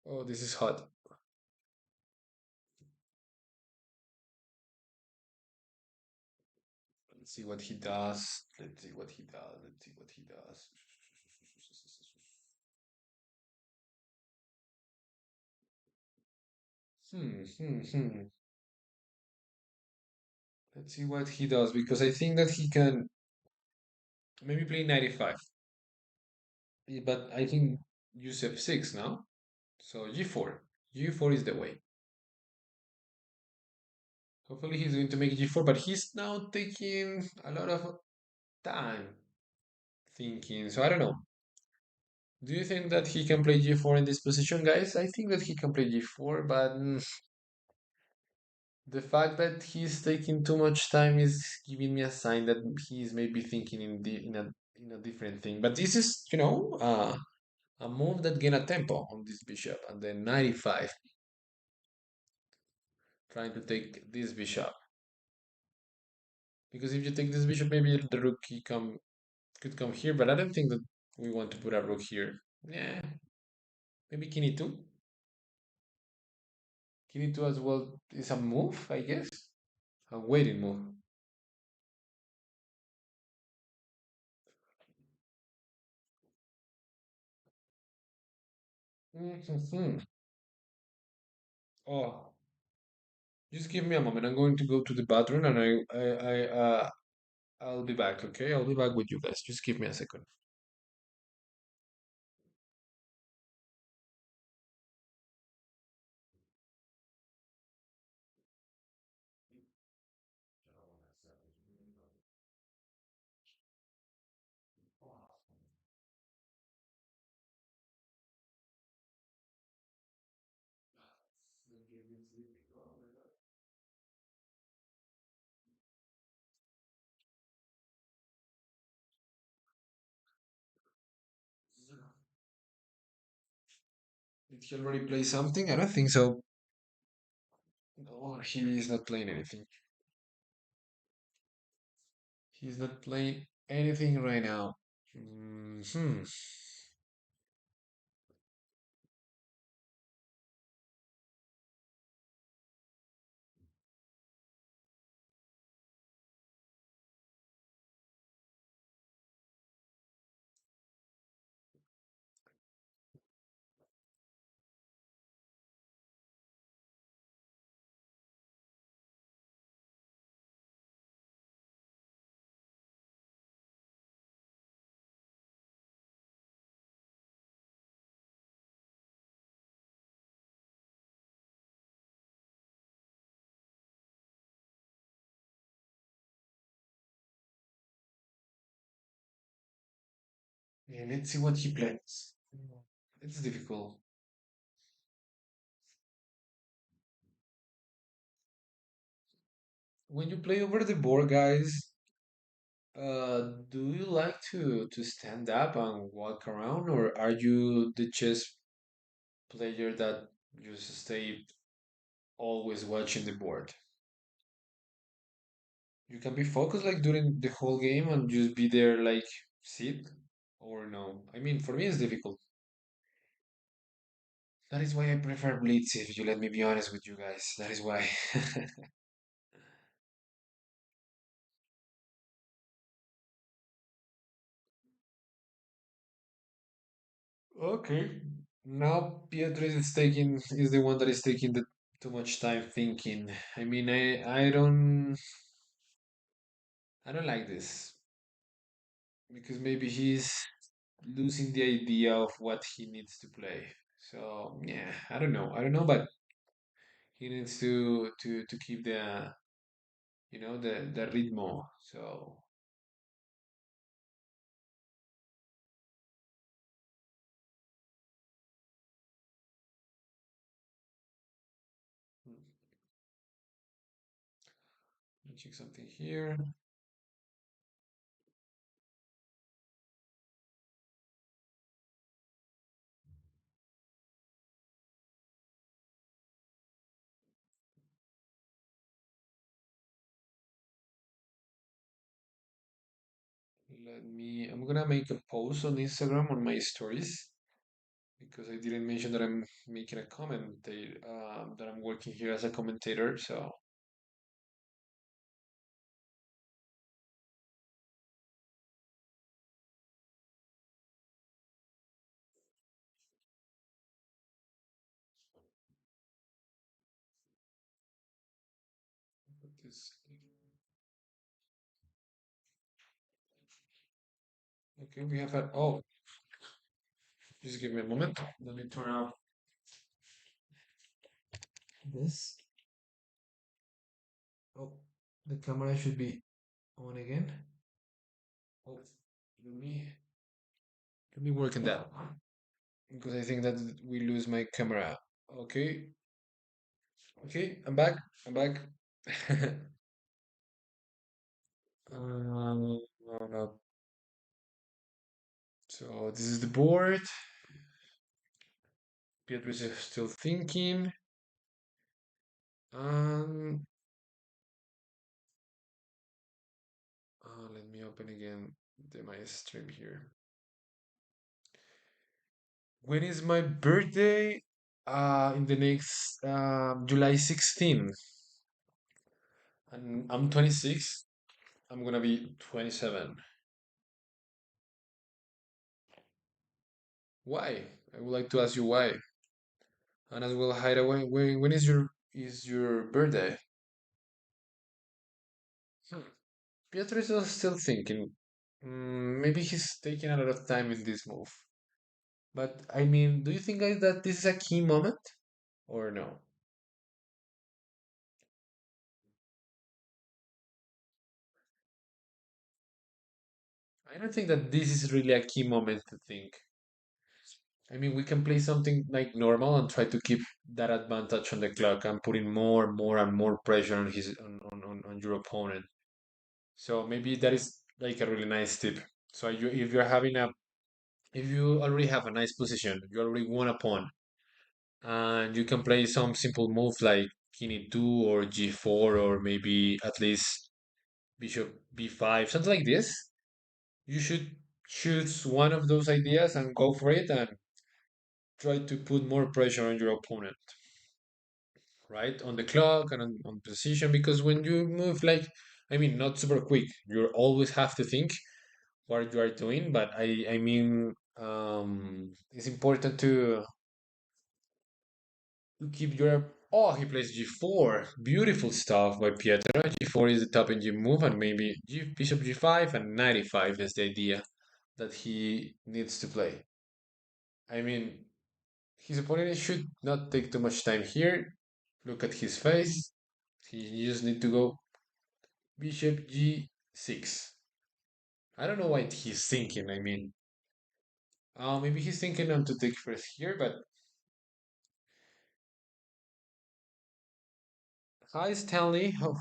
[SPEAKER 1] Oh, this is hot. Let's see what he does. Let's see what he does. Let's see what he does. Hmm. Let's see what he does because I think that he can maybe play 95. But I think use f6 now. So g4. G4 is the way. Hopefully he's going to make g4, but he's now taking a lot of time thinking. So I don't know. Do you think that he can play g4 in this position, guys? I think that he can play g4, but the fact that he's taking too much time is giving me a sign that he's maybe thinking in a different thing. But this is, a move that gain a tempo on this bishop, and then 95 trying to take this bishop. Because if you take this bishop, maybe the rook could come here, but I don't think that we want to put a rook here. Yeah, maybe king e2. King e2 as well is a move, I guess. A waiting move. Hmm. Oh, just give me a moment. I'm going to go to the bathroom, and I'll be back. Okay, I'll be back with you guys. Just give me a second. Did he already play something? I don't think so. No, he is not playing anything. He's not playing anything right now. Hmm. Yeah, let's see what he plays. It's difficult. When you play over the board, guys, do you like to stand up and walk around, or are you the chess player that just stay always watching the board? You can be focused like during the whole game and just be there like sit, or no? I mean, for me, it's difficult. That is why I prefer Blitz, if you let me be honest with you guys. That is why. Okay. Now Pietro is the one that is taking the too much time thinking. I mean, I don't like this because maybe he's losing the idea of what he needs to play. So yeah, I don't know, but he needs to keep the the ritmo. So let me check something here. I'm gonna make a post on Instagram on my stories because I didn't mention that I'm making a commentator, that I'm working here as a commentator. So this, okay, we have a, oh, just give me a moment. Let me turn off this. Oh, the camera should be on again. Oh, let me let me work on that because I think that we lose my camera. Okay, okay, I'm back. I'm back. Uh, so this is the board. Beatrice is still thinking. Um, Let me open again my stream here. When is my birthday? In the next July 16th. And I'm 26. I'm gonna be 27. Why? I would like to ask you why. And as well, Hideaway, when is your birthday? Hmm. Beatrice is still thinking. Maybe he's taking a lot of time in this move. But I mean, do you think, guys, that this is a key moment or no? I don't think that this is really a key moment to think. I mean, we can play something like normal and try to keep that advantage on the clock and putting more and more pressure on on your opponent. So maybe that is like a really nice tip. So if you're having a if you already have a nice position, you already won a pawn, and you can play some simple move like king e2 or g4 or maybe at least bishop b5, something like this. You should choose one of those ideas and go for it and try to put more pressure on your opponent, right? On the clock and on position, because when you move like, I mean, not super quick, you always have to think what you are doing, but I mean, it's important to keep your. Oh, he plays g4. Beautiful stuff by Pietro. G4 is the top engine move, and maybe bishop g5 and knight e5 is the idea that he needs to play. I mean, his opponent should not take too much time here. Look at his face. He just need to go bishop g6. I don't know what he's thinking. I mean, maybe he's thinking on to take first here, but hi Stanley. Oh,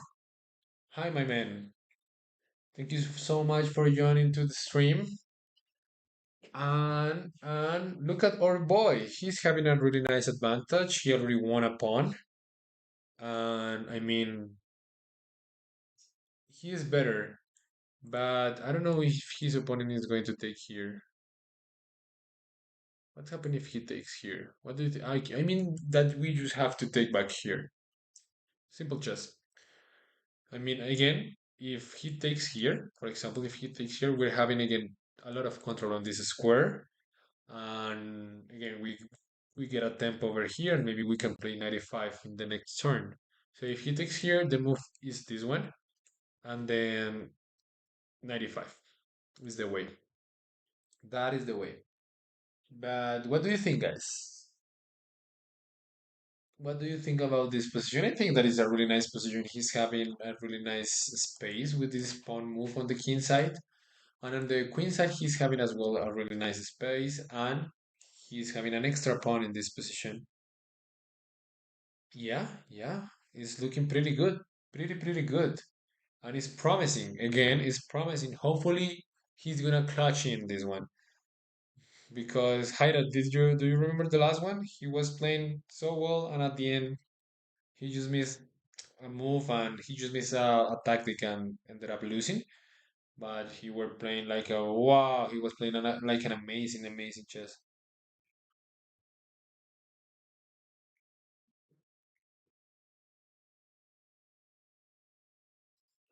[SPEAKER 1] hi my man. Thank you so much for joining to the stream. And look at our boy. He's having a really nice advantage. He already won a pawn, and I mean, he is better. But I don't know if his opponent is going to take here. What happens if he takes here? What do you think? I mean that we just have to take back here. Simple chess. I mean, again, if he takes here, for example, if he takes here, we're having again a lot of control on this square. And again, we get a tempo over here, and maybe we can play 95 in the next turn. So if he takes here, the move is this one, and then 95 is the way. That is the way. But what do you think, guys? What do you think about this position? I think that is a really nice position. He's having a really nice space with this pawn move on the king side. And on the queen side, he's having as well a really nice space. And he's having an extra pawn in this position. Yeah, yeah. It's looking pretty good. Pretty good. And it's promising. Again, it's promising. Hopefully, he's gonna clutch in this one. Because Haida, do you remember the last one? He was playing so well, and at the end, he just missed a move and he just missed a tactic and ended up losing. But he were playing like a wow. He was playing like an amazing chess.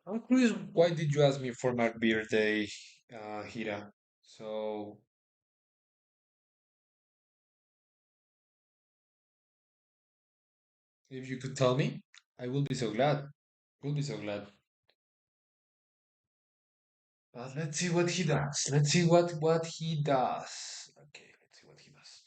[SPEAKER 1] I'm curious, why did you ask me for my birthday, Hira? So if you could tell me, I will be so glad. Will be so glad. But let's see what he does. Let's see what he does. Okay, let's see what he does.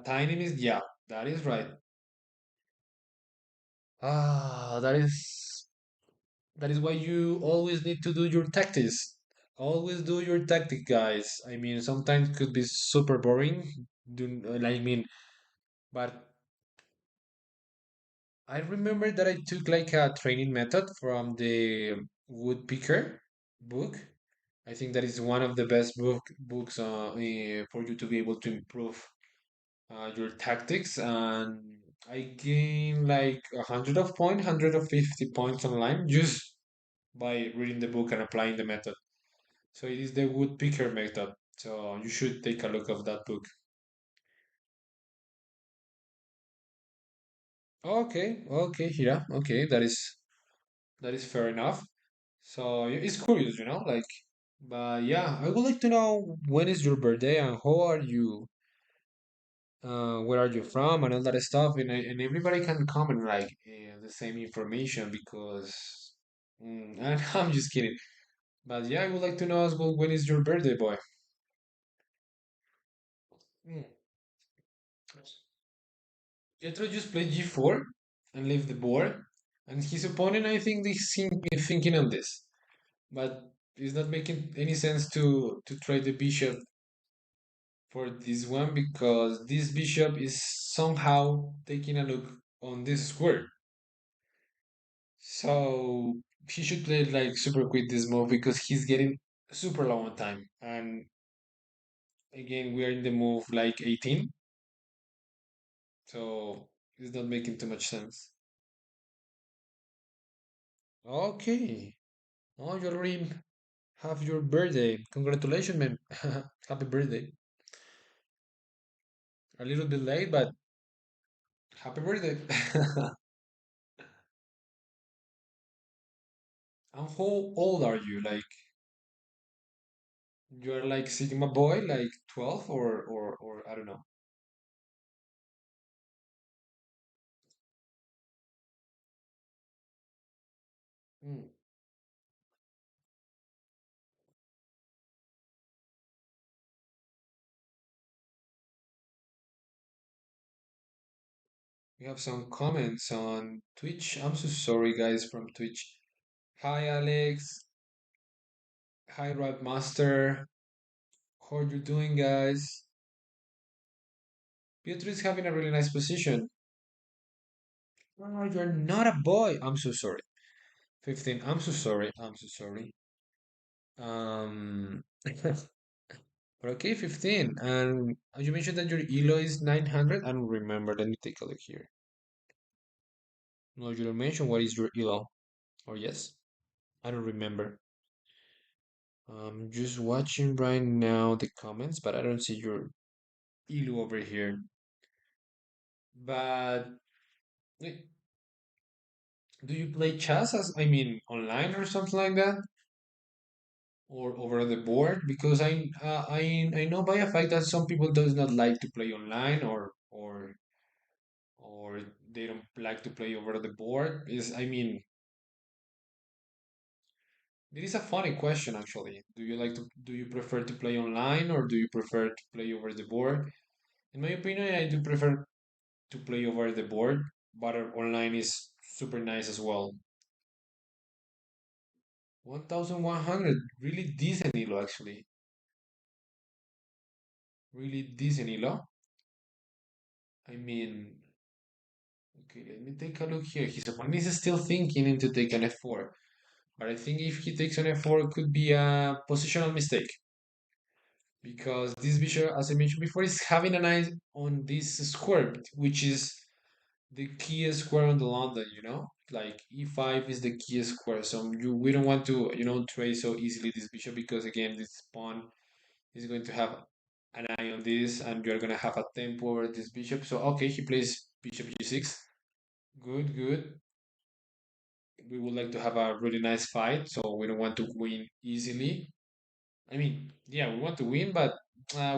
[SPEAKER 1] Tiny is yeah, that is right. Ah, that is why you always need to do your tactics. Always do your tactic, guys. I mean, sometimes it could be super boring. I mean, but I remember that I took like a training method from the Woodpecker book. I think that is one of the best books for you to be able to improve your tactics. And I gained like 150 points online just by reading the book and applying the method. So it is the woodpecker method. So you should take a look of that book. Okay, okay, Hira. Okay, that is fair enough. So it's curious, like. But yeah, I would like to know when is your birthday and how are you? Where are you from and all that stuff, and everybody can comment like the same information because. And I'm just kidding. But yeah, I would like to know as well when is your birthday, boy. Mm. Pietro just played g4 and leave the board, and his opponent, I think, is thinking on this, but it's not making any sense to try the bishop for this one because this bishop is somehow taking a look on this square. So he should play like super quick this move because he's getting super low on time. And again, we are in the move like 18, so it's not making too much sense. Okay. Oh, you already have your birthday. Congratulations, man. Happy birthday. A little bit late, but happy birthday. And how old are you? Like, you're like Sigma boy, like 12 or I don't know. Hmm. We have some comments on Twitch. I'm so sorry, guys, from Twitch. Hi, Alex. Hi, Rap Master. How are you doing, guys? Pietro is having a really nice position. Oh, you're not a boy. I'm so sorry. 15. I'm so sorry. I'm so sorry. But okay, 15. And you mentioned that your ELO is 900. I don't remember. Let me take a look here. No, you don't mention what is your ELO. Or yes? I don't remember. I'm just watching right now the comments, but I don't see your ELO over here. But Do you play chess as I mean online or something like that, or over the board? Because I know by a fact that some people does not like to play online, or they don't like to play over the board. Is I mean, it is a funny question actually. Do you prefer to play online or do you prefer to play over the board? In my opinion, I do prefer to play over the board, but online is super nice as well. 1100, really decent elo actually. Really decent elo. I mean, okay, let me take a look here. His opponent is still thinking into take an f4. But I think if he takes an f4, it could be a positional mistake. Because this bishop, as I mentioned before, is having an eye on this square, which is the key square on the London, you know? Like e5 is the key square. So we don't want to, trade so easily this bishop because again, this pawn is going to have an eye on this and you're going to have a tempo over this bishop. So, okay, he plays bishop g6. Good, good. We would like to have a really nice fight, so we don't want to win easily. I mean, yeah, we want to win, but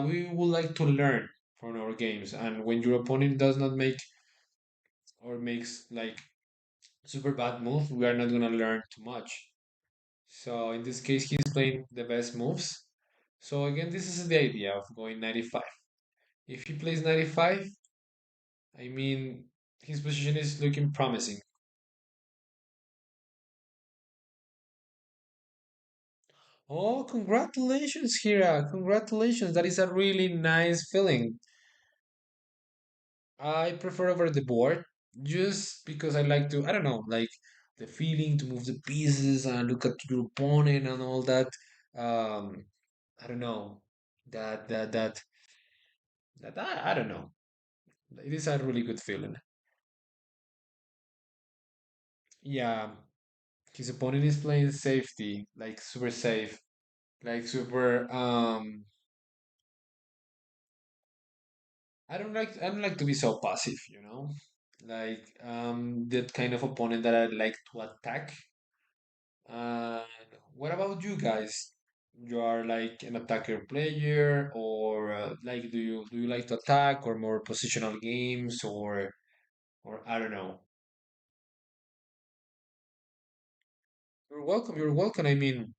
[SPEAKER 1] we would like to learn from our games. And when your opponent does not make or makes like super bad moves, we are not gonna learn too much. So in this case, he's playing the best moves. So again, this is the idea of going 95. If he plays 95, I mean, his position is looking promising. Oh, congratulations, Hira! Congratulations! That is a really nice feeling. I prefer over the board just because I like to, I don't know, like the feeling to move the pieces and look at your opponent and all that. Um, I don't know. That that that I don't know. It is a really good feeling. Yeah, his opponent is playing safety, like super safe, like super I don't like to be so passive, you know? Like that kind of opponent that I like to attack. And what about you guys? You are like an attacker player, or like do you like to attack, or more positional games, or I don't know. You're welcome. You're welcome. I mean,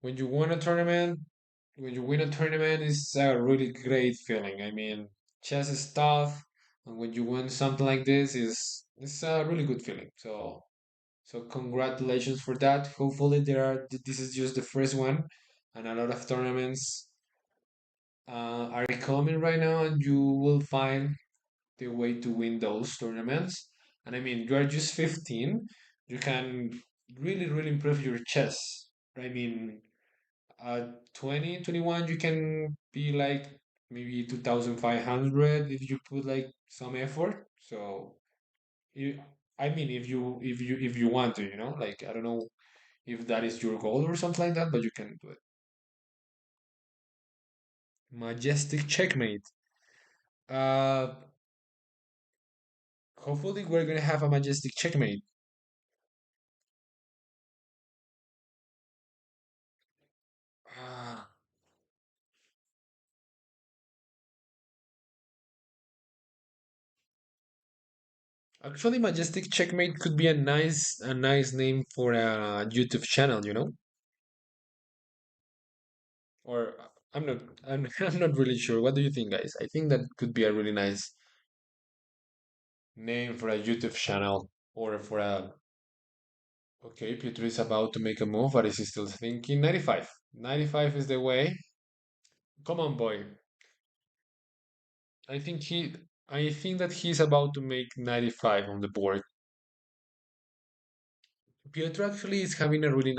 [SPEAKER 1] when you win a tournament, when you win a tournament, it's a really great feeling. I mean, chess is tough, and when you win something like this, is it's a really good feeling. So congratulations for that. Hopefully this is just the first one, and a lot of tournaments are coming right now, and you will find the way to win those tournaments. And I mean, you are just 15. You can really, really improve your chess. I mean, at 20, 21, you can be like maybe 2,500 if you put like some effort. So, you, I mean, if you want to, like I don't know if that is your goal or something like that, but you can do it. Majestic checkmate. Uh, hopefully we're gonna have a majestic checkmate. Ah, actually, majestic checkmate could be a nice name for a YouTube channel, Or I'm not, I'm not really sure. What do you think, guys? I think that could be a really nice name for a YouTube channel or for a. Okay, Pietro is about to make a move, but is he still thinking? 95. 95 is the way. Come on, boy. I think he I think that he's about to make 95 on the board. Pietro actually is having a really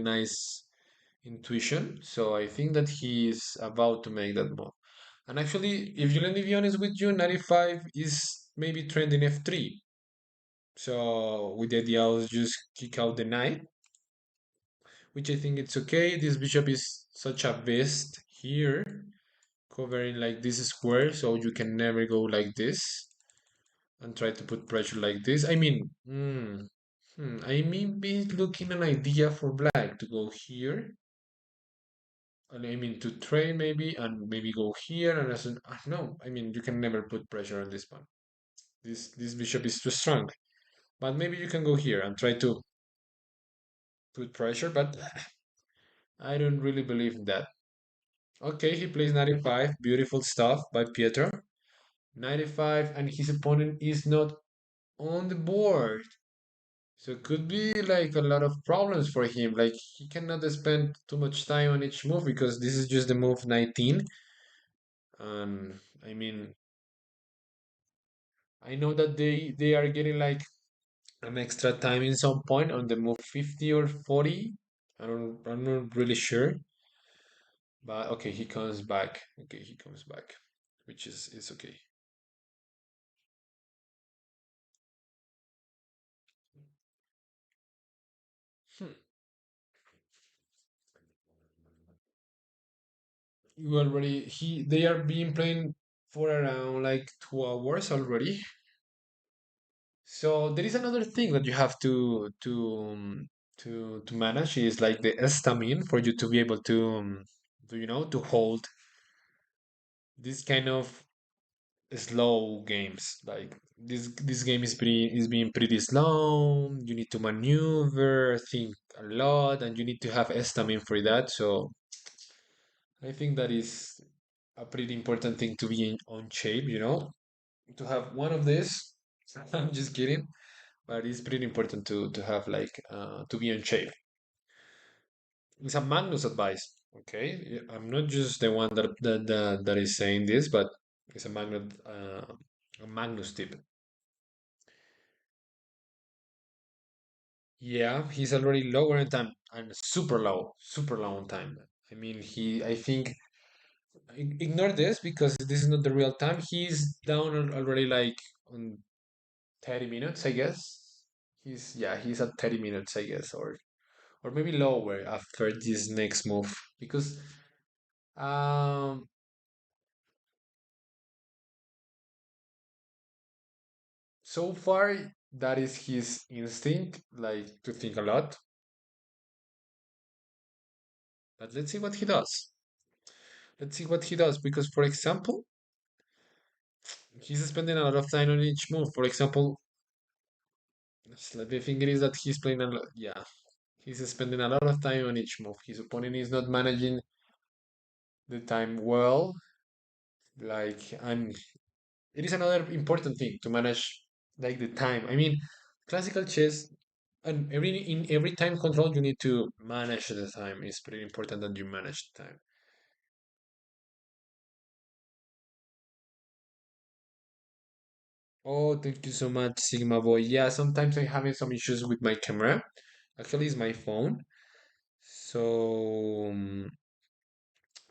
[SPEAKER 1] nice intuition, so I think that he is about to make that move. And actually, if you let me be honest with you, 95 is maybe trending f3. So with the idea of just kick out the knight, which I think it's okay. This bishop is such a beast here, covering like this square, so you can never go like this. and try to put pressure like this. I mean, I may be looking an idea for black to go here. And I mean to trade maybe and maybe go here and as an, no, I mean you can never put pressure on this pawn. This bishop is too strong. But maybe you can go here and try to put pressure, but I don't really believe in that. Okay, he plays 95. Beautiful stuff by Pietro. 95, and his opponent is not on the board. So it could be like a lot of problems for him. Like he cannot spend too much time on each move because this is just the move 19. And I mean, I know that they are getting like an extra time in some point on the move 50 or 40. I'm not really sure. But okay, he comes back. Okay, he comes back, which is okay. Hmm. You already he they are being playing for around like 2 hours already. So there is another thing that you have to manage is like the stamina for you to be able to to hold this kind of slow games. Like this game is being pretty slow. You need to maneuver, think a lot, and you need to have stamina for that. So I think that is a pretty important thing to be on shape. To have one of this. I'm just kidding, but it's pretty important to have like to be on shape. It's a Magnus advice. Okay, I'm not just the one that is saying this, but it's a Magnus tip. Yeah, he's already lower in time and super low on time. I mean, I think, ignore this because this is not the real time. He's down already like on 30 minutes, I guess. He's at 30 minutes, I guess, or maybe lower after this next move because um so far that is his instinct, like to think a lot. But let's see what he does. Let's see what he does because, for example, he's spending a lot of time on each move. For example, the thing is that he's playing a lot. Yeah, he's spending a lot of time on each move. His opponent is not managing the time well. And it is another important thing to manage like the time. I mean, classical chess and in every time control you need to manage the time. It's pretty important that you manage the time. Oh, thank you so much, Sigma Boy. Yeah, sometimes I'm having some issues with my camera. Actually, it's my phone. So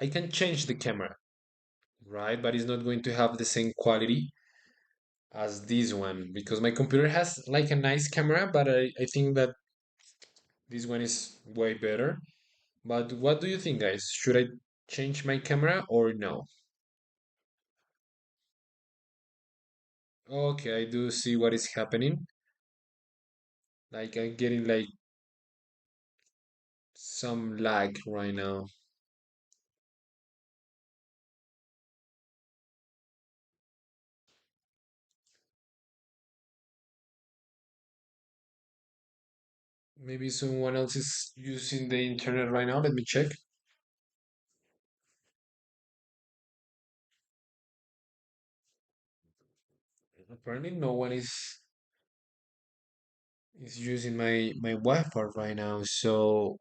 [SPEAKER 1] I can change the camera, right? But it's not going to have the same quality as this one because my computer has like a nice camera, but I think that this one is way better. But what do you think, guys? Should I change my camera or no? Okay, I do see what is happening. Like I'm getting like some lag right now. Maybe someone else is using the internet right now. Let me check. Apparently, no one is using my Wi-Fi right now. So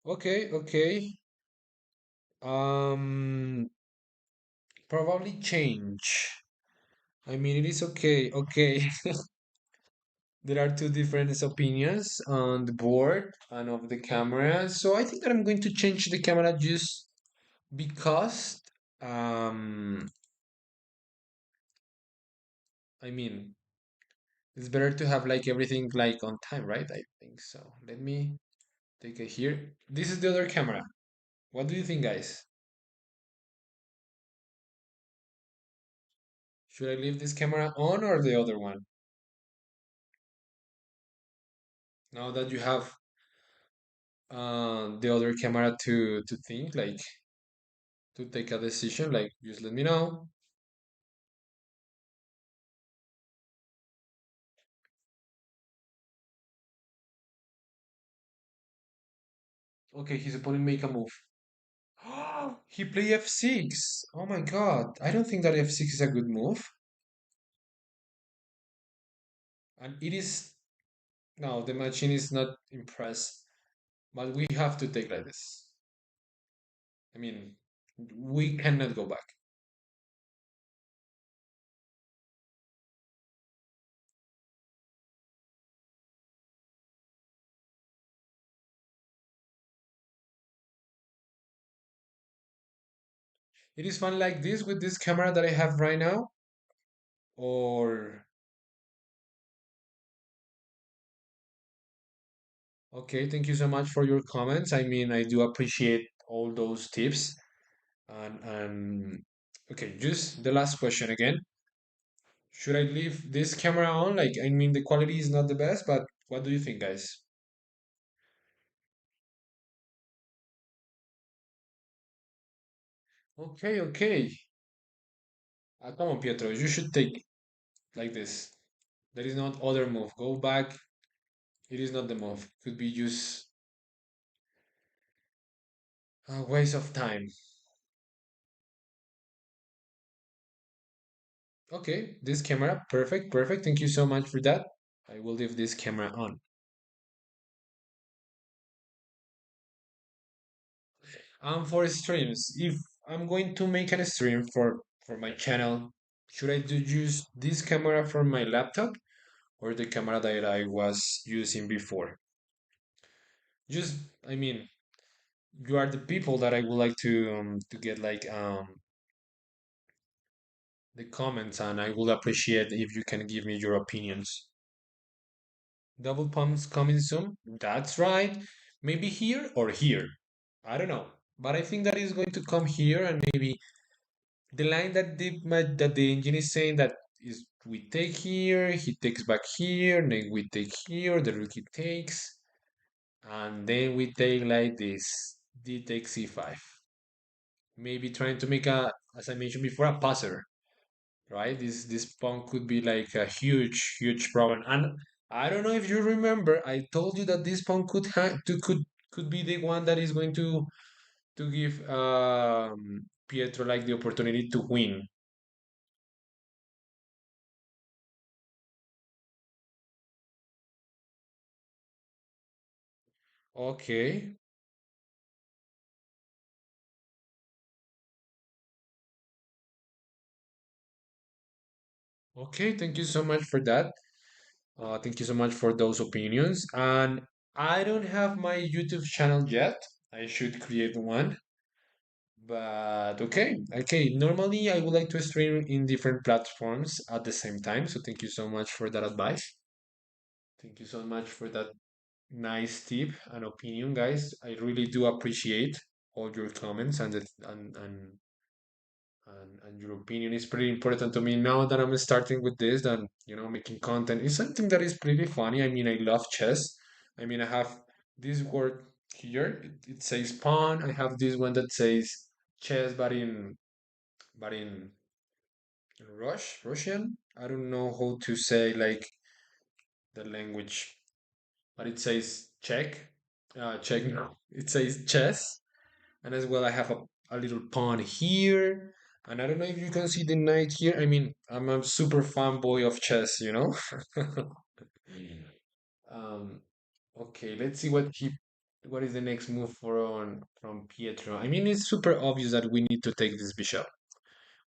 [SPEAKER 1] okay, okay. Um, probably change. I mean, it is okay. Okay, there are two different opinions on the board and of the camera. So I think that I'm going to change the camera just because, um, I mean, It's better to have like everything like on time, right? I think so. Let me take it here. This is the other camera. What do you think, guys? Should I leave this camera on or the other one? Now that you have the other camera to think, like to take a decision, like just let me know. Okay, his opponent make a move. He play f6. Oh my god. I don't think that f6 is a good move. And it is no, the machine is not impressed. But we have to take like this. I mean, we cannot go back. It is fun like this with this camera that I have right now. Or okay, thank you so much for your comments. I mean, I do appreciate all those tips. And okay, just the last question again. Should I leave this camera on? Like, I mean, the quality is not the best, but what do you think, guys? Okay, okay. Come on, Pietro. You should take like this. There is not other move. Go back. It is not the move. Could be just a waste of time. Okay, this camera. Perfect, perfect. Thank you so much for that. I will leave this camera on. For streams, if I'm going to make a stream for my channel, should I do use this camera from my laptop or the camera that I was using before? Just, I mean, you are the people that I would like to get like the comments, and I would appreciate if you can give me your opinions. Double pumps coming soon. That's right. Maybe here or here. I don't know, but I think that is going to come here, and maybe the line that the engine is saying that is we take here, he takes back here, then we take here, the rookie takes, and then we take like this. D takes c5. Maybe trying to make a, as I mentioned before, a passer, right? This pawn could be like a huge problem. And I don't know if you remember, I told you that this pawn could be the one that is going to give Pietro like the opportunity to win. Okay, okay, thank you so much for that. Thank you so much for those opinions. And I don't have my YouTube channel yet. I should create one. But okay, okay. Normally, I would like to stream in different platforms at the same time. So thank you so much for that advice. Thank you so much for that nice tip and opinion, guys. I really do appreciate all your comments and your opinion is pretty important to me now that I'm starting with this. That making content is something that is pretty funny. I mean, I love chess. I mean, I have this word here. It says pawn. I have this one that says chess, but in Russian. I don't know how to say like the language, but it says check. Check. No, it says chess. And as well, I have a little pawn here. And I don't know if you can see the knight here. I mean, I'm a super fanboy of chess. Um, okay, let's see what is the next move from Pietro. I mean, it's super obvious that we need to take this bishop.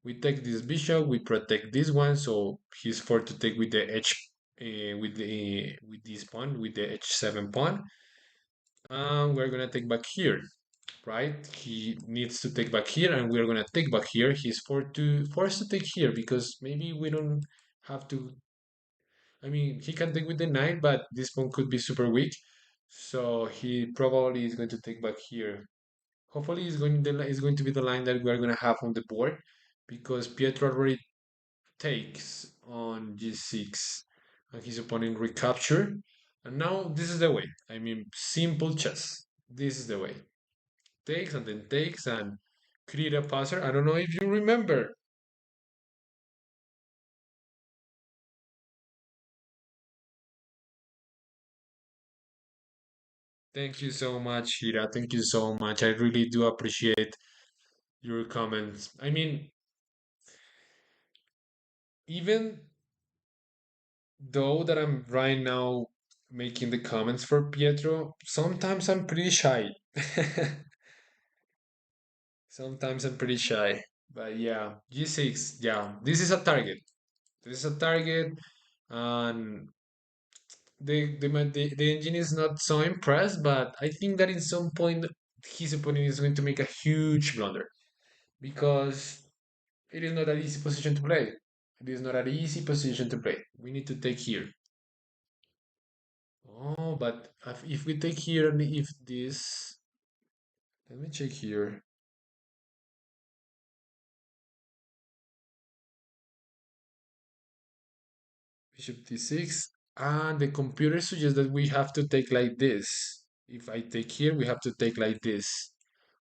[SPEAKER 1] We take this bishop, we protect this one, so he's forced to take with the with this pawn, with the h7 pawn. And we're gonna take back here, right? He needs to take back here, and we're gonna take back here. He's forced to take here because maybe we don't have to. I mean, he can take with the knight, but this pawn could be super weak. So he probably is going to take back here. Hopefully, it's going to be the line that we are going to have on the board because Pietro already takes on g6 and his opponent recapture. And now this is the way. I mean, simple chess. This is the way. Takes and then takes and create a passer. I don't know if you remember. Thank you so much, Hira. Thank you so much. I really do appreciate your comments. I mean, even though that I'm right now making the comments for Pietro, sometimes I'm pretty shy. Sometimes I'm pretty shy. But yeah, G6, yeah, this is a target. This is a target, and the engine is not so impressed, but I think that in some point his opponent is going to make a huge blunder because it is not an easy position to play. It is not an easy position to play. We need to take here. Oh, but if we take here and if this, let me check here. Bishop d6, and the computer suggests that we have to take like this. If I take here, we have to take like this.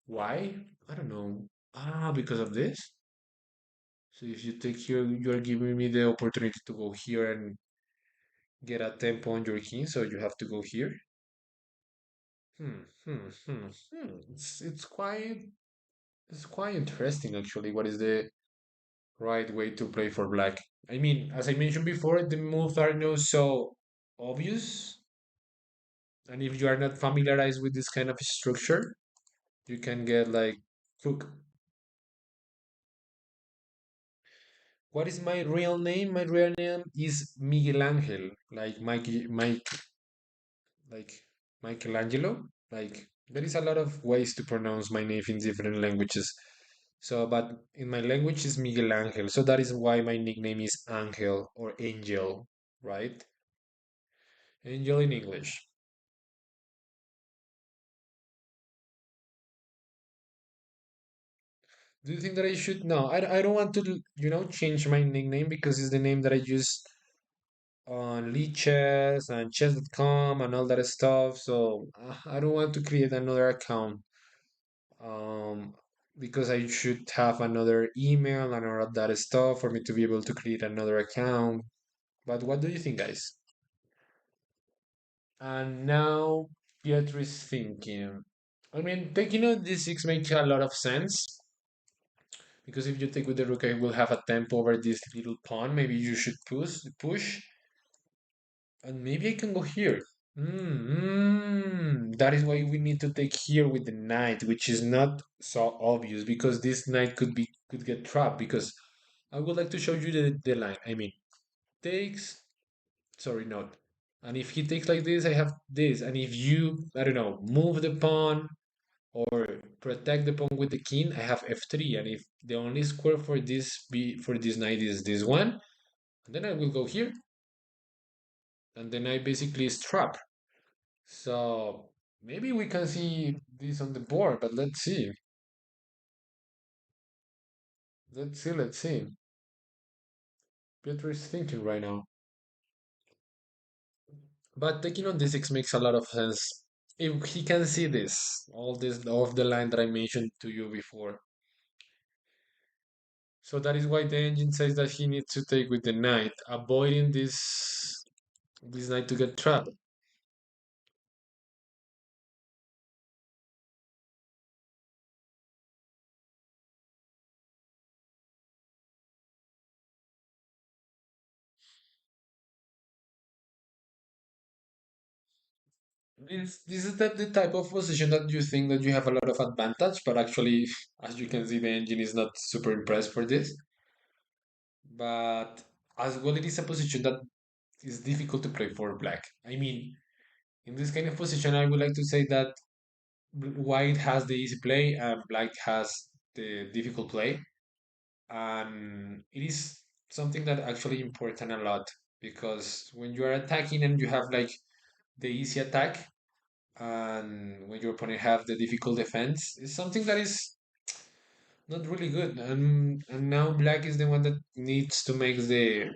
[SPEAKER 1] Why? I don't know. Ah, because of this? So if you take here, you are giving me the opportunity to go here and get a tempo on your king, so you have to go here. It's it's quite interesting actually. What is the right way to play for black? I mean, as I mentioned before, the moves are not so obvious, and if you are not familiarized with this kind of structure, you can get like cook. What is my real name? My real name is Miguel Angel, like Mike, like Michelangelo. Like there is a lot of ways to pronounce my name in different languages. So, but in my language is Miguel Angel. So that is why my nickname is Angel or Angel, right? Angel in English. Do you think that I should? No, I don't want to, change my nickname because it's the name that I use on Leeches and chess.com and all that stuff. So I don't want to create another account um, because I should have another email and all of that stuff for me to be able to create another account. But what do you think, guys? And now Pietro is thinking. I mean, taking on d6 makes a lot of sense because if you take with the rook, I will have a tempo over this little pawn. Maybe you should push, and maybe I can go here. That is why we need to take here with the knight, which is not so obvious because this knight could get trapped. Because I would like to show you the line. I mean, takes, sorry, not. And if he takes like this, I have this. And if you, I don't know, move the pawn or protect the pawn with the king, I have f3. And if the only square for this knight is this one, then I will go here, and the knight basically is trapped. So maybe we can see this on the board, but let's see. Let's see. Pietro is thinking right now. But taking on d6 makes a lot of sense. If he can see this, all of the line that I mentioned to you before. So that is why the engine says that he needs to take with the knight, avoiding this knight to get trapped. This is the type of position that you think that you have a lot of advantage, but actually, as you can see, the engine is not super impressed for this. But as well, it is a position that is difficult to play for black. I mean, in this kind of position, I would like to say that white has the easy play and black has the difficult play, and it is something that actually important a lot. because when you are attacking and you have like the easy attack, and when your opponent have the difficult defense, it's something that is not really good. And now black is the one that needs to make the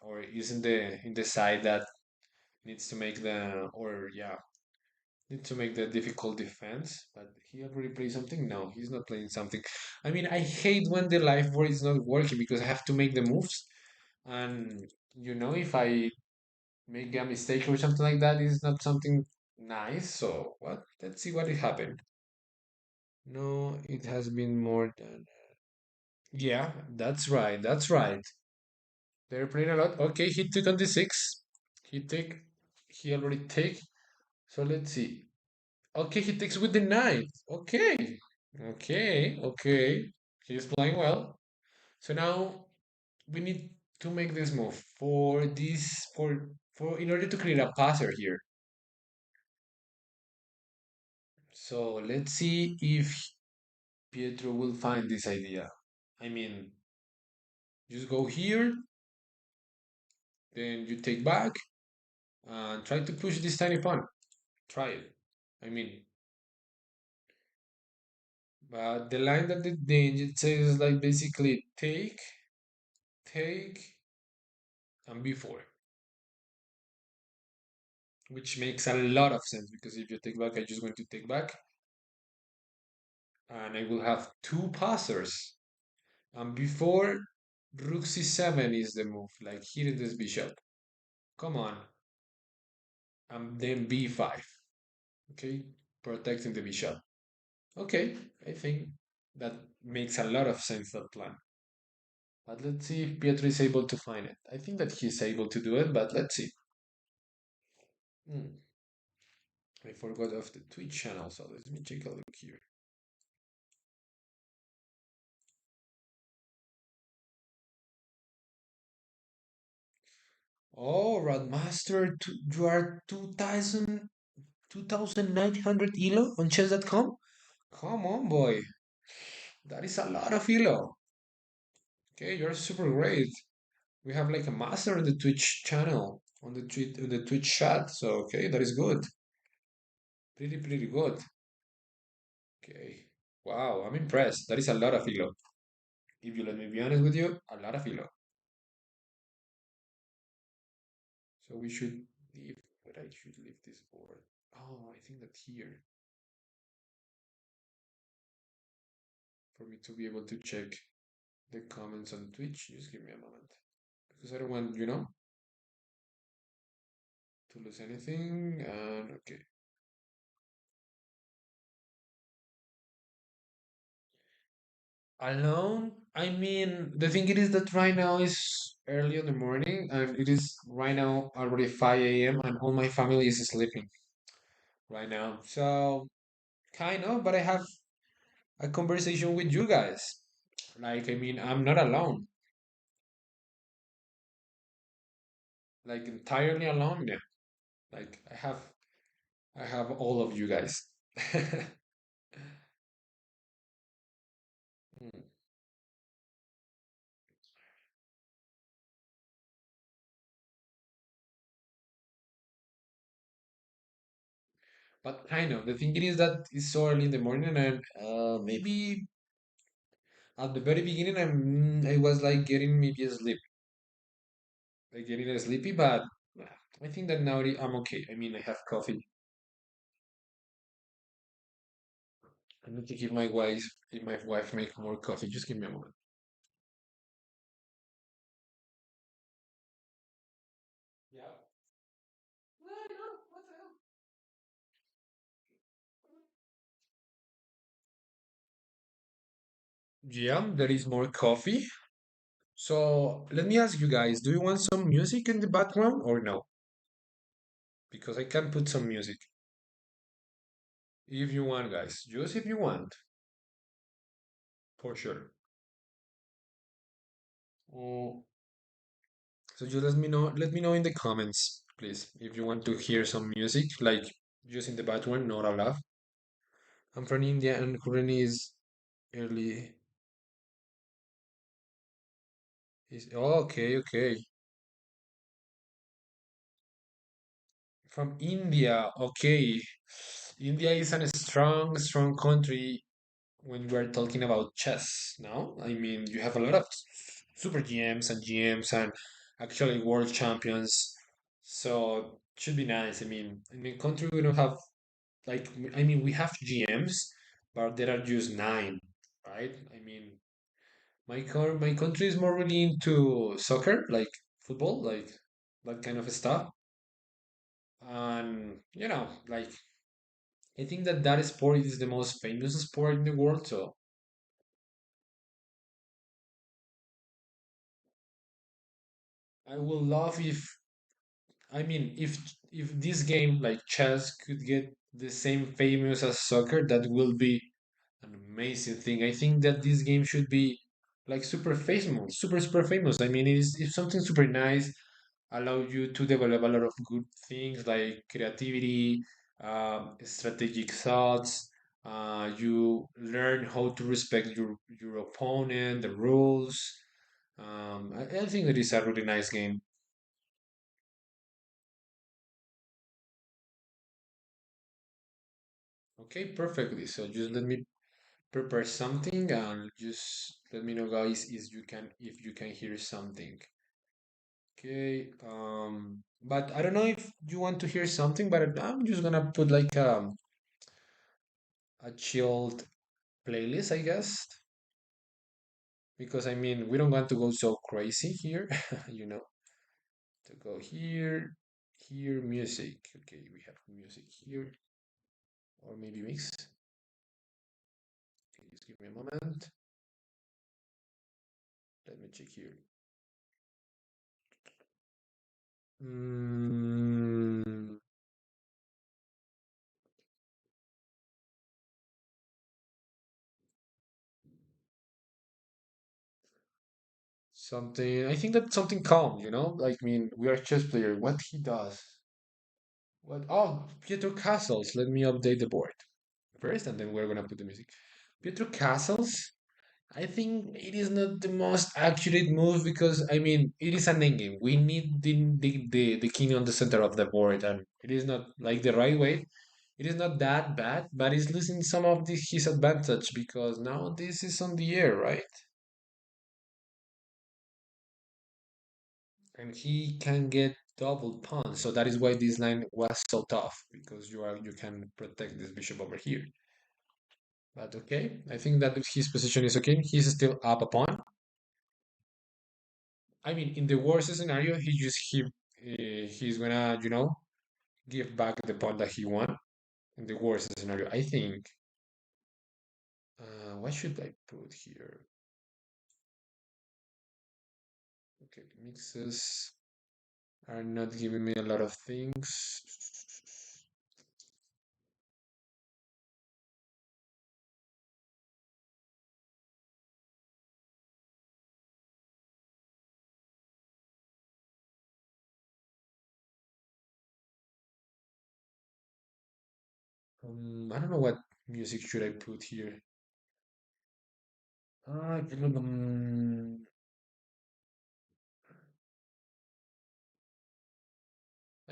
[SPEAKER 1] or is in the side that needs to make the or yeah need to make the difficult defense. But he already played something. No, he's not playing something. I mean, I hate when the life board is not working because I have to make the moves, and if I make a mistake or something like that, it's not something nice. So what? Let's see what it happened. No, it has been more than. Yeah, that's right. That's right. They're playing a lot. Okay, he took on the six. He take. He already take. So let's see. Okay, he takes with the nine. Okay. Okay. Okay. He's playing well. So now we need to make this move for this for in order to create a passer here. So let's see if Pietro will find this idea. I mean, just go here, then you take back and try to push this tiny pawn. Try it. I mean, but the line that the engine says is like basically take, and b4, which makes a lot of sense because if you take back, I'm just going to take back and I will have two passers. And before rook c7 is the move, like here this bishop. Come on. And then b5. Okay, protecting the bishop. Okay, I think that makes a lot of sense, that plan. But let's see if Pietro is able to find it. I think that he's able to do it, but let's see. Hmm. I forgot of the Twitch channel, so let me take a look here. Oh, Radmaster, you are 2,900 elo on chess.com? Come on, boy. That is a lot of elo. Okay, you're super great. We have like a master on the Twitch channel, on the Twitch chat. So okay, that is good. Pretty good. Okay. Wow, I'm impressed. That is a lot of elo. If you let me be honest with you, a lot of elo. So we should leave, but I should leave this board. Oh, I think that here, for me to be able to check the comments on Twitch, just give me a moment. Because I don't want, to lose anything. And okay. Alone, I mean, the thing it is that right now is early in the morning, and it is right now already 5 a.m., and all my family is sleeping right now. So, kind of, but I have a conversation with you guys. Like, I mean, I'm not alone, like entirely alone. Yeah. Like, I have all of you guys. Mm. But I know the thing is that it's so early in the morning, and maybe at the very beginning, I was like getting maybe asleep, like getting sleepy. But I think that now I'm okay. I mean, I have coffee. I need to give my wife make more coffee. Just give me a moment. Yeah. No, no, what the hell? Yeah, there is more coffee. So let me ask you guys, do you want some music in the background or no? Because I can put some music if you want, guys. Just if you want, for sure. Oh, so just let me know in the comments, please, if you want to hear some music, like just in the background, not a lot. I'm from India and currently is early. Is oh, okay, okay. From India, okay. India is a strong, strong country when we're talking about chess now. I mean, you have a lot of super GMs and GMs and actually world champions. So it should be nice. I mean, in my country we don't have like I mean we have GMs, but there are just nine, right? I mean, my country is more really into soccer, like football, like that kind of stuff. And like I think that that sport is the most famous sport in the world. So I will love if I mean if this game like chess could get the same famous as soccer, that will be an amazing thing. I think that this game should be like super famous, super famous. I mean, it's something super nice, allow you to develop a lot of good things like creativity, strategic thoughts. You learn how to respect your opponent, the rules. I think that is a really nice game. Okay, perfectly. So just let me prepare something and just let me know, guys, if you can hear something. Okay. But I don't know if you want to hear something, but I'm just gonna put like a chilled playlist, I guess, because I mean we don't want to go so crazy here, you know, to go here, here music. Okay, we have music here, or maybe mix. Okay, just give me a moment. Let me check here. Mm, something. I think that's something calm, you know. Like, I mean, we are chess player. What he does? What? Oh, Pietro Castles. Let me update the board first, and then we're gonna put the music. Pietro Castles. I think it is not the most accurate move because I mean it is an endgame. We need the king on the center of the board, and it is not like the right way. It is not that bad, but it's losing some of his advantage because now this is on the air, right? And he can get double pawn, so that is why this line was so tough because you can protect this bishop over here. But okay, I think that his position is okay. He's still up a pawn. I mean, in the worst scenario, he's gonna give back the pawn that he won. In the worst scenario, I think. What should I put here? Okay, mixes are not giving me a lot of things. I don't know what music should I put here. I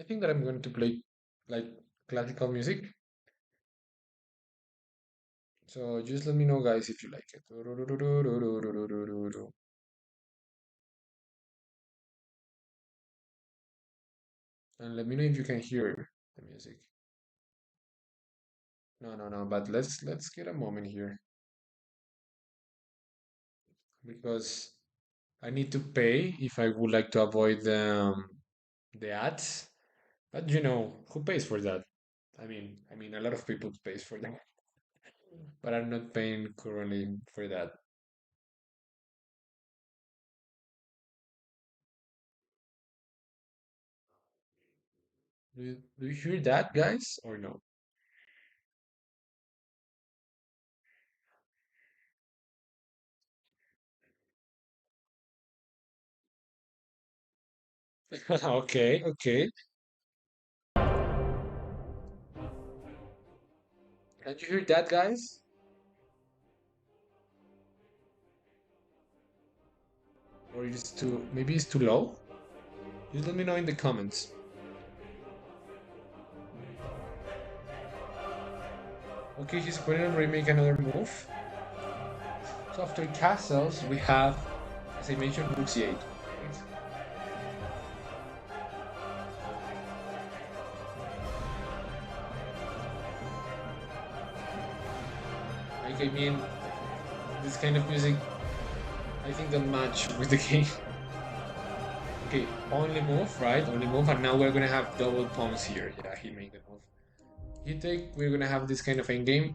[SPEAKER 1] think that I'm going to play like classical music. So just let me know, guys, if you like it. And let me know if you can hear the music. No, no, no. But let's get a moment here because I need to pay if I would like to avoid the ads. But who pays for that? I mean, a lot of people pays for that, but I'm not paying currently for that. Do you hear that, guys, or no? Okay, okay. Can't you hear that, guys? Or it's too, maybe it's too low? Just let me know in the comments. Okay, he's going to remake another move. So after castles, we have, as I mentioned, rook c8. Right? Like, I mean, this kind of music, I think that match with the game. Okay, only move, right? Only move, and now we're gonna have double pawns here. Yeah, he made the move. You take, we're gonna have this kind of endgame,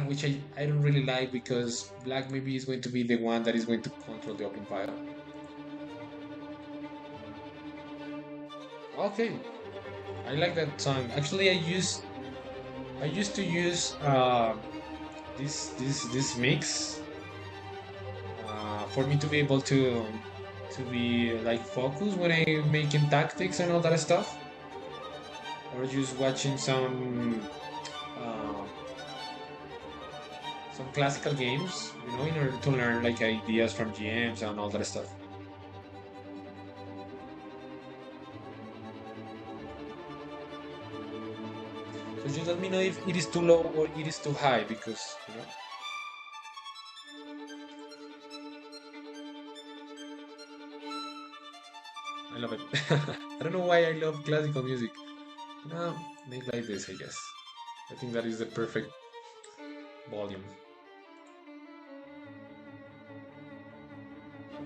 [SPEAKER 1] which I don't really like because black maybe is going to be the one that is going to control the open file. Okay, I like that song. Actually, I used to use this mix for me to be able to be like focused when I'm making tactics and all that stuff, or just watching uh, some classical games, in order to learn like ideas from GMs and all that stuff. So just let me know if it is too low or it is too high because I love it. I don't know why I love classical music. No, make like this, I guess. I think that is the perfect volume.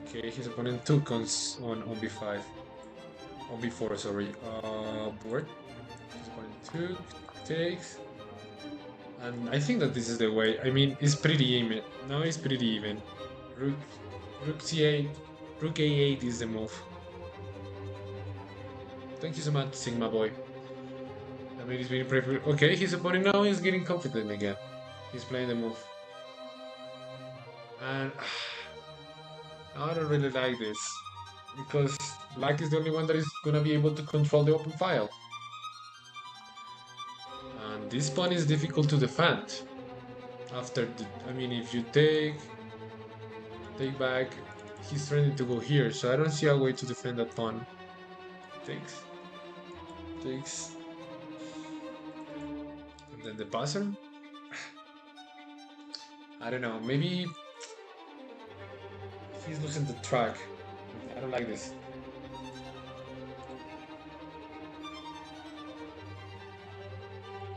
[SPEAKER 1] Okay, his opponent took on b5, on b4, sorry. Board. His opponent took, takes, and I think that this is the way. I mean, it's pretty even. Now it's pretty even. Rook, rook c8, rook a8 is the move. Thank you so much, Sigma boy. I mean, it's been pretty. Okay, his opponent now is getting confident again. He's playing the move, and I don't really like this because black is the only one that is gonna be able to control the open file, and this pawn is difficult to defend. After the, I mean, if you take back, he's trying to go here, so I don't see a way to defend that pawn. Takes, takes, and then the passer. I don't know. Maybe he's losing the track. I don't like this.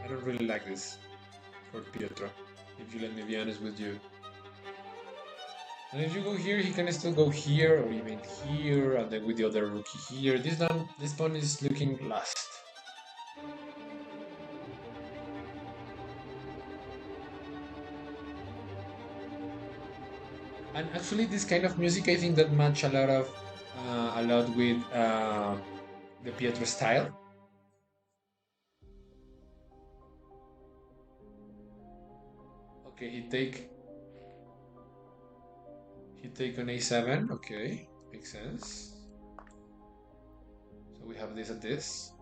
[SPEAKER 1] I don't really like this for Pietro. If you let me be honest with you. And if you go here, he can still go here or even here, and then with the other rookie here. This pawn is looking lost. And actually, this kind of music, I think that match a lot with the Pietro style. Okay, he take on a7. Okay, makes sense. So we have this and this.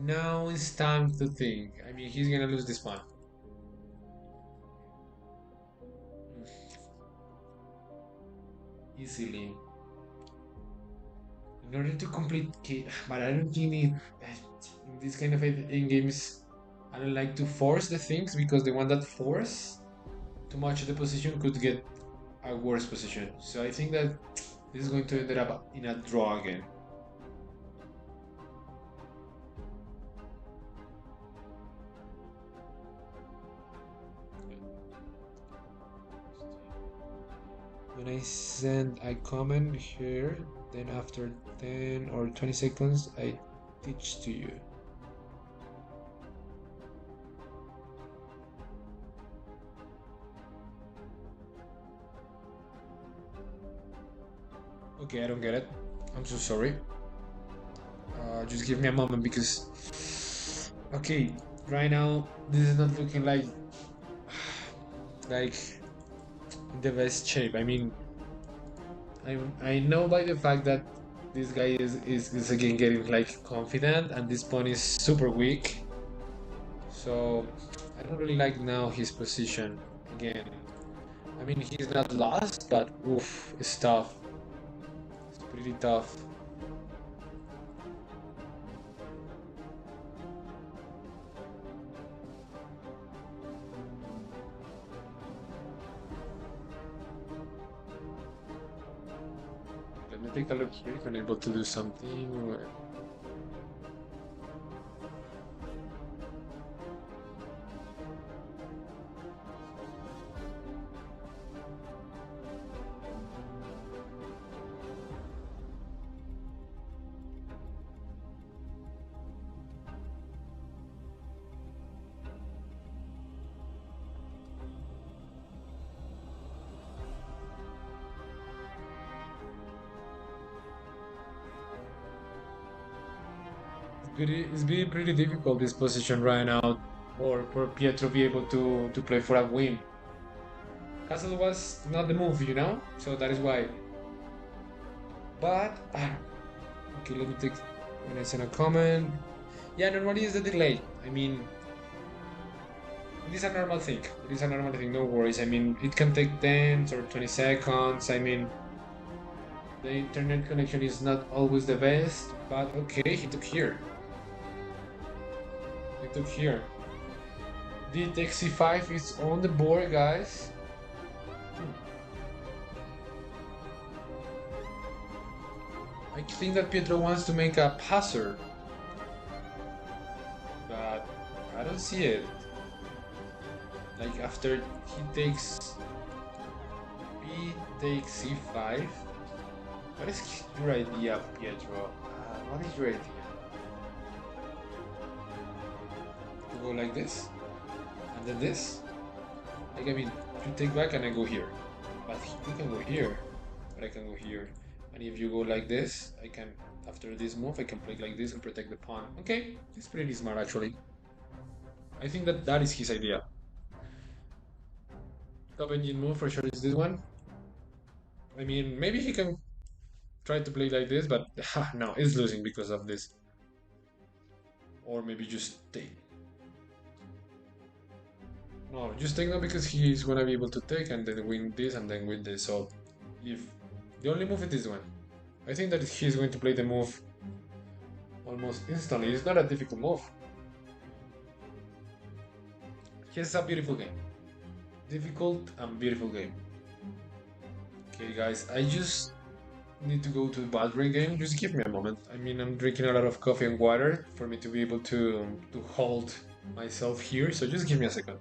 [SPEAKER 1] Now it's time to think. I mean, he's gonna lose this one. Easily. In order to complete, but I don't think in this kind of in games, I don't like to force the things because the one that force too much the position could get a worse position. So I think that this is going to end up in a draw again. When I send a comment here, then after 10 or 20 seconds, I teach to you. Okay, I don't get it. I'm so sorry. Just give me a moment because... Okay, right now, this is not looking like the best shape. I mean, I know by the fact that this guy is again getting like confident and this pawn is super weak. So I don't really like now his position again. I mean, he's not lost, but oof, it's tough. It's pretty tough. Let me take a look here if I'm able to do something. It's been pretty difficult this position right now, or for Pietro be able to play for a win. Castle was not the move, so that is why. But okay, let me take when I send a comment. Yeah, normally is the delay. I mean, it is a normal thing. It is a normal thing. No worries. I mean, it can take 10 or 20 seconds. I mean, the internet connection is not always the best, but okay, he took here. He took here. The takes c5 is on the board, guys. I think that Pietro wants to make a passer, but I don't see it. Like after he takes B takes c5. What is your idea, Pietro? What is your idea? To go like this, and then this? Like, I mean, you take back and I go here. But you can go here, but I can go here. And if you go like this, I can, after this move, I can play like this and protect the pawn. Okay, it's pretty smart actually. I think that that is his idea. Top engine move for sure is this one. I mean, maybe he can try to play like this, but no, it's losing because of this. Or maybe just take. No, just take now because he's gonna be able to take and then win this and then win this. So if the only move is this one, I think that he's going to play the move almost instantly. It's not a difficult move. It's a beautiful game. Difficult and beautiful game. Okay, guys, I just need to go to the bathroom game. Just give me a moment. I mean, I'm drinking a lot of coffee and water for me to be able to hold myself here. So just give me a second.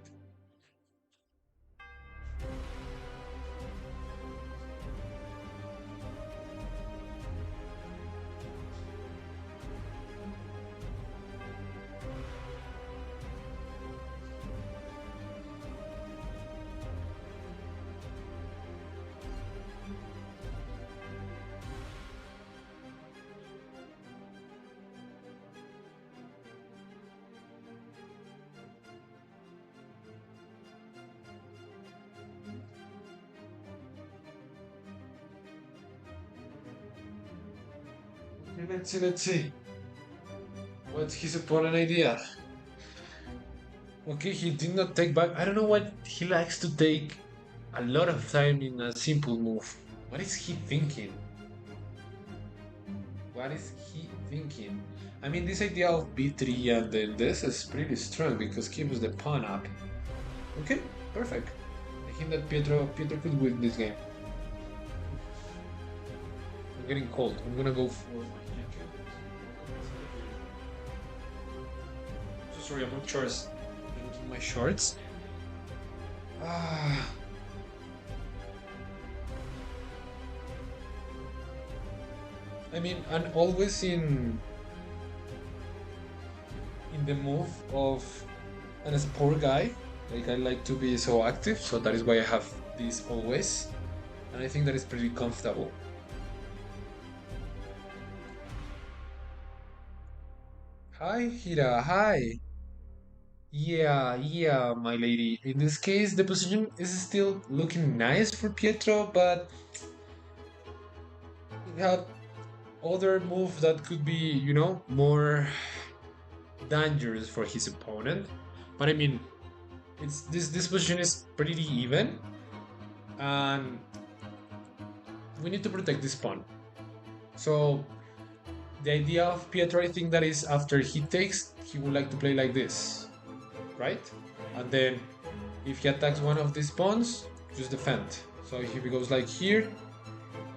[SPEAKER 1] Okay, let's see. What's his opponent idea? Okay, he did not take back. I don't know what he likes to take a lot of time in a simple move. What is he thinking? What is he thinking? I mean, this idea of b3 and then this is pretty strong because keeps the pawn up. Okay, perfect. I think that Pietro could win this game. I'm getting cold. I'm gonna go for my jacket. So sorry, I'm not sure. My shorts. I mean, I'm always in the move of an sport guy. Like I like to be so active, so that is why I have this always, and I think that is pretty comfortable. Hi, Hira. Hi. Yeah, my lady. In this case, the position is still looking nice for Pietro, but we have other move that could be, more dangerous for his opponent. But I mean, it's this position is pretty even, and we need to protect this pawn. So the idea of Pietro, I think that is after he takes, he would like to play like this, right? And then if he attacks one of these pawns, just defend. So if he goes like here,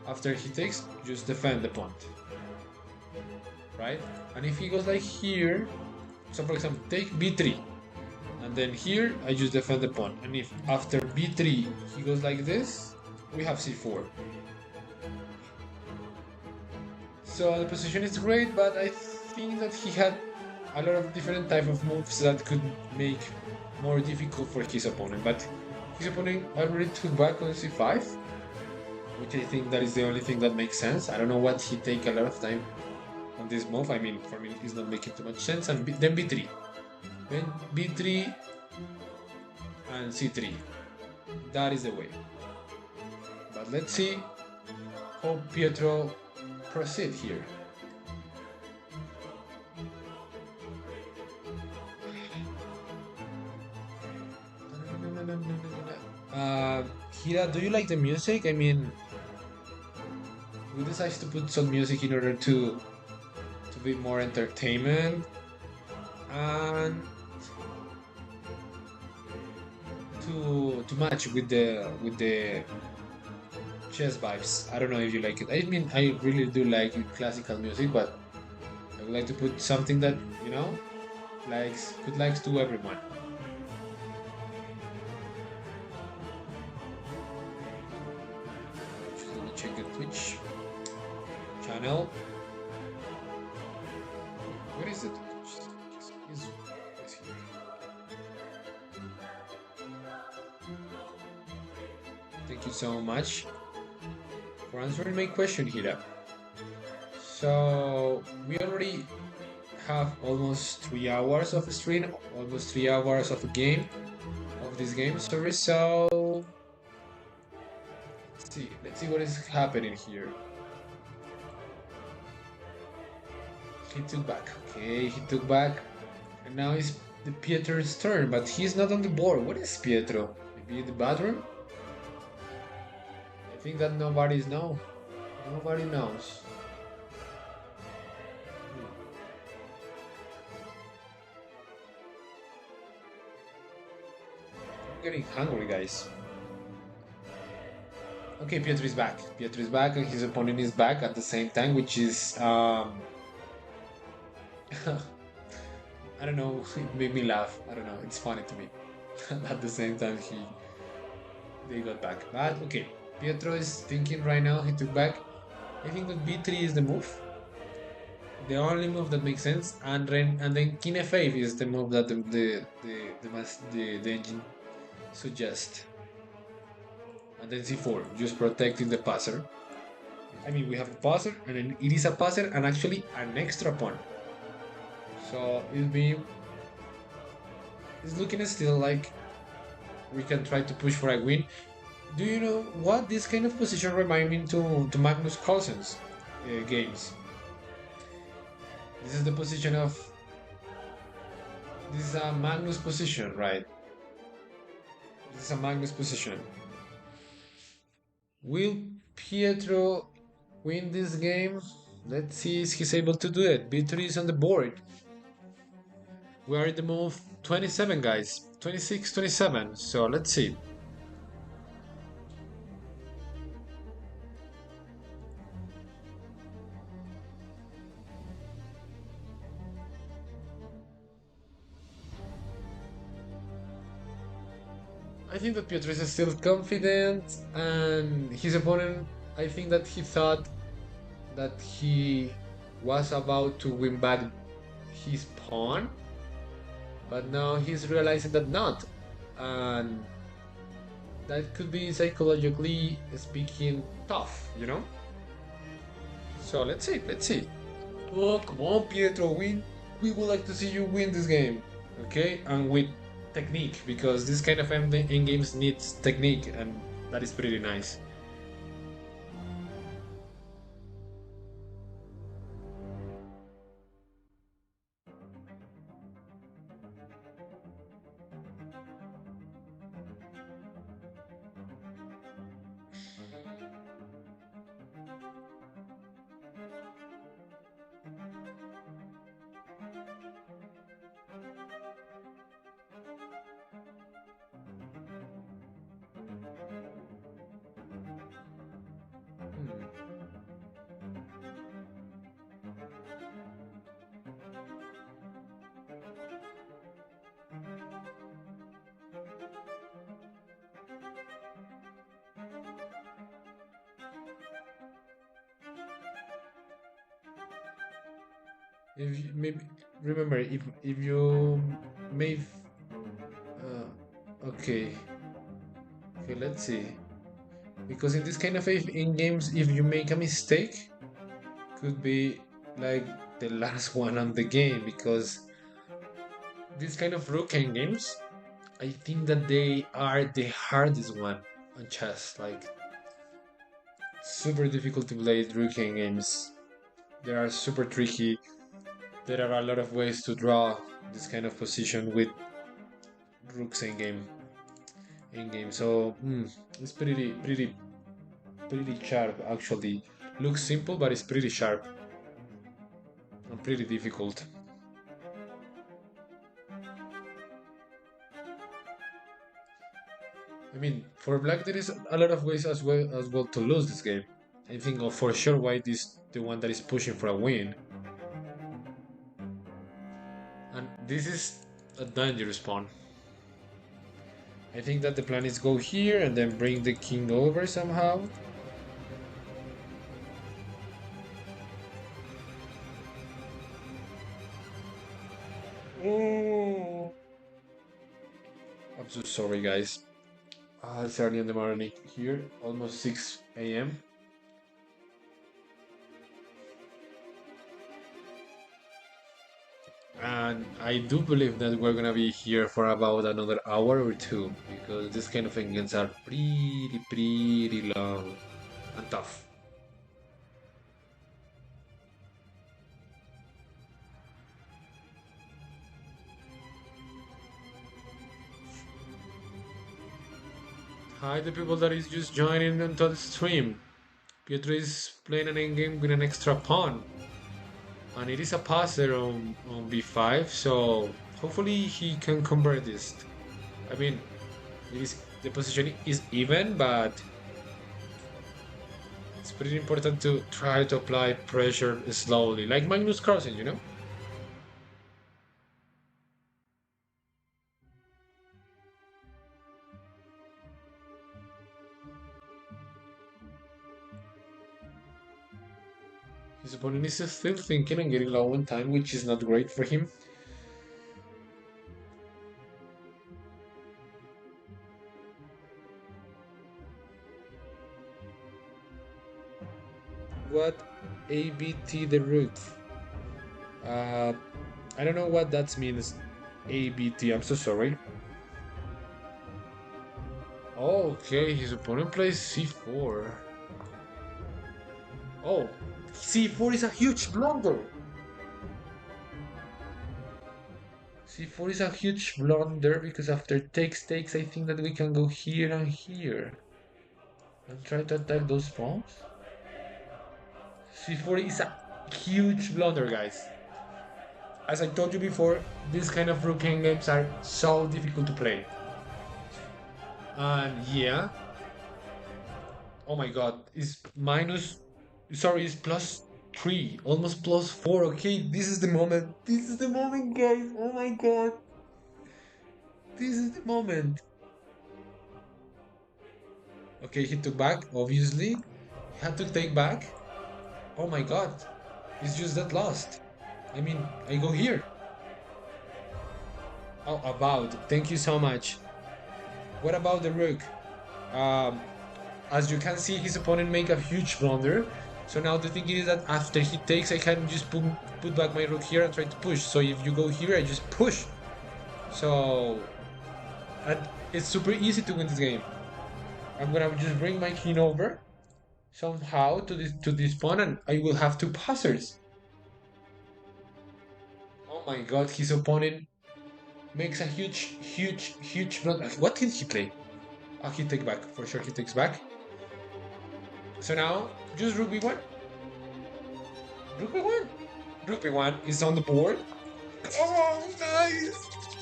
[SPEAKER 1] after he takes, just defend the pawn, right? And if he goes like here, so for example, take b3, and then here I just defend the pawn. And if after b3 he goes like this, we have c4. So the position is great, but I think that he had a lot of different type of moves that could make more difficult for his opponent. But his opponent already took back on c5, which I think that is the only thing that makes sense. I don't know what he take a lot of time on this move. I mean, for me, it's not making too much sense. And then b3, then b3 and c3. That is the way. But let's see how Pietro proceed here. Hira, do you like the music? I mean, we decided to put some music in order to be more entertainment and to match with the chess vibes. I don't know if you like it. I mean, I really do like classical music, but I would like to put something that likes could likes to everyone. Just let me check the Twitch channel. Where is it? Is here. Thank you so much for answering my question, Hira. So we already have almost 3 hours of stream, almost 3 hours of a game of this game. Sorry, so let's see what is happening here. He took back. Okay, he took back, and now it's the Pietro's turn, but he's not on the board. What is Pietro? Maybe in the bathroom? I think that nobody knows. Nobody knows. I'm getting hungry, guys. Okay, Pietro is back. Pietro is back, and his opponent is back at the same time, which is I don't know. It made me laugh. I don't know. It's funny to me. At the same time, they got back. But okay, Pietro is thinking right now. He took back. I think that b3 is the move, the only move that makes sense, and then king f8 is the move that the engine suggests, and then c4, just protecting the passer. I mean, we have a passer, and then it is a passer, and actually an extra pawn. So it's looking still like we can try to push for a win. Do you know what this kind of position reminds me to Magnus Carlsen's games? This is the position of this is a Magnus position, right? This is a Magnus position. Will Pietro win this game? Let's see if he's able to do it. b3 is on the board. We are in the move 27, guys. 26, 27. So let's see. I think that Pietro is still confident, and his opponent, I think that he thought that he was about to win back his pawn, but now he's realizing that not. And that could be psychologically speaking tough. So let's see, let's see. Oh, come on, Pietro, win. We would like to see you win this game, okay? And with technique, because this kind of end games needs technique, and that is pretty nice. If you, maybe remember if you made okay, okay, let's see. Because in this kind of in games, if you make a mistake, could be like the last one on the game. Because this kind of rook end games, I think that they are the hardest one on chess. Like super difficult to play rook end games. They are super tricky. There are a lot of ways to draw this kind of position with rooks in game. In game, so it's pretty sharp actually. Looks simple, but it's pretty sharp and pretty difficult. I mean, for black there is a lot of ways as well to lose this game. I think for sure white is the one that is pushing for a win, and this is a dangerous pawn. I think that the plan is go here and then bring the king over somehow. Oh, I'm so sorry, guys. It's early in the morning here, almost 6 a.m. And I do believe that we're gonna be here for about another hour or two because this kind of engines are pretty long and tough. Hi, the people that is just joining into the stream. Pietro is playing an endgame with an extra pawn, and it is a passer on b5, so hopefully he can convert this. I mean, it is the position is even, but it's pretty important to try to apply pressure slowly, like Magnus Carlsen. His opponent is still thinking and getting low on time, which is not great for him. What ABT the rook? Uh, I don't know what that means. ABT, I'm so sorry. Okay, his opponent plays C4. Oh, C4 is a huge blunder. C4 is a huge blunder because after takes, I think that we can go here and here and try to attack those pawns. C4 is a huge blunder, guys. As I told you before, these kind of rook games are so difficult to play. And yeah, oh my god, it's minus, sorry, it's +3, almost +4. Okay, this is the moment. This is the moment, guys. Oh my god, this is the moment. Okay, he took back, obviously. He had to take back. Oh my god, it's just that lost. I mean, I go here. Oh, about. Thank you so much. What about the rook? Um, as you can see, his opponent make a huge blunder. So now the thing is that after he takes, I can just put back my rook here and try to push. So if you go here, I just push. So, and it's super easy to win this game. I'm gonna just bring my king over somehow to this pawn, and I will have two passers. Oh my god, his opponent makes a huge blunder. What did he play? Oh, he take back for sure. He takes back. So now just rook b1. Rook b1. Rook b1 is on the board. Come on, guys!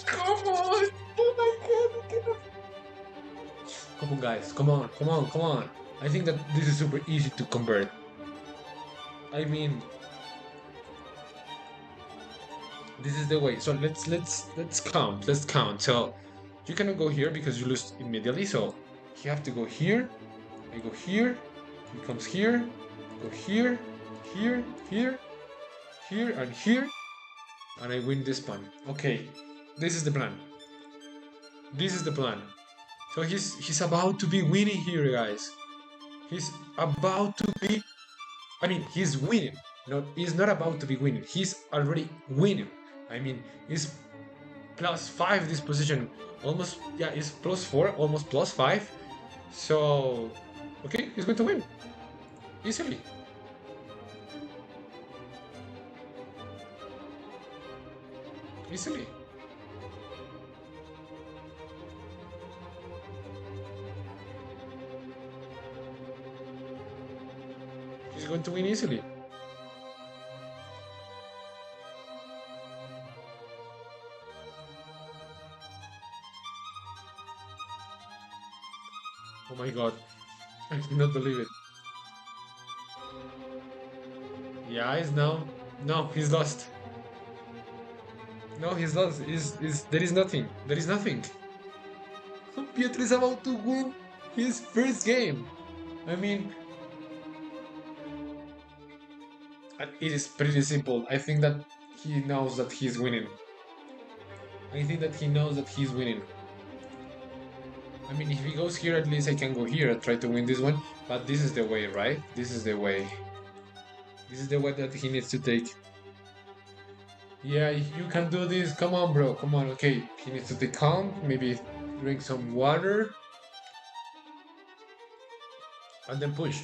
[SPEAKER 1] Come on! Oh my god! Come on, guys! Come on! I think that this is super easy to convert. I mean, this is the way. So let's count. Let's count. So you cannot go here because you lose immediately. So you have to go here. I go here. He comes here. Go here, here, here, here, and here. and I win this pawn. Okay, this is the plan. This is the plan. So he's about to be winning here, guys. He's about to be. I mean, he's winning. No, he's not about to be winning. He's already winning. I mean, he's +5 this position. Almost, yeah, it's +4, almost +5. So, okay, he's going to win easily. Easily. He's going to win easily. Oh my god. I cannot believe it. Yeah, he's now. No, he's lost. No, he's lost. There is nothing. There is nothing. Pietro is about to win his first game. I mean, it is pretty simple. I think that he knows that he's winning. I think that he knows that he's winning. I mean, if he goes here, at least I can go here and try to win this one. But this is the way, right? This is the way. This is the way that he needs to take. Yeah, you can do this. Come on, bro. Come on. Okay, he needs to take calm. Maybe drink some water. And then push.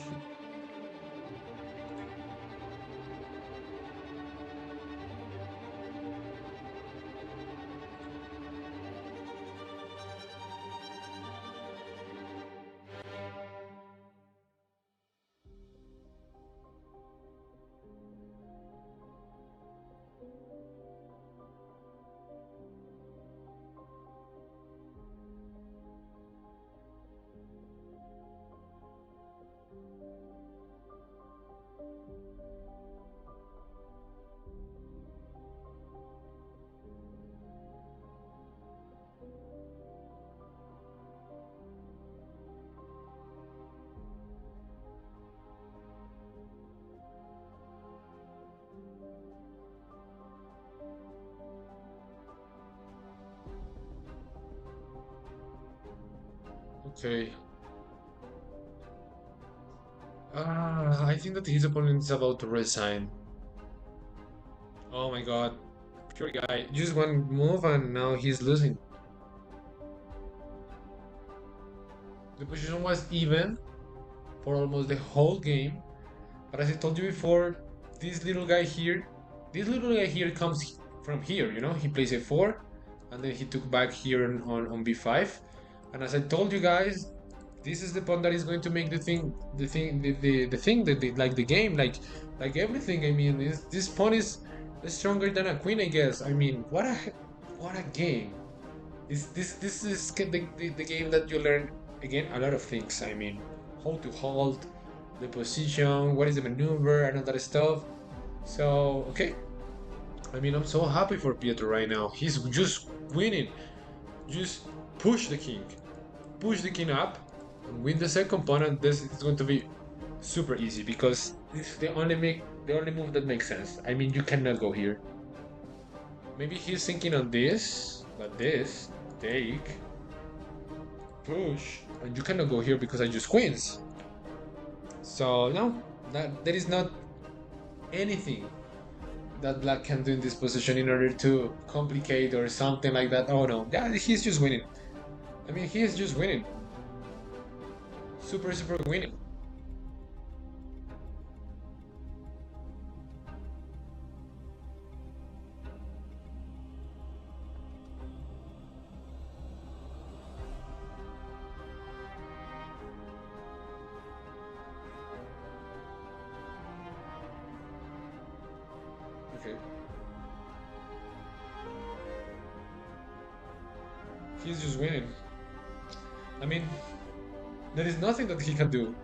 [SPEAKER 1] Okay. I think that his opponent is about to resign. Oh my god. Poor guy. Just one move and now he's losing. The position was even for almost the whole game. But as I told you before, this little guy here comes from here, you know? He plays a4 and then he took back here on b5. And as I told you guys, this is the pawn that is going to make like the game, like everything. I mean, this pawn is stronger than a queen, I guess. I mean, what a game. This is the game that you learn again a lot of things. I mean, how to hold the position, what is the maneuver, and all that stuff. So okay, I mean, I'm so happy for Pietro right now. He's just winning. Just push the king up, and win the second pawn, and this is going to be super easy because this is the only move that makes sense. I mean, you cannot go here. Maybe he's thinking on this, but this take push, and you cannot go here because I just queens. So no, there is not anything that black can do in this position in order to complicate or something like that. Oh no, yeah, he's just winning. I mean, he is just winning. Super winning. Okay. He's just winning. I mean, there is nothing that he can do.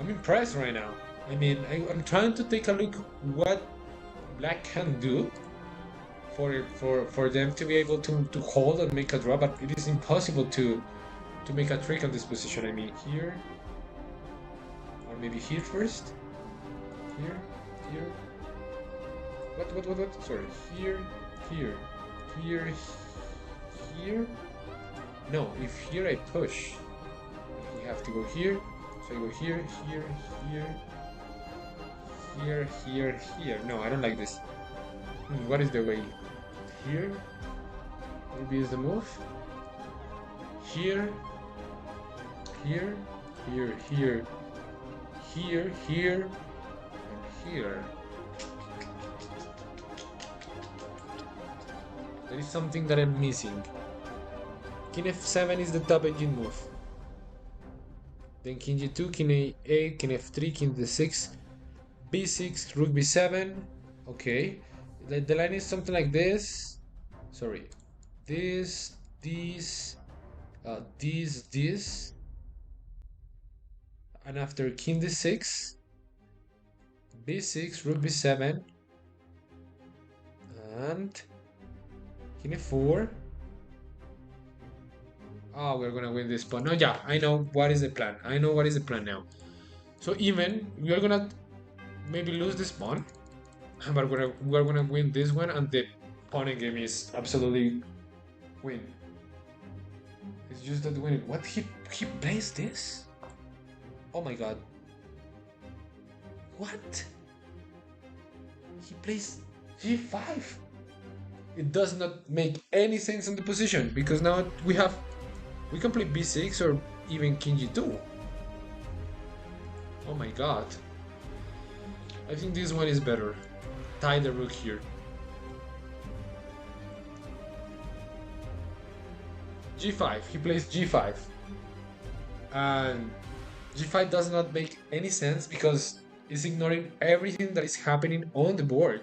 [SPEAKER 1] I'm impressed right now. I mean, I'm trying to take a look what black can do for them to be able to hold and make a draw, but it is impossible to make a trick on this position. I mean, here, or maybe here first, here. What? Sorry. Here, here, here, here. No, if here I push, you have to go here. So I go here, here, here, here. No, I don't like this. What is the way? Here? Maybe is the move? Here, here, here, here, and here. There is something that I'm missing. King f7 is the top engine move. Then king g2, king a8, king f3, king d6, b6, rook b7. Okay. The line is something like this. Sorry. This, this, this. And after king d6, b6, rook b7, and king f4. Oh, we're gonna win this pawn. No, yeah, I know what is the plan. I know what is the plan now. So even we are gonna maybe lose this pawn, but we're gonna win this one, and the pawn game is absolutely win. It's just that winning. What he plays this? Oh my god. What? He plays g5. It does not make any sense in the position because now we can play b6 or even king g2. Oh my god. I think this one is better. Tie the rook here. g5. He plays g5. And g5 does not make any sense because it's ignoring everything that is happening on the board.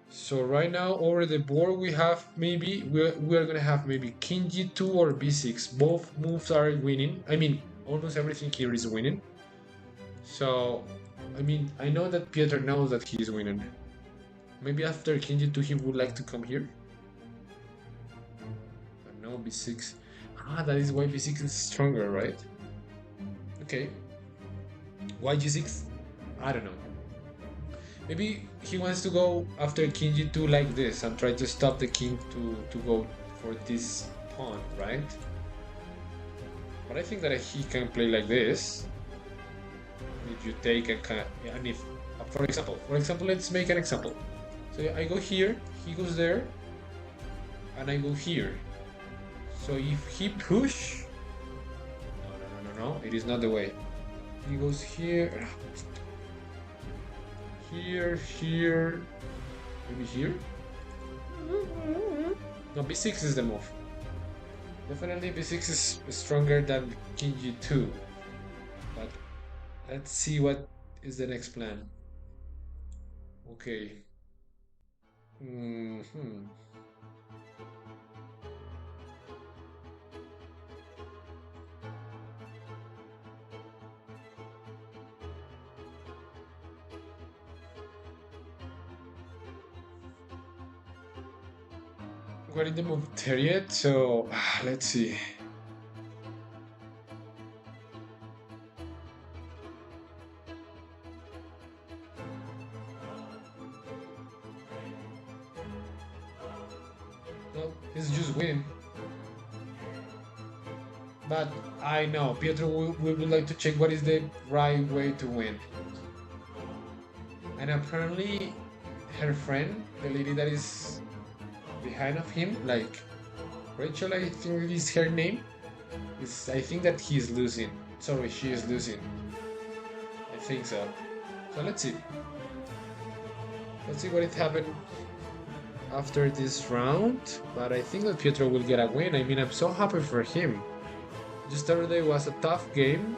[SPEAKER 1] So right now over the board we have maybe we're gonna have maybe king g2 or b6. Both moves are winning. I mean almost everything here is winning. So I mean I know that Piotr knows that he is winning. Maybe after king g2 he would like to come here. But no, b6. Ah, that is why b6 is stronger, right? Okay. Why g6? I don't know. Maybe he wants to go after king g2 like this and try to stop the king to go for this pawn, right? But I think that he can play like this. If you take and if, for example, let's make an example. So I go here, he goes there, and I go here. So if he push, no, it is not the way. He goes here. Here, maybe here. No, b6 is the move. Definitely b6 is stronger than king g2. But let's see what is the next plan. Okay. We're in the move there yet, so let's see. No, it's just winning. But I know, Pietro we would like to check what is the right way to win. And apparently her friend, the lady that is behind of him, like Rachel, I think is her name. I think that he is losing. Sorry, she is losing. I think so. So let's see. Let's see what it happened after this round. But I think that Pietro will get a win. I mean, I'm so happy for him. Yesterday was a tough game,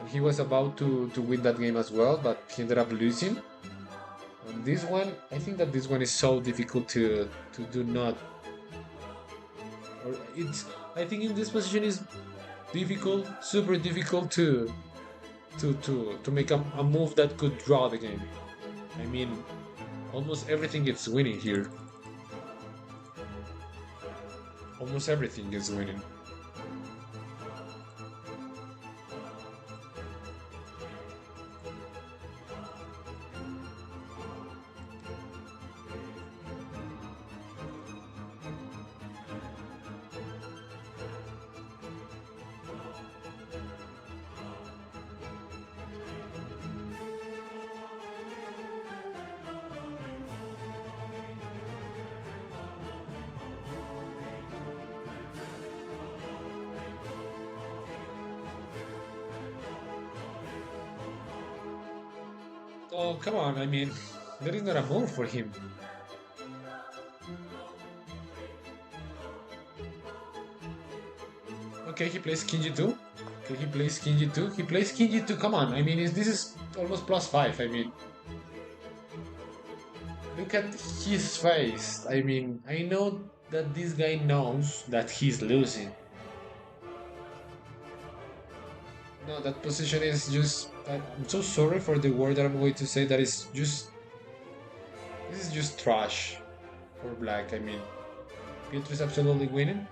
[SPEAKER 1] and he was about to win that game as well, but he ended up losing. And this one, I think that this one is so difficult to do not. Or I think in this position is difficult, super difficult to make a move that could draw the game. I mean, almost everything is winning here. Almost everything is winning. Oh, come on. I mean, that is not a move for him. Okay, he plays King G2. Okay, he plays King G2. He plays King G2. Come on. I mean, this is almost plus five. I mean, look at his face. I mean, I know that this guy knows that he's losing. No, that position is just. I'm so sorry for the word that I'm going to say. That is just. This is just trash for black. I mean, Pietro is absolutely winning.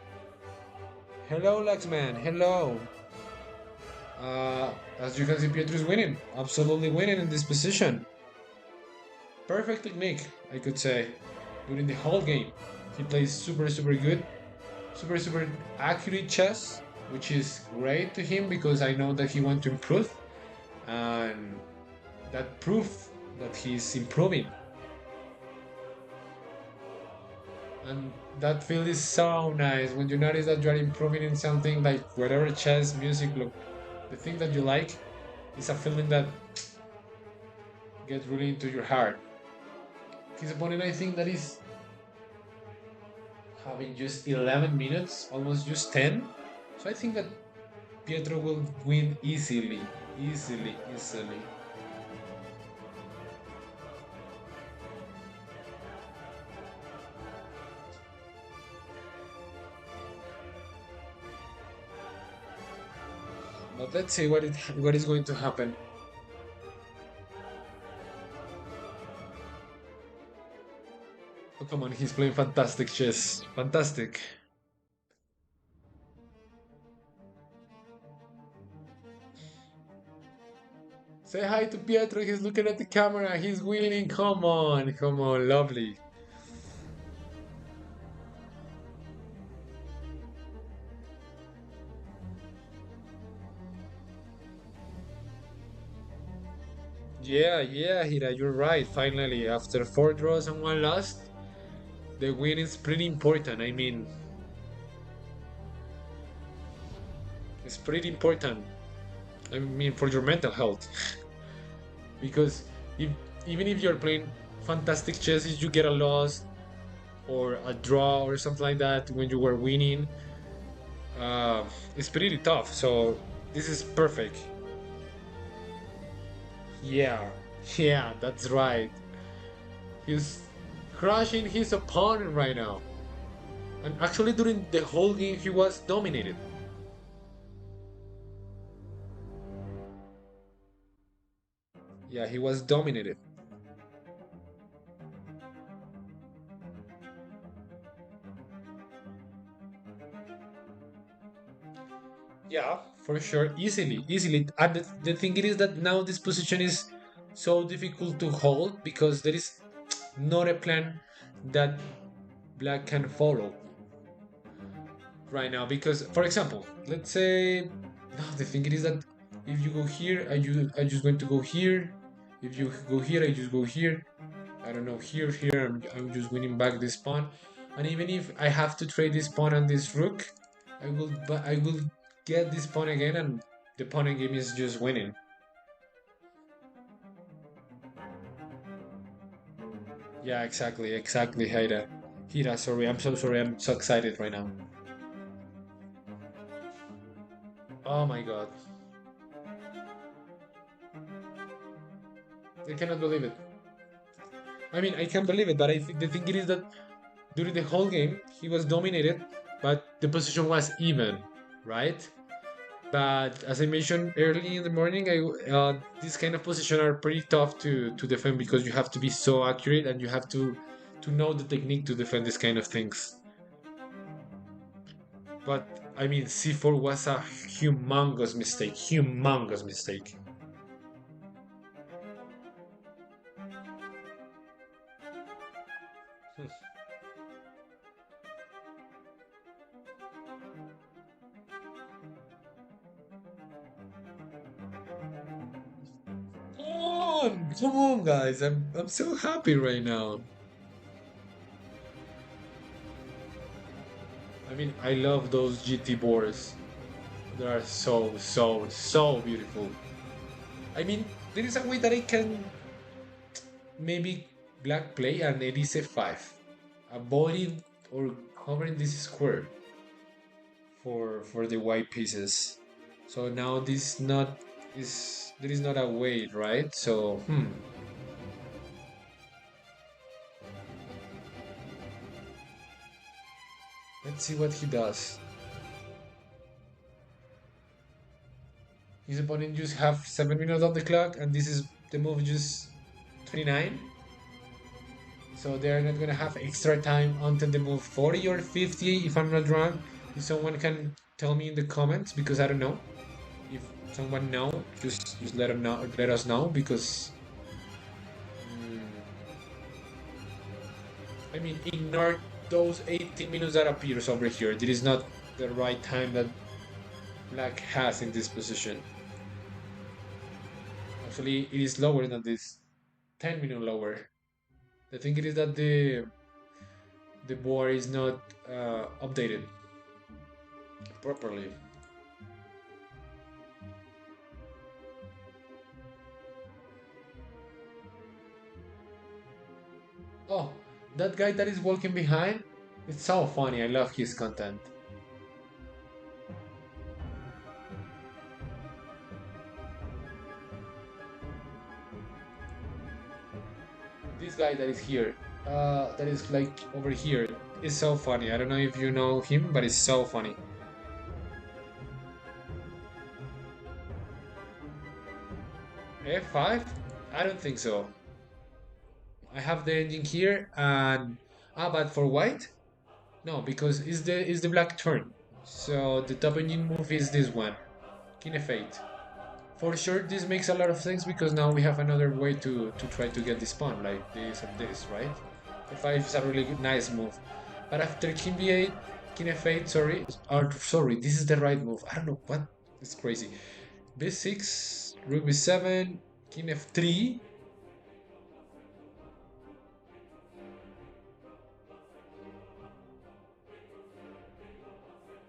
[SPEAKER 1] Hello, Laxman. Hello. As you can see, Pietro is winning. Absolutely winning in this position. Perfect technique, I could say, during the whole game. He plays super good, super accurate chess, which is great to him because I know that he wants to improve, and that proof that he's improving. And that feel is so nice when you notice that you are improving in something like whatever chess, music, look, the thing that you like is a feeling that gets really into your heart. His opponent, I think, that is having just 11 minutes, almost just 10. So I think that Pietro will win easily. But let's see what is going to happen. Oh, come on, he's playing fantastic chess. Fantastic. Say hi to Pietro. He's looking at the camera. He's winning. Come on, lovely. Yeah, Hira, you're right. Finally, after four draws and one loss, the win is pretty important. I mean, it's pretty important. I mean, for your mental health, because if even if you're playing fantastic chess, if you get a loss or a draw or something like that when you were winning, uh, it's pretty tough. So this is perfect. Yeah, yeah, that's right. He's crushing his opponent right now. And actually, during the whole game, he was dominated. Yeah, he was dominated. Yeah, for sure, easily. And the thing is that now this position is so difficult to hold because there is not a plan that black can follow right now. Because, for example, let's say, no, the thing is that if you go here, I just going to go here. If you go here, I just go here. I don't know, here, I'm just winning back this pawn. And even if I have to trade this pawn and this rook, I will get this pawn again, and the pawn game is just winning. Yeah, exactly, Hira, sorry, I'm so sorry, I'm so excited right now. Oh my god, I cannot believe it. I mean, I can't believe it, but I think the thing is that during the whole game he was dominated, but the position was even, right? But as I mentioned early in the morning, this kind of position are pretty tough to defend because you have to be so accurate and you have to know the technique to defend this kind of things. But I mean, C4 was a humongous mistake. Come on, guys! I'm so happy right now. I mean, I love those GT boards. They are so beautiful. I mean, there is a way that I can maybe black play and it is a5, avoiding or covering this square for the white pieces. So now this not is there is not a way, right? So let's see what he does. His opponent just have 7 minutes on the clock, and this is the move just 29. So they're not gonna have extra time until they move 40 or 50, if I'm not wrong. If someone can tell me in the comments, because I don't know. If someone know, just let them know, let us know, because I mean, ignore those 18 minutes that appears over here. This is not the right time that black has in this position. Actually, it is lower than this, 10 minutes lower. The thing is that the board is not updated properly. Oh, that guy that is walking behind, it's so funny. I love his content. This guy that is here, that is like over here, is so funny. I don't know if you know him, but it's so funny. F5? I don't think so. I have the ending here, and but for white, no, because it's the black turn. So the top engine move is this one, King F8. For sure, this makes a lot of sense because now we have another way to try to get this pawn, like this and this, right? F5 is a really good, nice move. But after King B8, King F8, sorry, or sorry, this is the right move. I don't know what, it's crazy. B6, Rook B7, King F3.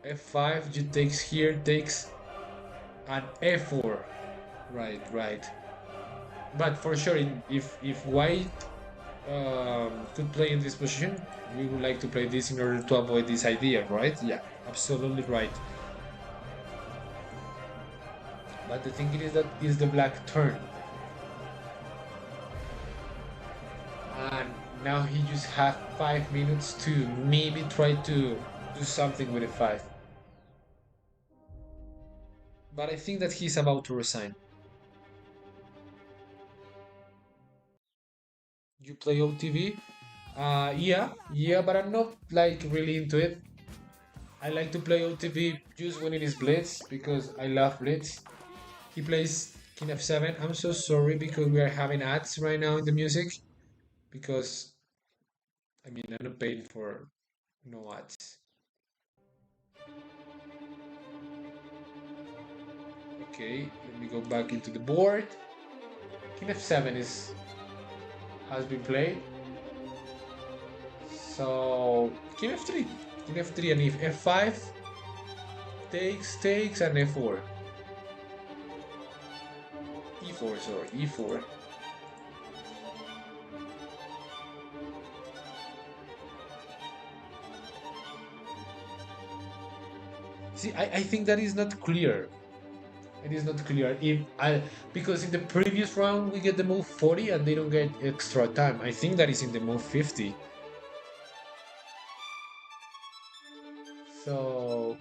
[SPEAKER 1] F5, you takes here, takes an F4. Right, right. But for sure, if white could play in this position, we would like to play this in order to avoid this idea, right? Yeah, absolutely right. But the thing is that is the black turn. And now he just have 5 minutes to maybe try to do something with a five. But I think that he's about to resign. You play OTV? Yeah, but I'm not like really into it. I like to play OTV just when it is Blitz because I love Blitz. He plays King F7. I'm so sorry because we are having ads right now in the music because I mean I'm not paying for no ads. Okay, let me go back into the board. King F7 has been played. So King F3. King F3 and if F5 takes and F4. E4, sorry, E4. See, I think that is not clear. It is not clear if I because in the previous round we get the move 40 and they don't get extra time. I think that is in the move 50. So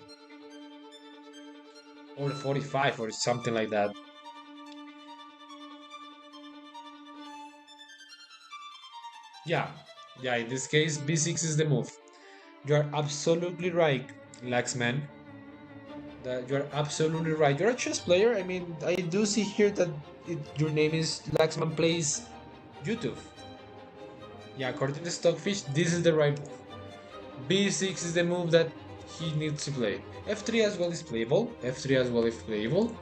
[SPEAKER 1] or 45 or something like that. Yeah. Yeah, in this case B6 is the move. You are absolutely right, Laxman. That you're absolutely right. You're a chess player. I mean, I do see here that your name is Laxman Plays YouTube. Yeah, according to Stockfish, this is the right move. B6 is the move that he needs to play. F3 as well is playable. F3 as well is playable.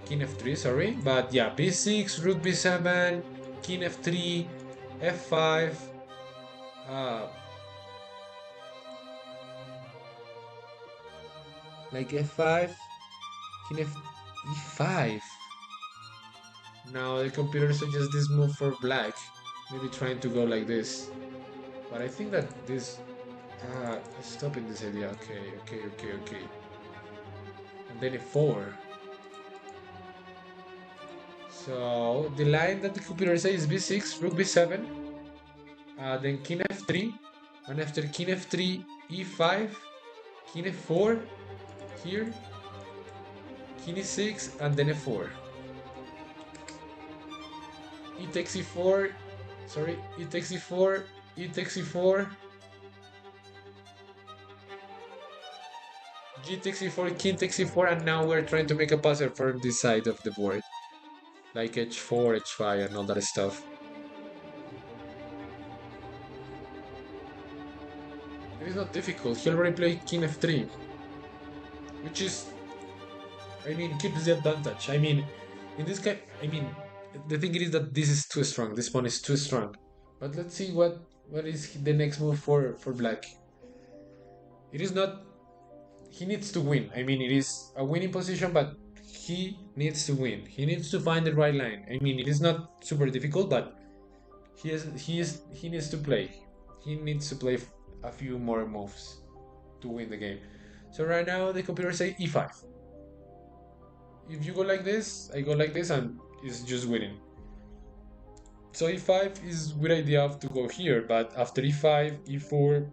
[SPEAKER 1] King F3, sorry. But yeah, B6, Rook B7, King F3, F5. Uh, like F5, King F E5. Now the computer suggests this move for black. maybe trying to go like this. But I think that this stopping this idea. Okay, okay, okay, okay. And then a four. So the line that the computer says is b6, rook b7, then king f3, and after king f3, e5, king f4 here, king e6, and then f4. E takes e4, sorry, e takes e4, e takes e4, g takes e4, king takes e4, and now we're trying to make a puzzle for this side of the board, like h4, h5, and all that stuff. It is not difficult. He already played king f3, which is, I mean, keeps the advantage. I mean, in this case, I mean, the thing is that this is too strong. This pawn is too strong. But let's see what is the next move for black. It is not. He needs to win. I mean, it is a winning position, but he needs to win. He needs to find the right line. I mean, it is not super difficult, but he needs to play. He needs to play a few more moves to win the game. So right now the computer say e5. If you go like this, I go like this, and it's just winning. So e5 is good idea to go here, but after e5, e4,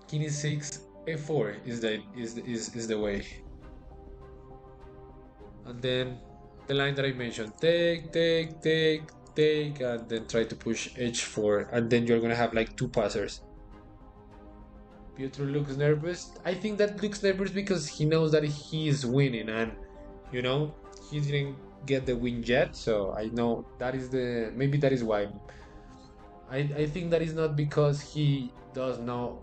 [SPEAKER 1] king e6, a4 is the way. And then the line that I mentioned, take, take, take, take, and then try to push h4, and then you're gonna have like two passers. Pietro looks nervous. I think that looks nervous because he knows that he is winning, and you know he didn't get the win yet. So I know that is the maybe that is why. I think that is not because he does know.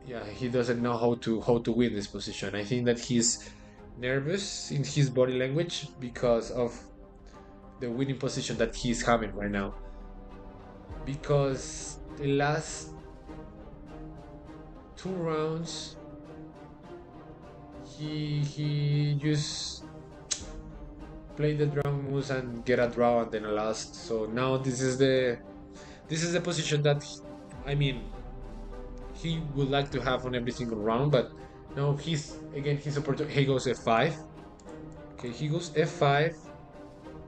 [SPEAKER 1] Yeah, he doesn't know how to win this position. I think that he's nervous in his body language because of the winning position that he's having right now. Because the last two rounds, he just played the draw moves and get a draw and then a lost. So now this is the position that I mean he would like to have on every single round, but now he's opportunity. He goes f5. Okay, he goes f5.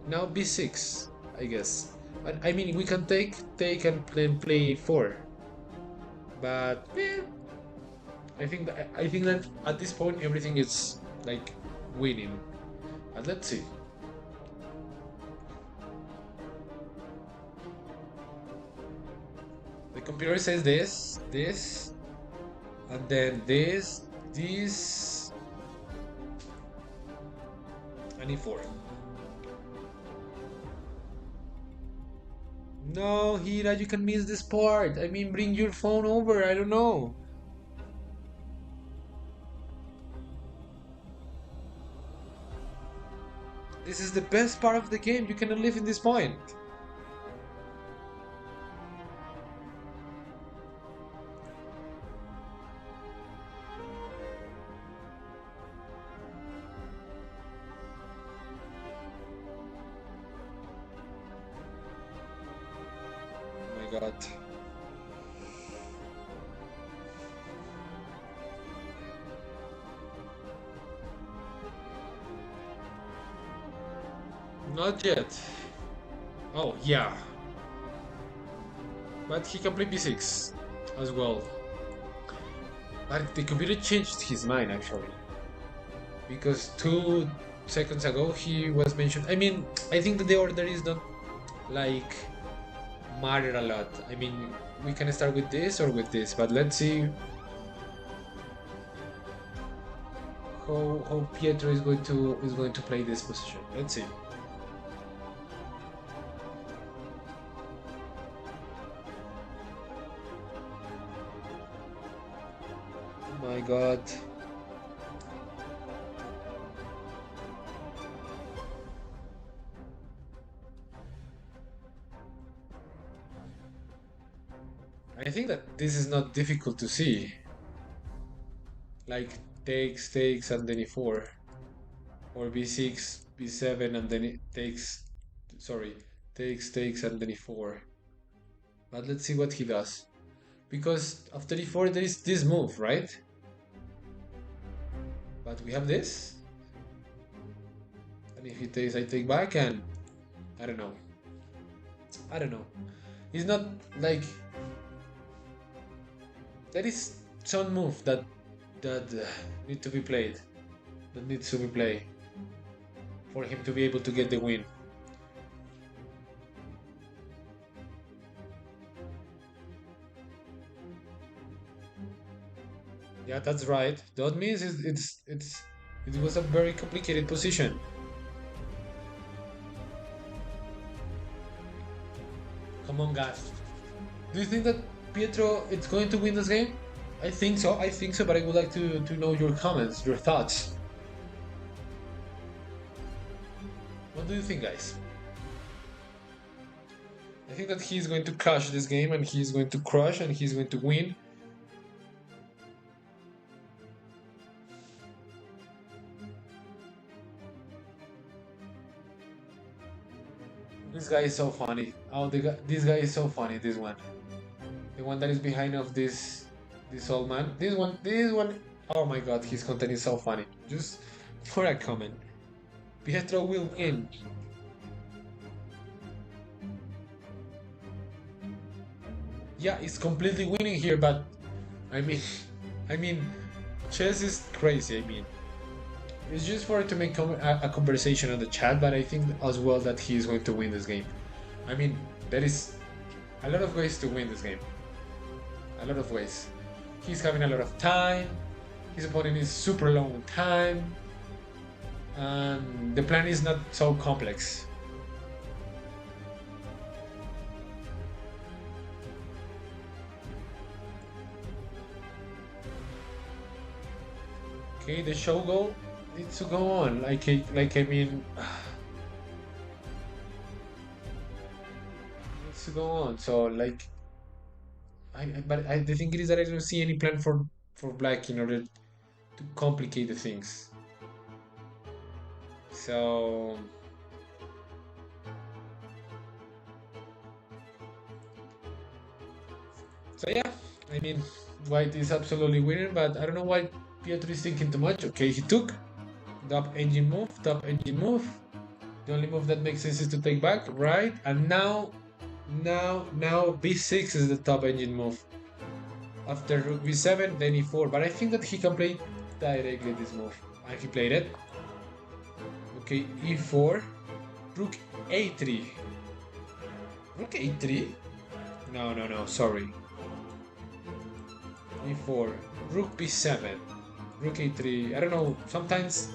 [SPEAKER 1] Now b6, I guess. But I mean, we can take and play 4. But yeah, I think that at this point everything is like winning. But let's see. The computer says this, and then this, and e4. No, Hira, you can miss this part. I mean, bring your phone over. I don't know. This is the best part of the game. You cannot live in this point. Oh my god. Not yet. Oh, yeah. But he can play b6 as well. But the computer changed his mind actually. Because 2 seconds ago he was mentioned. I mean, I think that the order is not like matter a lot. I mean, we can start with this or with this, but let's see how Pietro is going to play this position. Let's see. Oh my god. I think that this is not difficult to see. Like takes and then e4, or b6, b7 and then it takes. Sorry, takes and then e4. But let's see what he does. Because after e4 there is this move, right? But we have this. And if he takes, I take back, and I don't know. I don't know. It's not like there is some move that need to be played, that needs to be played for him to be able to get the win. Yeah, that's right. That means it was a very complicated position. Come on, guys. Do you think that Pietro is going to win this game? I think so. I think so. But I would like to know your comments, your thoughts. What do you think, guys? I think that he's going to crush this game, and he's going to crush, and he's going to win. This guy is so funny. Oh, this guy is so funny. This one, the one that is behind of this old man. This one. Oh my God, his content is so funny. Just for a comment, Pietro will win. Yeah, it's completely winning here, but I mean, I mean, chess is crazy. I mean, it's just for to make a conversation on the chat, but I think as well that he is going to win this game. I mean, there is a lot of ways to win this game. A lot of ways. He's having a lot of time. His opponent is super long on time, and the plan is not so complex. Okay, the show go needs to go on. Like I mean, needs to go on. So like, but the thing is that I don't see any plan for black in order to complicate the things. So yeah, I mean, white is absolutely winning, but I don't know why Pietro is thinking too much. Okay, he took top engine move, top engine move. The only move that makes sense is to take back, right? And now b6 is the top engine move. After rook b7, then e4. But I think that he can play directly this move, and he played it. Okay, e4, rook a3. Rook a3? No, sorry. e4, rook b7, rook a3. I don't know. Sometimes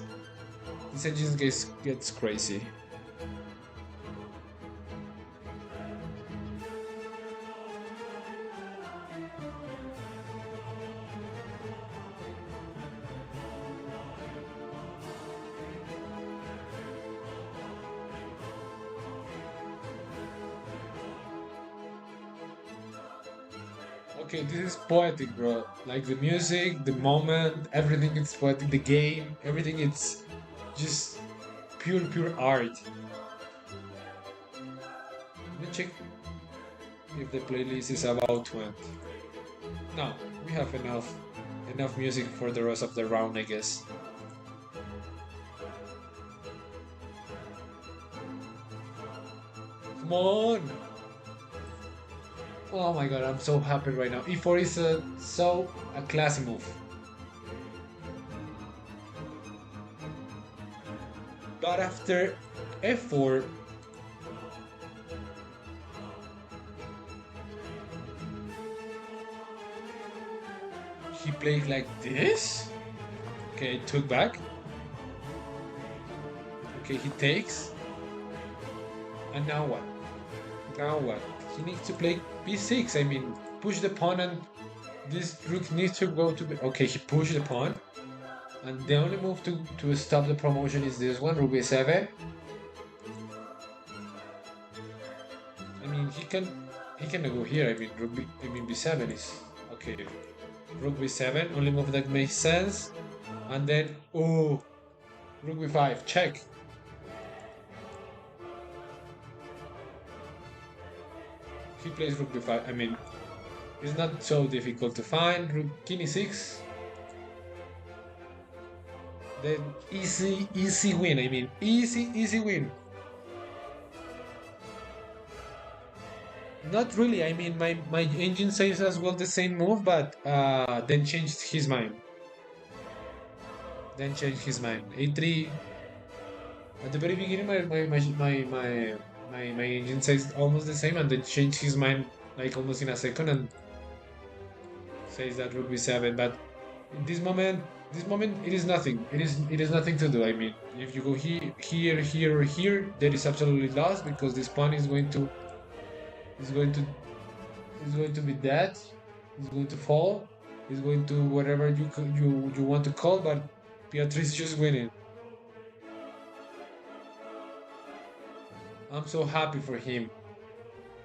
[SPEAKER 1] this engine gets crazy. Okay, this is poetic, bro. Like the music, the moment, everything is poetic. The game, everything it's just pure art. Let me check if the playlist is about to end. No, we have enough music for the rest of the round, I guess. Come on! Oh my god, I'm so happy right now. E4 is a classy move. But after f4, he played like this. Okay, took back. Okay, he takes. And now what? Now what? He needs to play b6. I mean, push the pawn, and this rook needs to go to... Okay, he pushed the pawn. And the only move to stop the promotion is this one, rook b7. I mean, he can go here. I mean, b7 is... Okay, rook b7, only move that makes sense. And then, oh, rook b5, check. he plays rook b5. I mean, it's not so difficult to find. Rook king e6. Then easy win. I mean, easy win. Not really. I mean, my engine says as well the same move, but then changed his mind. Then changed his mind. A3. At the very beginning, my engine says almost the same, and then changed his mind like almost in a second and says that rook b7. But in this moment, it is nothing. It is nothing to do. I mean, if you go here, or here, that is absolutely lost because this pawn is going to is going to be dead. It's going to fall. It's going to whatever you want to call, but Beatrice is just winning. I'm so happy for him.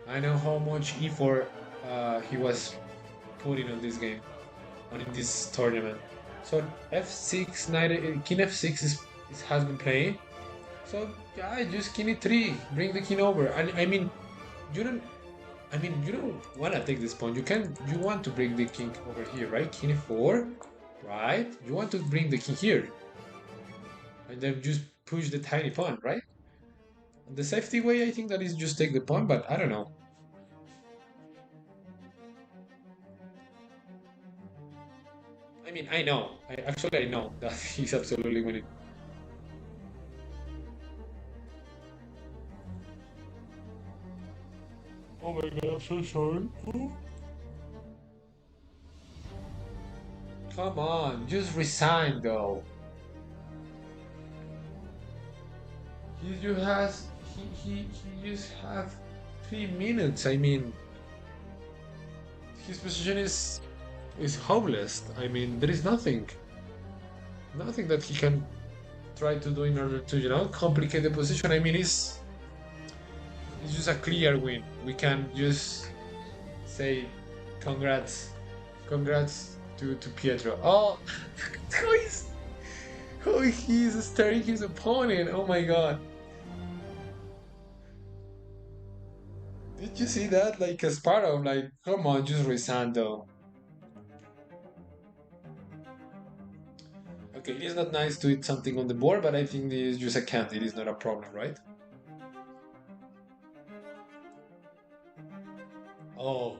[SPEAKER 1] I know how much effort he was putting on this game, on in this tournament. So f6, knight, king f6 has been playing. So yeah, just king e3, bring the king over. I mean, you don't. I mean, you don't want to take this pawn. You want to bring the king over here, right? King e4, right? You want to bring the king here, and then just push the tiny pawn, right? The safety way, I think that is just take the pawn, but I don't know. I mean, I know. I know that he's absolutely winning. Oh my god, I'm so sorry. Come on, just resign though. He just has he just have 3 minutes. I mean, his position is hopeless. I mean, there is nothing that he can try to do in order to complicate the position. I mean, it's just a clear win. We can just say congrats to Pietro. Oh, how he's staring his opponent. Oh my god. Did you see that? Like a Sparrow, like, come on, just resign though. Okay, it is not nice to eat something on the board, but I think this is just a candy. It is not a problem, right? Oh,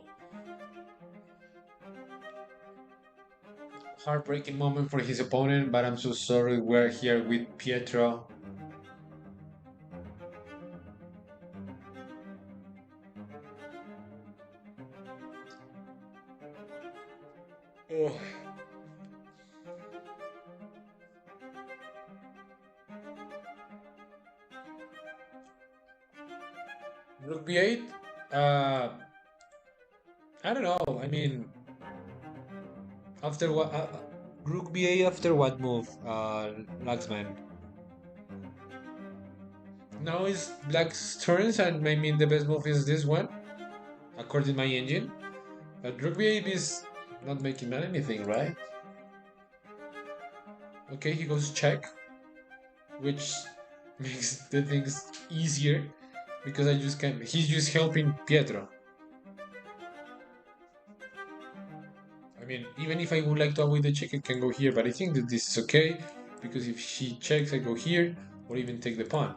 [SPEAKER 1] heartbreaking moment for his opponent, but I'm so sorry. We're here with Pietro. Oh. Rook b8. Uh, I don't know. I mean, after what? Rook b8 after what move? Laxman. Now it's Black's turns, and I mean the best move is this one, according to my engine. But Rook b8 is not making anything, right? Okay, he goes check, which makes the things easier because I just can. He's just helping Pietro. I mean, even if I would like to avoid the check, I can go here, but I think that this is okay because if she checks, I go here or even take the pawn.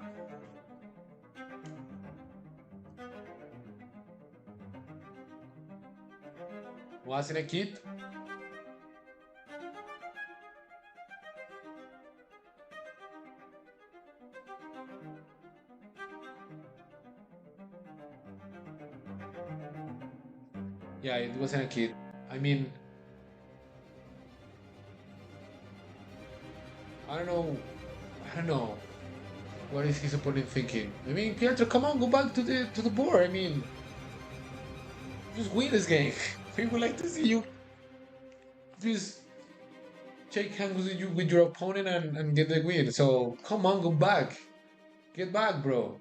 [SPEAKER 1] Wasn't a kid? Yeah, it wasn't a kid. I mean, I don't know. I don't know. What is his opponent thinking? I mean, Pietro, come on, go back to the board. I mean, just win this game. We would like to see you just shake hands with your opponent and get the win. So come on, go back. Get back, bro.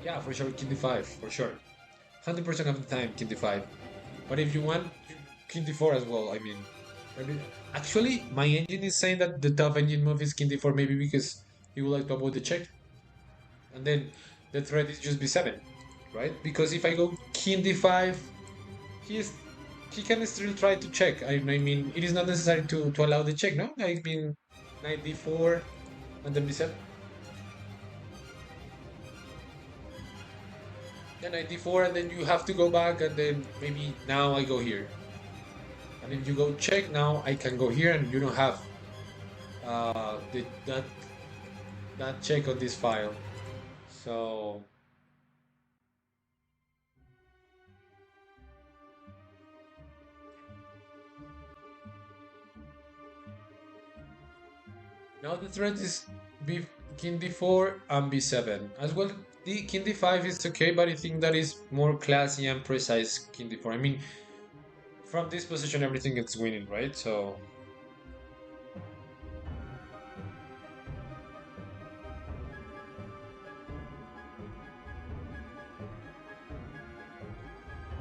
[SPEAKER 1] Yeah, for sure, King d5, for sure. 100% of the time, King d5. But if you want, King d4 as well. I mean, actually, my engine is saying that the tough engine move is King d4, maybe because he would like to avoid the check, and then the threat is just b7, right? Because if I go king d5, he is he can still try to check. I mean, it is not necessary to allow the check, no? I mean, knight d4 and then b7. Then knight d4 and then you have to go back and then maybe now I go here. And if you go check now, I can go here and you don't have that check on this file. So now the threat is b king d4 and b7 as well. The king d5 is okay, but I think that is more classy and precise king d4. I mean, from this position everything is winning, right? So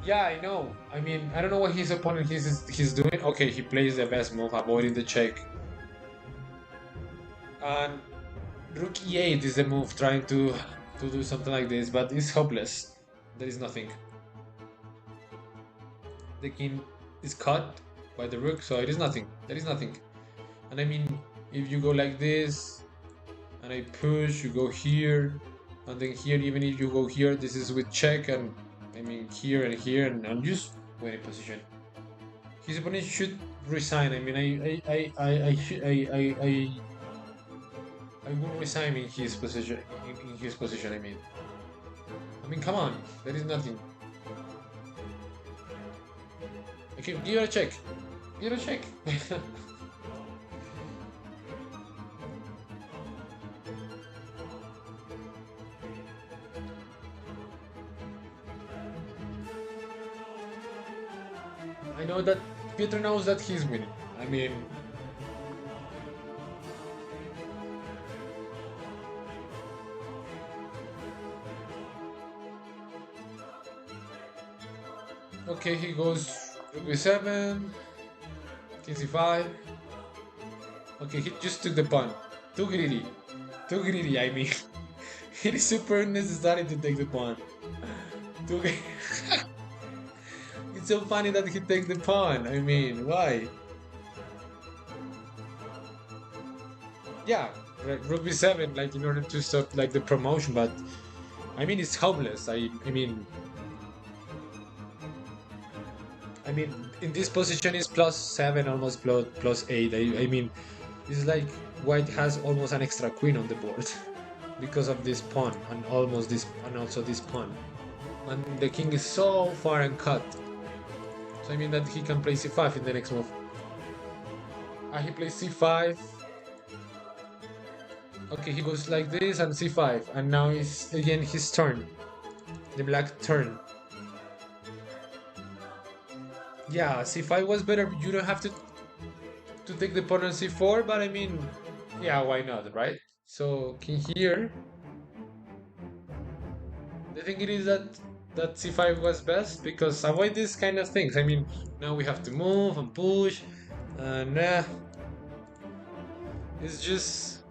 [SPEAKER 1] yeah, I know. I mean, I don't know what his opponent he's doing. Okay, he plays the best move, avoiding the check. And rook e8 is the move, trying to do something like this, but it's hopeless. There is nothing. The king is cut by the rook, so it is nothing. There is nothing. And I mean, if you go like this, and I push, you go here, and then here, even if you go here, this is with check, and I mean here and here, and I'm just winning position. His opponent should resign. I mean, I will resign in his position. In his position, I mean, come on, there is nothing. Okay, give it a check. Give it a check. I know that Peter knows that he's winning. I mean, okay, he goes rook b7, king c5. Okay, he just took the pawn. Too greedy. Too greedy, I mean. It is super necessary to take the pawn. Too greedy. It's so funny that he takes the pawn. I mean, why? Yeah, rook b7, like in order to stop like the promotion, but I mean it's hopeless. I mean in this position is +7, almost plus 8. I mean, it's like white has almost an extra queen on the board because of this pawn and almost this and also this pawn. And the king is so far and cut. So I mean that he can play c5 in the next move. He plays c5. Okay, he goes like this and c5, and now it's again his turn. The black turn. Yeah, c5 was better. You don't have to take the pawn on c4, but I mean, yeah, why not, right? So king here. The thing it is that c5 was best because avoid these kind of things. I mean, now we have to move and push, and it's just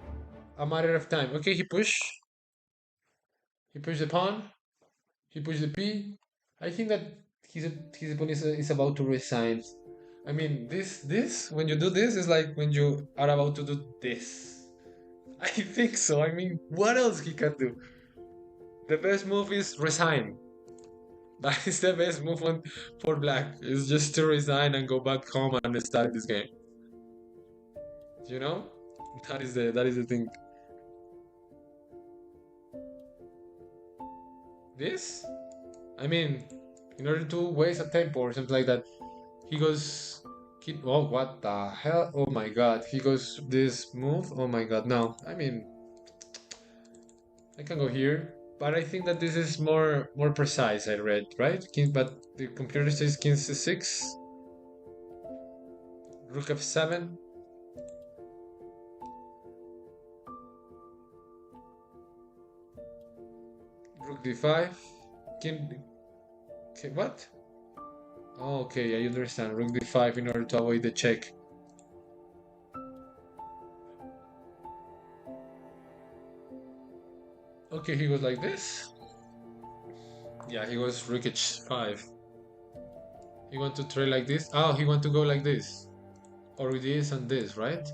[SPEAKER 1] a matter of time. Okay, he pushed. He pushed the pawn. He pushed the p. I think that his opponent is about to resign. I mean, this when you do this is like when you are about to do this. I think so. I mean, what else he can do? The best move is resign. That is the best move for black. Is just to resign and go back home and start this game. You know, that is the thing. This, I mean, in order to waste a tempo or something like that, he goes. Oh, what the hell? Oh my god. He goes this move. Oh my god. No. I mean, I can go here. But I think that this is more precise, I read, right? King, but the computer says king c6, rook f7, rook d5, king. Okay, what? Oh, okay, I understand. Rook d5 in order to avoid the check. Okay, he goes like this. Yeah, he goes rook h5. He want to try like this. Oh, he want to go like this. Or this and this, right?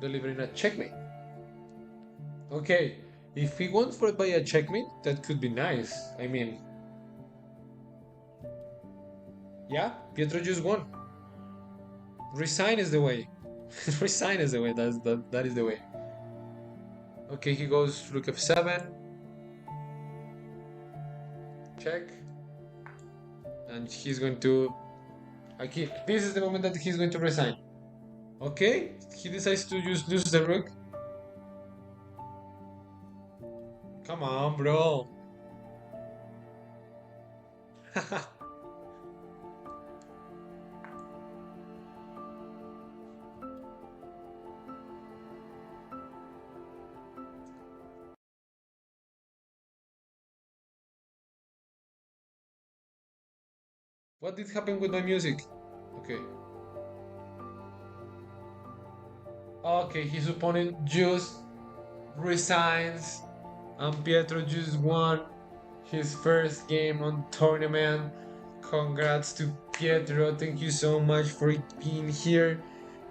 [SPEAKER 1] Delivering a checkmate. Okay, if he wants for it by a checkmate, that could be nice. I mean, yeah, Pietro just won. Resign is the way. Resign is the way. That is the way. Okay, he goes rook f7. Check. And he's going to. Okay, this is the moment that he's going to resign. Okay, he decides to just lose the rook. Come on, bro. What did happen with my music? Okay. Okay, his opponent just resigns, and Pietro just won his first game on tournament. Congrats to Pietro. Thank you so much for being here.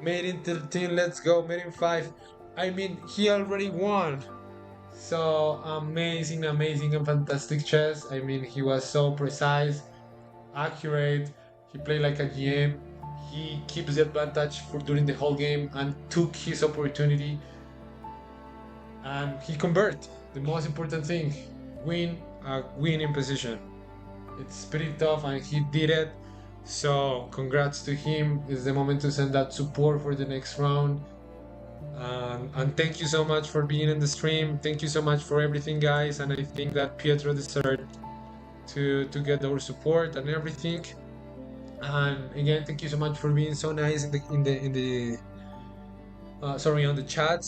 [SPEAKER 1] Made in 13, let's go. Made in 5. I mean, he already won. So amazing, amazing, and fantastic chess. I mean, he was so precise, accurate. He played like a GM. He keeps the advantage for during the whole game and took his opportunity. And he convert. The most important thing, win a winning position. It's pretty tough, and he did it. So congrats to him. It's the moment to send that support for the next round. And thank you so much for being in the stream. Thank you so much for everything, guys. And I think that Pietro deserved to get our support and everything. And again, thank you so much for being so nice in the sorry, on the chat.